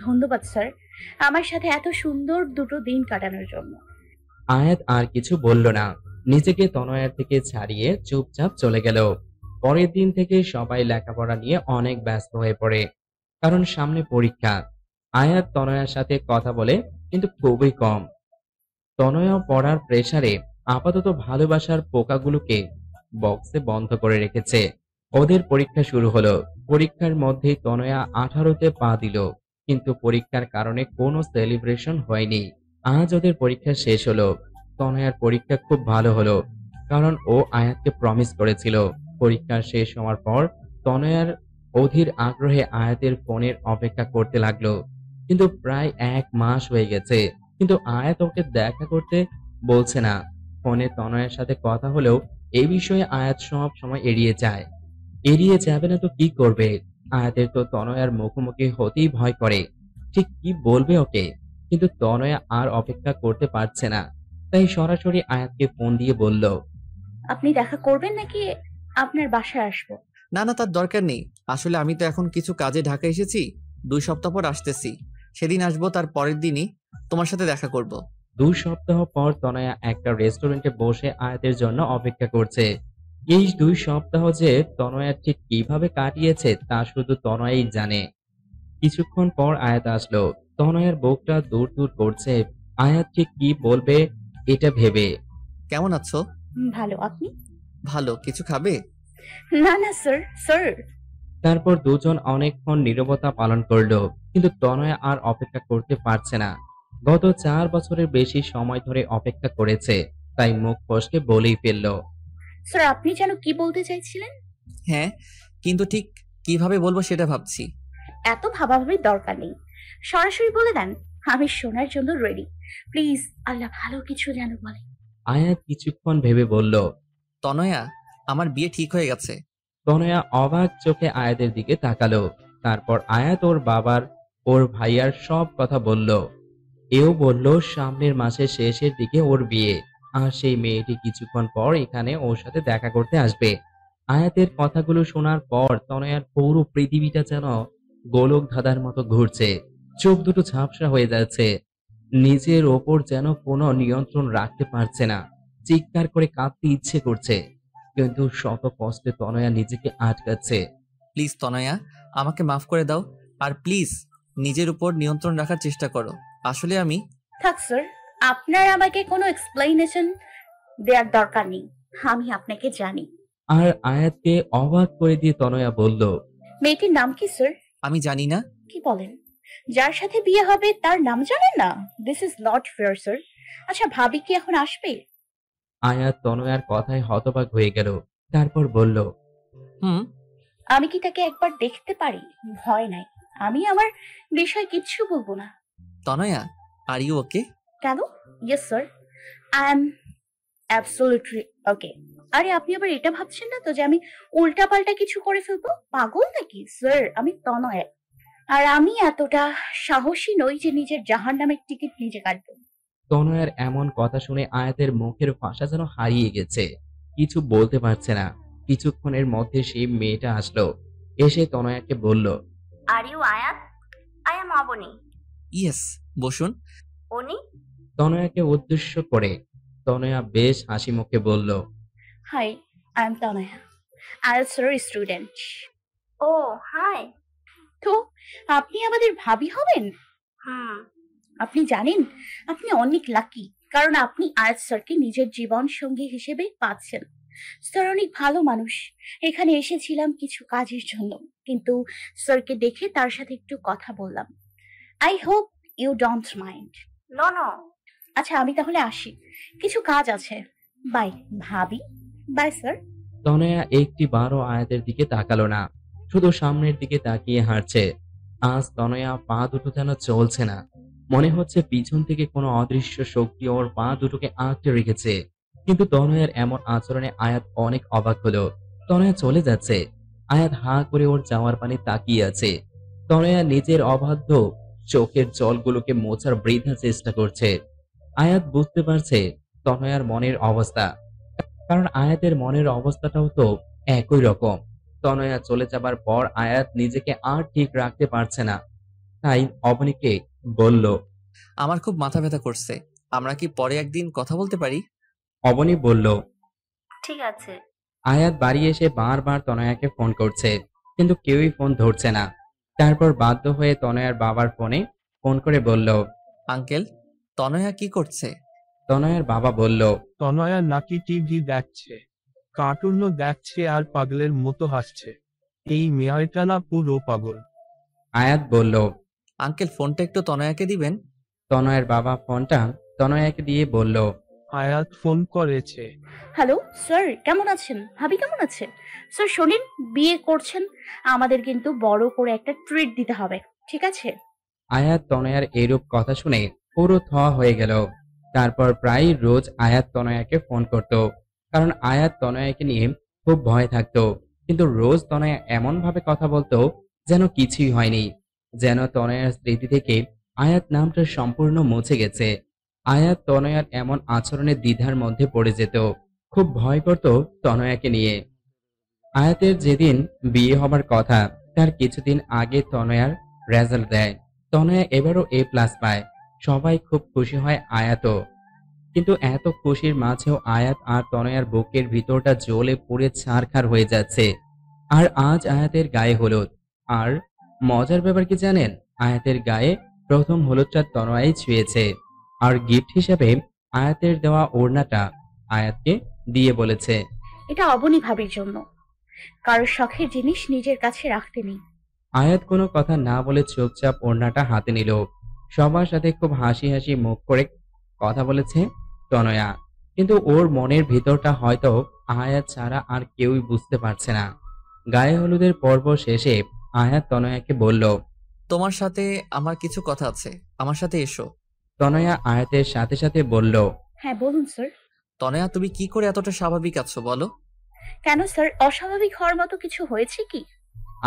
S1: ধন্যবাদ স্যার, আমার সাথে এত সুন্দর 2টো দিন কাটানোর জন্য।
S2: আয়াত আর কিছু বলল না, নিজেকে তনয়ার থেকে ছাড়িয়ে চুপচাপ চলে গেল। পরের দিন থেকে সবাই লেখাপড়া নিয়ে অনেক ব্যস্ত হয়ে পড়ে, কারণ সামনে পরীক্ষা। আয়াত তনয়ার সাথে কথা বলে, কিন্তু খুবই কম। তনয়া পড়ার প্রেসারে আপাতত ভালোবাসার পোকাগুলোকে বক্সে বন্ধ করে রেখেছে। ওদের পরীক্ষা শুরু হলো। পরীক্ষার মধ্যেই তনয়া 18তে পা দিল, কিন্তু পরীক্ষার কারণে কোনো সেলিব্রেশন হয়নি। আজ ওদের পরীক্ষা শেষ হলো। তনয়ার পরীক্ষা খুব ভালো হলো, কারণ ও আয়াতকে প্রমিস করেছিল। পরীক্ষা শেষ হওয়ার পর তনয়ার অধীর আগ্রহে আয়াতের ফোনের অপেক্ষা করতে লাগলো। কিন্তু প্রায় 1 মাস হয়ে গেছে, কিন্তু আয়াত ওকে দেখা করতে বলছে না। ফোনে তনয়ের সাথে কথা হলেও এই বিষয়ে আয়াত সব সময় এড়িয়ে যায়। এড়িয়ে যাবে না তো কি করবে? আয়াতের তো তনয়ার মুখোমুখি হতেই ভয় করে, ঠিক কি বলবে ওকে। কিন্তু তনয়া আর অপেক্ষা করতে পারছে না, তাই সরাসরি আয়াতকে ফোন দিয়ে বলল,
S1: আপনি দেখা করবেন নাকি আপনার বাসায় আসবো?
S3: না না, তার দরকার নেই। আসলে আমি তো এখন কিছু কাজে ঢাকা এসেছি, 2 সপ্তাহ পর আসতেছি। সেদিন আসবো, তার পরের দিনই তোমার সাথে দেখা করব।
S2: 2 সপ্তাহ পর তনয়া একটা রেস্টুরেন্টে বসে আয়াতের জন্য অপেক্ষা করছে। এই 2 সপ্তাহ যে তনয়া ঠিক কিভাবে কাটিয়েছে তা শুধু তনয়াই জানে। কিছুক্ষণ পর আয়াত আসলো। তনয়ার বুকটা দূর দূর করছে। আয়াত ঠিক কি বলবে এটা ভেবে।
S3: কেমন আছো?
S1: ভালো, আপনি?
S3: ভালো। কিছু খাবে?
S1: না না স্যার, স্যার।
S2: তারপর দুজন অনেকক্ষণ নীরবতা পালন করলো, কিন্তু তনয়া আর অপেক্ষা করতে পারছে না। গত 4 বছরের বেশি সময় ধরে অপেক্ষা করেছে, তাই মুখ ফসকে বলেই ফেললো,
S1: স্যার, আপনি যেন কি বলতে চাইছিলেন?
S3: হ্যাঁ, কিন্তু ঠিক কিভাবে বলবো সেটা ভাবছি।
S1: এত ভাবাভাবির দরকার নেই, সরাসরি বলে দেন আমি শোনার জন্য রেডি। প্লিজ, আল্লাহ ভালো কিছু যেন বলে।
S2: আয়াত কিছুক্ষণ ভেবে বলল,
S3: তনয়া, আমার বিয়ে ঠিক হয়ে গেছে।
S2: তনয়া অবাক চোখে আয়াতের দিকে তাকালো। তারপর আয়াত ওর বাবার, ওর ভাইয়ার সব কথা বলল। এও বলল সামনের মাসের শেষের দিকে ওর বিয়ে, আর সেই মেয়েটি কিছুক্ষণ পর এখানে ওর সাথে দেখা করতে আসবে। আয়াতের কথাগুলো শোনার পর তনয়ার পুরো পৃথিবীটা যেন গোলক ধাঁধার মতো ঘুরছে, চোখ দুটো ঝাপসা হয়ে যাচ্ছে, নিজের ওপর যেন কোনো নিয়ন্ত্রণ রাখতে পারছে না, চিৎকার করে কাঁদতে ইচ্ছে করছে, কিন্তু শত কষ্টে তনয়া নিজেকে আটকাচ্ছে।
S3: প্লিজ তনয়া, আমাকে মাফ করে দাও, আর প্লিজ নিজের উপর নিয়ন্ত্রণ রাখার চেষ্টা করো। আসলে আমি
S1: থাক স্যার, আপনার আমাকে কোনো এক্সপ্লেনেশন দেওয়ার দরকার নেই, আমি আপনাকে জানি।
S2: আর আয়াতকে অবাক করে দিয়ে তনয়া বলল,
S1: মেয়েটির নাম কি স্যার?
S3: আমি জানি না।
S1: কি বলেন? যার সাথে বিয়ে হবে তার নাম জানেন না? This is not fair sir. আচ্ছা, ভাবি কি এখন আসবে?
S2: আয়াত তনয়ার কথায় হতবাক হয়ে গেল। তারপর বলল,
S3: হুম।
S1: আমি কি তাকে একবার দেখতে পারি? ভয় নাই, আমি আমার বিষয় কিচ্ছু বলবো না।
S3: তনয়া, আর ইউ ওকে?
S1: কেন? Yes sir, I am absolutely ওকে। আরে আপনি আবার এটা ভাবছেন না তো যে আমি উল্টাপাল্টা কিছু করে ফেলবো? পাগল নাকি স্যার? আমি তনয়া, আর আমি এতটা সাহসী নই যে নিজের জাহান্নামের টিকিট নিজে কাটবো।
S2: তনয়ার এমন কথা শুনে আয়াতের মুখের ভাষা যেন হারিয়ে গেছে, কিছু বলতে পারছে না। কিছুক্ষণের মধ্যে সেই মেয়েটা আসলো, এসে তনয়াকে বলল,
S12: are you Ayat? I am Aboni.
S3: Yes, বসুন।
S12: উনি?
S2: তনয়াকে উদ্দেশ্য করে তনয়া বেশ হাসি মুখে বলল,
S1: hi, I am Tanaya, IELTS student.
S12: ও হাই।
S1: তো আপনি আমাদের ভাবি হবেন?
S12: হুম।
S1: আপনি জানেন আপনি অনেক লাকি, কারণ আপনি আয়াত স্যারকে নিজের জীবন সঙ্গী হিসেবে পাচ্ছেন। স্যার অনেক ভালো মানুষ। এখানে এসেছিলাম কিছু কাজের জন্য, কিন্তু স্যারকে দেখে তার সাথে একটু কথা বললাম। I hope you don't mind.
S12: No no.
S1: আচ্ছা, আমি তাহলে আসি, কিছু কাজ আছে। বাই ভাবি। By sir.
S2: তনয়া একটি বারও আয়াতের দিকে তাকালো না, শুধু সামনের দিকে তাকিয়ে হাঁটছে। আজ তনয়া পা দুটো যেন চলছে না, মনে হচ্ছে পিছন থেকে কোনো অদৃশ্য শক্তি ওর পা দুটোকে আঁকড়ে রেখেছে। কিন্তু তনয়ার এমন আচরণে আয়াত অনেক অবাক হলো। তনয়া চলে যাচ্ছে, আয়াত হাঁ করে ওর যাওয়ার পানে তাকিয়ে আছে। তনয়া নিজের অবাধ্য চোখের জলগুলোকে মোছার বৃথা চেষ্টা করছে। আয়াত বুঝতে পারছে তনয়ার মনের অবস্থা, কারণ আয়াতের মনের অবস্থাটাও তো একই রকম। তনয়া চলে যাবার পর আয়াত নিজেকে আর ঠিক রাখতে পারছে না, তাই অবনীকে বলল,
S3: আমার খুব মাথা ব্যথা করছে, আমরা কি পরে একদিন কথা বলতে পারি?
S2: অবনী বলল,
S12: ঠিক আছে।
S2: আয়াত বাড়ি এসে বারবার তনয়াকে ফোন করছে, কিন্তু কেউই ফোন ধরছে না। তারপর বাধ্য হয়ে তনয়ার বাবার ফোনে ফোন করে বলল,
S3: আঙ্কেল, তনয়া কি করছে?
S2: তনয়ার বাবা বলল,
S6: তনয়া নাকি টিভি দেখছে, কার্টুনও দেখছে আর পাগলের মতো হাসছে। এই মেয়েটা না পুরো পাগল।
S2: আয়াত বলল,
S3: আঙ্কেল, ফোনটা একটু তনয়াকে দিবেন।
S2: তনয়ের বাবা ফোনটা তনয়াকে দিয়ে বলল,
S6: আয়াত ফোন করেছে।
S1: হ্যালো স্যার, কেমন আছেন? ভাবি কেমন আছে? স্যার শোনেন, বিয়ে করছেন, আমাদের কিন্তু বড় করে একটা ট্রিট দিতে হবে, ঠিক আছে?
S2: আয়াত তনয়ার এরূপ কথা শুনে পুরো থ হয়ে গেল। তারপর প্রায় রোজ আয়াত তনয়াকে ফোন করত, কারণ আয়াত তনয়াকে নিয়ে খুব ভয় থাকতো। কিন্তু রোজ তনয়া এমন ভাবে কথা বলতো যেন কিছুই হয়নি, যেন তনয়ার স্মৃতি থেকে আয়াত নামটা সম্পূর্ণ মুছে গেছে। আয়াত তনয়ার এমন আচরণের দ্বিধার মধ্যে পড়ে যেত, খুব ভয় করত তনয়াকে নিয়ে। আয়াতের যেদিন বিয়ে হবার কথা তার কিছুদিন আগে তনয়ার রেজাল্ট দেয়। তনয়া এবারও A+ পায়, সবাই খুব খুশি হয় আয়াতও। কিন্তু এত খুশির মাঝেও আয়াত আর তনয়ার বুকের ভিতরটা জ্বলে পুড়ে ছারখার হয়ে যাচ্ছে। আর আজ আয়াতের গায়ে হলুদ, আর মজার ব্যাপার কি জানেন, আয়াতের গায়ে প্রথম হলুদটা তনয়াই ছুঁয়েছে, আর গিফট হিসেবে আয়াতের দেওয়া ওড়নাটা আয়াতকে দিয়ে বলেছে,
S1: এটা অবনী ভাবির জন্য। কারোর শখের জিনিস নিজের কাছে রাখতে নেই।
S2: আয়াত কোনো কথা না বলে চুপচাপ ওড়নাটা হাতে নিল। সবার সাথে খুব হাসি হাসি মুখ করে কথা বলেছে তনয়া, কিন্তু ওর মনের ভিতরটা হয়তো আয়াত ছাড়া আর কেউই বুঝতে পারছে না। গায়ে হলুদের পর্ব শেষে আয়াত তনয়াকে বলল,
S3: তোমার সাথে আমার কিছু কথা আছে, আমার সাথে এসো।
S2: তনয়া আয়াতের সাথে সাথে বলল,
S1: হ্যাঁ বলুন স্যার।
S3: তনয়া, তুমি কি করে এতটা স্বাভাবিক আছো বলো?
S1: কেন স্যার, অস্বাভাবিক হওয়ার মতো কিছু হয়েছে কি?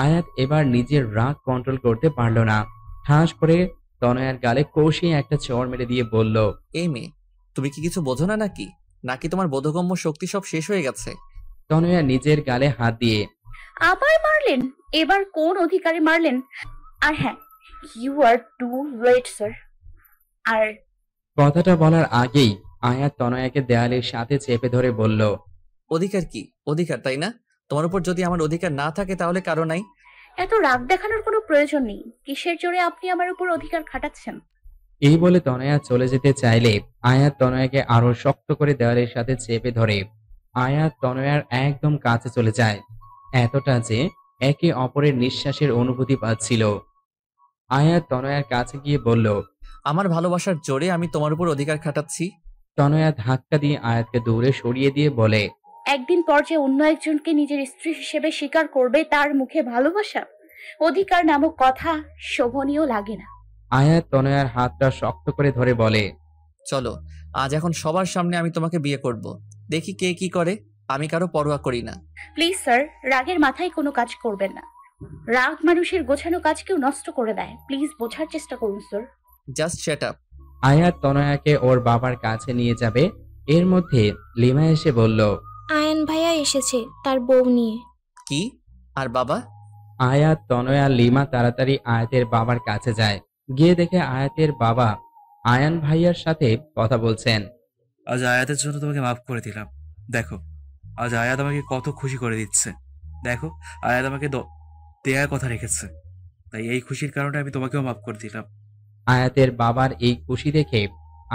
S2: আয়াত এবার নিজের রাগ কন্ট্রোল করতে পারল না। ঠাস করে তনয়ার গালে কষিয়ে একটা চড় মেরে দিয়ে বলল,
S3: এই মেয়ে, তুমি কি কিছু বোঝো না নাকি? নাকি তোমার বোধগম্য শক্তি সব শেষ হয়ে গেছে?
S2: তনয়া নিজের গালে হাত দিয়ে,
S1: আবার মারলেন? এবার কোন অধিকারে মারলেন? আর হ্যাঁ, you are too late sir. আর
S2: কথাটা বলার আগেই আয়াত তনয়াকে দেয়ালের সাথে চেপে ধরে বলল,
S3: অধিকার কি? অধিকার, তাই না? তোমার উপর যদি আমার অধিকার না থাকে তাহলে কারো নাই।
S1: এত রাগ দেখানোর কোনো প্রয়োজন নেই। কিসের জোরে আপনি আমার উপর অধিকার খাটাচ্ছেন?
S2: এই বলে তনয়া চলে যেতে চাইলে আয়াত তনয়াকে আরো শক্ত করে দেওয়ালের সাথে চেপে ধরে। আয়াত তনয়ার একদম কাছে চলে যায়, এতটা যে একে অপরের নিঃশ্বাসের অনুভূতি পাচ্ছিল। আয়াত তনয়ার কাছে গিয়ে বলল,
S3: আমার ভালোবাসার জোরে আমি তোমার উপর অধিকার খাটাচ্ছি।
S2: তনয়া ধাক্কা দিয়ে আয়াতকে দূরে সরিয়ে দিয়ে বলে,
S1: একদিন পর যে অন্য একজনকে নিজের স্ত্রী হিসেবে স্বীকার করবে, তার মুখে ভালোবাসা, অধিকার নামক কথা শোভনীয় লাগে না।
S2: আয়াত তনয়ার হাতটা শক্ত করে ধরে বলে,
S3: চলো, আজ এখন সবার সামনে আমি তোমাকে বিয়ে করব। দেখি কে কি করে। আমি কারো পরোয়া করি না।
S1: প্লিজ স্যার, রাগের মাথায় কোনো কাজ করবেন না। রাগ মানুষের গোছানো কাজকেও নষ্ট করে দেয়। প্লিজ বোঝার চেষ্টা করুন স্যার।
S3: Just shut up.
S2: আয়াত তনয়াকে ওর বাবার কাছে নিয়ে যাবে, এর মধ্যে লিমা এসে বলল,
S10: আয়ান ভাইয়া এসেছে তার বউ নিয়ে।
S3: কি? আর বাবা?
S2: আয়াত তনয়া লিমা তাড়াতাড়ি আয়াতের বাবার কাছে যায়। গিয়ে দেখে আয়াতের বাবা আয়ান ভাইয়ার সাথে কথা বলছেন।
S9: আজ আয়াতের জন্য তোমাকে মাফ করে দিলাম। দেখো, আজ আয়াত আমাকে কত খুশি করে দিচ্ছে। দেখো, আয়াত আমাকে দেয়ার কথা রেখেছে, তাই এই খুশির কারণে আমি তোমাকেও মাফ করে দিলাম।
S2: আয়াতের বাবার এই খুশি দেখে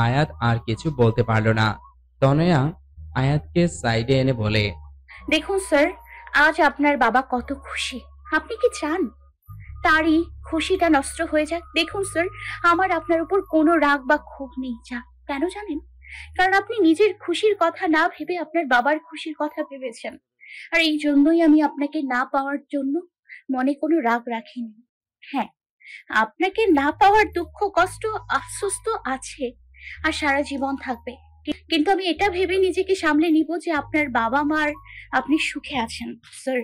S2: আয়াত আর কিছু বলতে পারল না। তনয়া আয়াতকে সাইডে এনে বলে,
S1: দেখুন স্যার, আজ আপনার বাবা কত খুশি। আপনি কি চান তারই খুশিটা নষ্ট হয়ে যাক? দেখুন স্যার, আমার আপনার উপর কোনো রাগ বা ক্ষোভ নেই। কেন জানেন? কারণ আপনি নিজের খুশির কথা না ভেবে আপনার বাবার খুশির কথা ভেবেছেন। আর এই জন্যই আমি আপনাকে না পাওয়ার জন্য মনে কোনো রাগ রাখিনি। হ্যাঁ, আপনাকে না পাওয়ার দুঃখ, কষ্ট, আফসোস তো আছে, আর সারা জীবন থাকবে। কিন্তু আমি এটা ভেবে নিজেকে সামলে নিব যে আপনার বাবা মার আপনি সুখে আছেন। স্যার,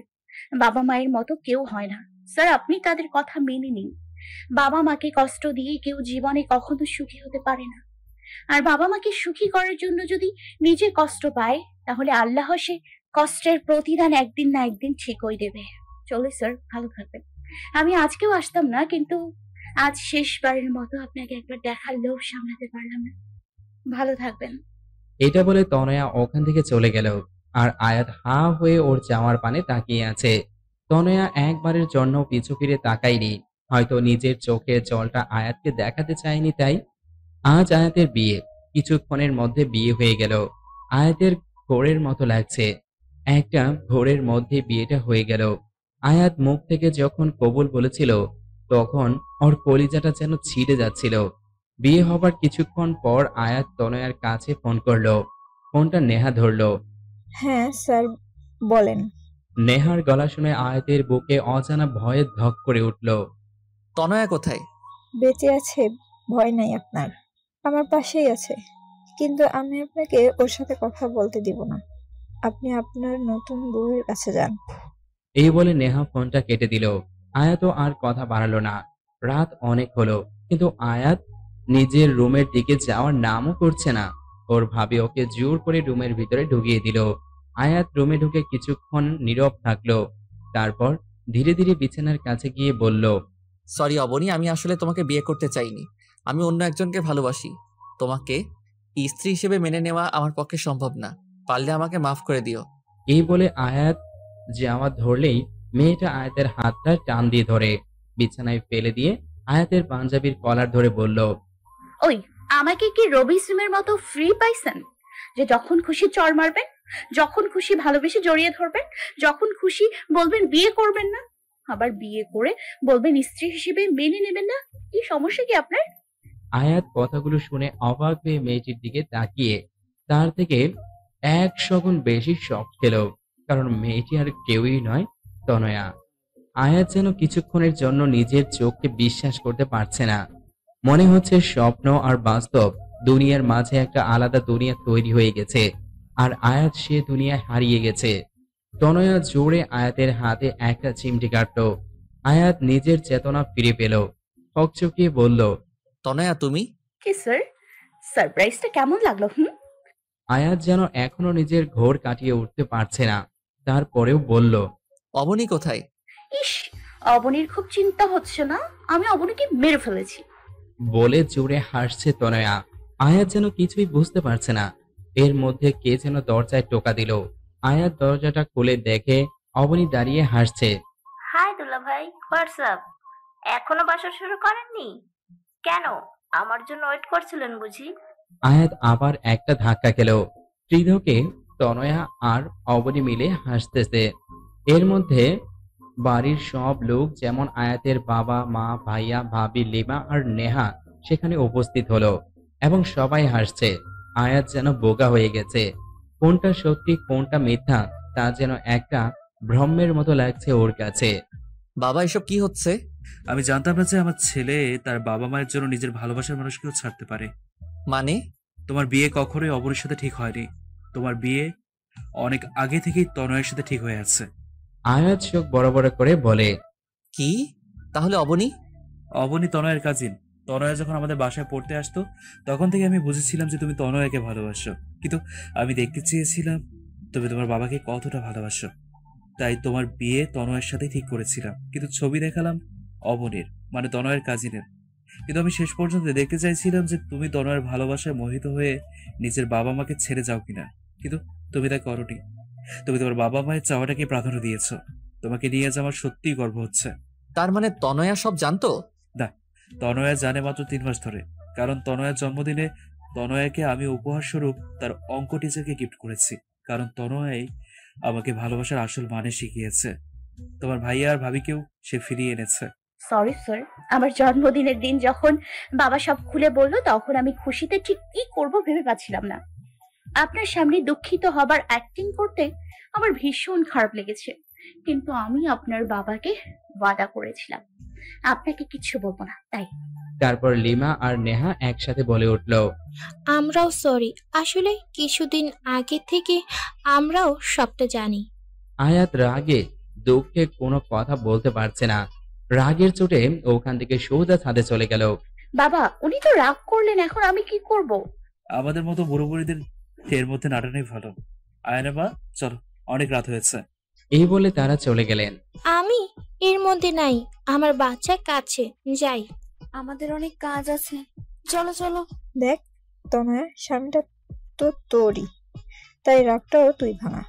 S1: বাবা মায়ের মতো কেউ হয় না। স্যার, আপনি তাদের কথা মেনে নিন। বাবা মাকে কষ্ট দিয়ে কেউ জীবনে কখনো সুখী হতে পারে না। আর বাবা মাকে সুখী করার জন্য যদি নিজে কষ্ট পায়, তাহলে আল্লাহ সে কষ্টের প্রতিদান একদিন না একদিন ঠিকই দেবে। চলে স্যার, ভালো থাকবেন। আমি আজকেও আসতাম না, কিন্তু আজ শেষবারের মতো আপনাকে একবার দেখার লোভ সামলাতে পারলাম না। ভালো থাকবেন।
S2: এটা বলে তনয়া ওখান থেকে চলে গেল। আর আয়াত হা হয়ে ওর যাওয়ার পানে তাকিয়ে আছে। তনয়া একবারের জন্য পিছু ফিরে তাকায়নি, হয়তো নিজের চোখের জলটা আয়াতকে দেখাতে চায়নি তাই। আজ আয়াতের বিয়ে, কিছুক্ষণের মধ্যে বিয়ে হয়ে গেল। আয়াতের ভোরের মতো লাগছে, একটা ভোরের মধ্যে বিয়েটা হয়ে গেল। আয়াত মুখ থেকে যখন কবুল বলেছিল, তখন ওর কলিজাটা যেন ছিঁড়ে যাচ্ছিল। বিয়ে হবার কিছুক্ষণ পর আয়াত তনয়ার কাছে ফোন করলো। ফোনটা নেহা ধরলো।
S11: হ্যাঁ স্যার, বলেন।
S2: নেহার গলা শুনে আয়াতের বুকে অজানা ভয়ে ধক করে উঠল।
S3: তনয়া কোথায়?
S11: বেঁচে আছে, ভয় নাই আপনার, আমার পাশেই আছে। কিন্তু আমি আপনাকে ওর সাথে কথা বলতে দিব না। আপনি আপনার নতুন বউয়ের কাছে যান।
S2: এই বলে নেহা ফোনটা কেটে দিল। আয়াতও আর কথা বাড়ালো না। রাত অনেক হলো, কিন্তু আয়াত নিজের রুমের দিকে যাওয়ার নামও করছে না। ওর ভাবি ওকে জোর করে রুমের ভিতরে ঢুকিয়ে দিল। আয়াত রুমে ঢুকে কিছুক্ষণ নীরব থাকলো। তারপর ধীরে ধীরে বিছানার কাছে গিয়ে বলল,
S3: সরি অবনী, আমি আসলে তোমাকে বিয়ে করতে চাইনি। আমি অন্য একজনকে ভালোবাসি। তোমাকে স্ত্রী হিসেবে মেনে নেওয়া আমার পক্ষে সম্ভব না। পারলে আমাকে মাফ করে দিও।
S2: এই বলে আয়াত জামা ধরলেই মেয়েটা আয়াতের হাতটা টান দিয়ে ধরে বিছানায় ফেলে দিয়ে আয়াতের পাঞ্জাবির কলার ধরে বলল,
S1: ওই, আমাকে কি রবি সিমের মতো ফ্রি পাইছেন যে যখন খুশি চড় মারবেন, যখন খুশি ভালোবেসে জড়িয়ে ধরবেন, যখন খুশি বলবেন বিয়ে করবেন না, আবার বিয়ে করে বলবেন স্ত্রী হিসেবে মেনে নেবেন না? কি সমস্যা কি আপনার?
S2: আয়াত কথাগুলো শুনে অবাক হয়ে মেয়েটির দিকে তাকিয়ে তার থেকে 100 গুণ বেশি শক খেল। কারণ মেয়েটি আর কেউই নয়, তনয়া। আয়াত যেন কিছুক্ষণের জন্য নিজের চোখকে বিশ্বাস করতে পারছে না। মনে হচ্ছে স্বপ্ন আর বাস্তব দুনিয়ার মাঝে একটা আলাদা দুনিয়া তৈরি হয়ে গেছে, আর আয়াত সে দুনিয়ায় হারিয়ে গেছে। তনয়া জোরে আয়াতের হাতে একটা চিমটি কাটলো। আয়াত নিজের চেতনা ফিরে পেল, হকচকিয়ে বলল,
S3: তনয়া তুমি?
S1: কি স্যার, সারপ্রাইজটা কেমন লাগলো?
S2: আয়াত যেন এখনো নিজের ঘোর কাটিয়ে উঠতে পারছে না, তারপরেও বলল,
S3: অবনী কোথায়?
S1: ইস, অবনীর খুব চিন্তা হচ্ছে না? আমি অবনীকে মেরে ফেলেছি।
S2: বলে জোরে হাসছে তনয়া। আয়াত যেন কিছুই বুঝতে পারছে না। এর মধ্যে কে যেন দরজায় টোকা দিল। আয়াত দরজাটা খুলে দেখে অবনী দাঁড়িয়ে হাসছে।
S12: হাই দুলা ভাই, হোয়াটসঅ্যাপ? এখনো বাসা শুরু করেননি কেন? আমার জন্য ওয়েট করছিলেন বুঝি?
S2: আয়াত আবার একটা ধাক্কা খেল। ত্রিধকে তনয়া আর অবনী মিলে হাসতেছে। এর মধ্যে বাড়ির সব লোক, যেমন আয়াতের বাবা, মা, ভাইয়া, ভাবি, লিমা আর নেহা সেখানে উপস্থিত হলো এবং সবাই হাসছে। আয়াত যেন বোকা হয়ে গেছে। কোনটা সত্যি কোনটা মিথ্যা তা যেন একটা ভ্রমের মতো লাগছে ওর কাছে।
S3: বাবা, এসব কি হচ্ছে?
S9: আমি জানতাম না যে আমার ছেলে তার বাবা মায়ের জন্য নিজের ভালোবাসার মানুষকেও ছাড়তে পারে।
S3: মানে?
S9: তোমার বিয়ে কখনোই অবনীর সাথে ঠিক হয়নি। তোমার বিয়ে অনেক আগে থেকেই তনয়ের সাথে ঠিক হয়ে আছে।
S2: আয়াত চোখ বড় বড় করে বলে,
S3: কি? তাহলে অবনী?
S9: অবনী তনয়ের কাজিন। তনয়া যখন আমাদের বাসায় পড়তে আসতো তখন থেকে আমি বুঝেছিলাম যে তুমি তনয়াকে ভালোবাসো, কিন্তু আমি দেখতে চেয়েছিলাম তুমি তোমার বাবাকে কতটা ভালোবাসো। তাই তোমার বিয়ে তনয়ের সাথে ঠিক করেছিলাম, কিন্তু ছবি দেখালাম অবনীর, মানে তনয়ের কাজিনের। কিন্তু আমি শেষ পর্যন্ত দেখতে চাইছিলাম যে তুমি তনয়ের ভালোবাসায় মোহিত হয়ে নিজের বাবা মাকে ছেড়ে যাও কিনা, কিন্তু তুমি তা করোনি। তুমি তোমার বাবা মায়ের চাওয়াটাকে প্রাধান্য দিয়েছো। তোমাকে নিয়ে আজ আমার সত্যিই গর্ব হচ্ছে।
S3: তার মানে তনয়া সব জানতো?
S9: না, তনয়া জানে মাত্র 3 মাস ধরে, কারণ তনয়ার জন্মদিনে তনয়াকে আমি উপহার স্বরূপ তার অঙ্ক টিচারকে গিফট করেছি, কারণ তনয়াই আমাকে ভালোবাসার আসল মানে শিখিয়েছে। তোমার ভাইয়া আর ভাবিকেও সে ফিরিয়ে এনেছে।
S1: সরি স্যার, আমার জন্মদিনের দিন যখন বাবা সব খুলে বলল তখন আমি খুশিতে ঠিক কি করব ভেবে পাচ্ছিলাম না। আপনার সামনে দুঃখিত হবার অ্যাক্টিং করতে আমার ভীষণ খারাপ লেগেছে, কিন্তু আমি আপনার বাবাকে ওয়াদা করেছিলাম আপনাকে কিচ্ছু বলবো না, তাই।
S2: তারপর লিমা আর নেহা একসাথে বলে উঠল,
S10: আমরাও সরি, আসলে কিছুদিন আগে থেকে আমরাও সবটা জানি।
S2: আয়াত রাগে দুঃখে কোনো কথা বলতে পারছে না। রাগের চোটে ওখান থেকে সোজা ছাদে চলে গেল।
S1: বাবা, উনি তো রাগ করলেন, এখন আমি কি করব?
S9: আমাদের মতো বুড়ো বুড়িদের এর মধ্যে নাটানোই ভালো। আয়না মা, চলো, অনেক রাত হয়েছে।
S2: এই বলে তারা চলে গেলেন।
S10: আমি এর মধ্যে নাই, আমার বাচ্চা কাছে যাই।
S13: আমাদের অনেক কাজ আছে, চলো চলো।
S11: দেখ তনয়া, স্বামীটা তো তোরই, তাই রাগটাও তুই ভাঙা।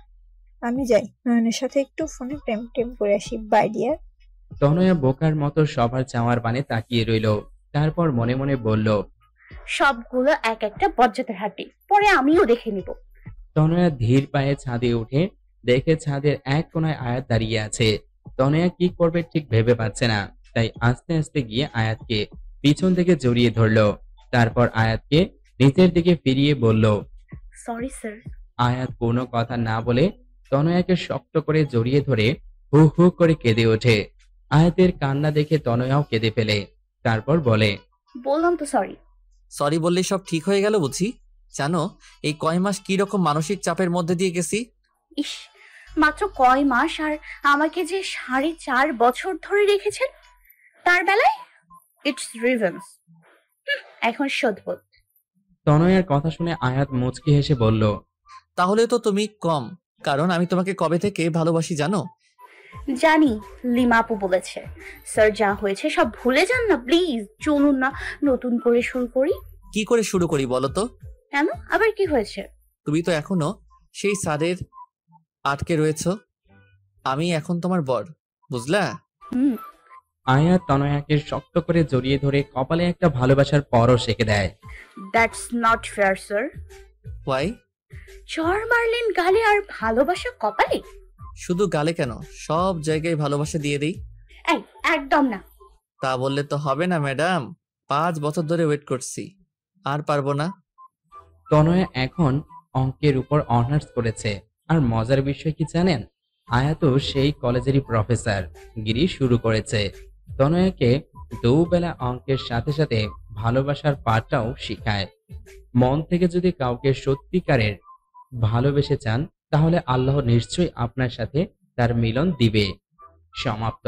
S11: আমি যাই, নয়নের সাথে একটু ফোনে প্রেম টেম করে আসি। By deer.
S2: তনয়া বোকার মতো সবার চাওয়ার পানে তাকিয়ে রইল। তারপর মনে মনে বলল,
S1: সবগুলো এক একটা বজ্জাতের হাঁটি, পরে আমিও দেখে নিব।
S2: তনয়া ধীর পায়ে ছাদে উঠে দেখে ছাদের এক কোনায় আয়াত দাঁড়িয়ে আছে। তনয়া কি করবে ঠিক ভেবে পাচ্ছে না, তাই আস্তে আস্তে গিয়ে আয়াতকে পিছন থেকে জড়িয়ে ধরলো। তারপর আয়াতকে নিচের দিকে ফিরিয়ে বলল,
S1: সরি স্যার।
S2: আয়াত কোনো কথা না বলে তনয়াকে শক্ত করে জড়িয়ে ধরে হু হু করে কেঁদে ওঠে। আয়াতের কান্না দেখে তনয়াও কেঁদে ফেলে। তারপর বলে,
S1: বললাম তো সরি।
S3: সরি বললেই সব ঠিক হয়ে গেল বুঝি? জানো এই কয় মাস কি রকম মানসিক চাপের মধ্যে দিয়ে গেছি?
S1: ইস, মাত্র কয় মাস, আর আমাকে যে 4.5 বছর ধরে রেখেছেন তার বেলায় ইটস রিভেঞ্জ। এখন শোধবোধ।
S2: তনয়ার কথা শুনে আয়াত মুচকি হেসে বলল,
S3: তাহলে তো তুমি কম, কারণ আমি তোমাকে কবে থেকে ভালোবাসি জানো?
S1: জানি, লিমা আপু বলেছে। স্যার, যা হয়েছে সব ভুলে যান না প্লিজ, চলুন না নতুন করে শুরু করি।
S3: কি করে শুরু করি বলো তো?
S1: কেন, আবার কি হয়েছে?
S3: তুমি তো এখনো সেই সাদের আটকে রয়েছ। আমি এখন তোমার বর, বুঝলা?
S2: আয়াত তনয়াকে শক্ত করে জড়িয়ে ধরে কপালে একটা ভালোবাসার পরশ এঁকে দেয়।
S1: That's not fair sir.
S3: Why?
S1: চর মারলেন গালে আর ভালোবাসা কপালে?
S3: শুধু গালে কেন, সব জায়গায় ভালোবাসা দিয়ে দিই।
S1: এই, একদম না।
S3: তা বললে তো হবে না ম্যাডাম, 5 বছর ধরে ওয়েট করছি, আর পারবো না।
S2: তনয়া এখন অঙ্কের উপর অনার্স করেছে, আর মজার বিষয় কি জানেন? আয়াতও সেই কলেজেরই প্রফেসর গিরি শুরু করেছে। তনয়াকে দুবেলা অঙ্কের সাথে সাথে ভালোবাসার পাঠটাও শিখায়। মন থেকে যদি কাউকে সত্যিকারের ভালোবেসে চান তাহলে আল্লাহ নিশ্চয়ই আপনার সাথে তার মিলন দিবে। সমাপ্ত।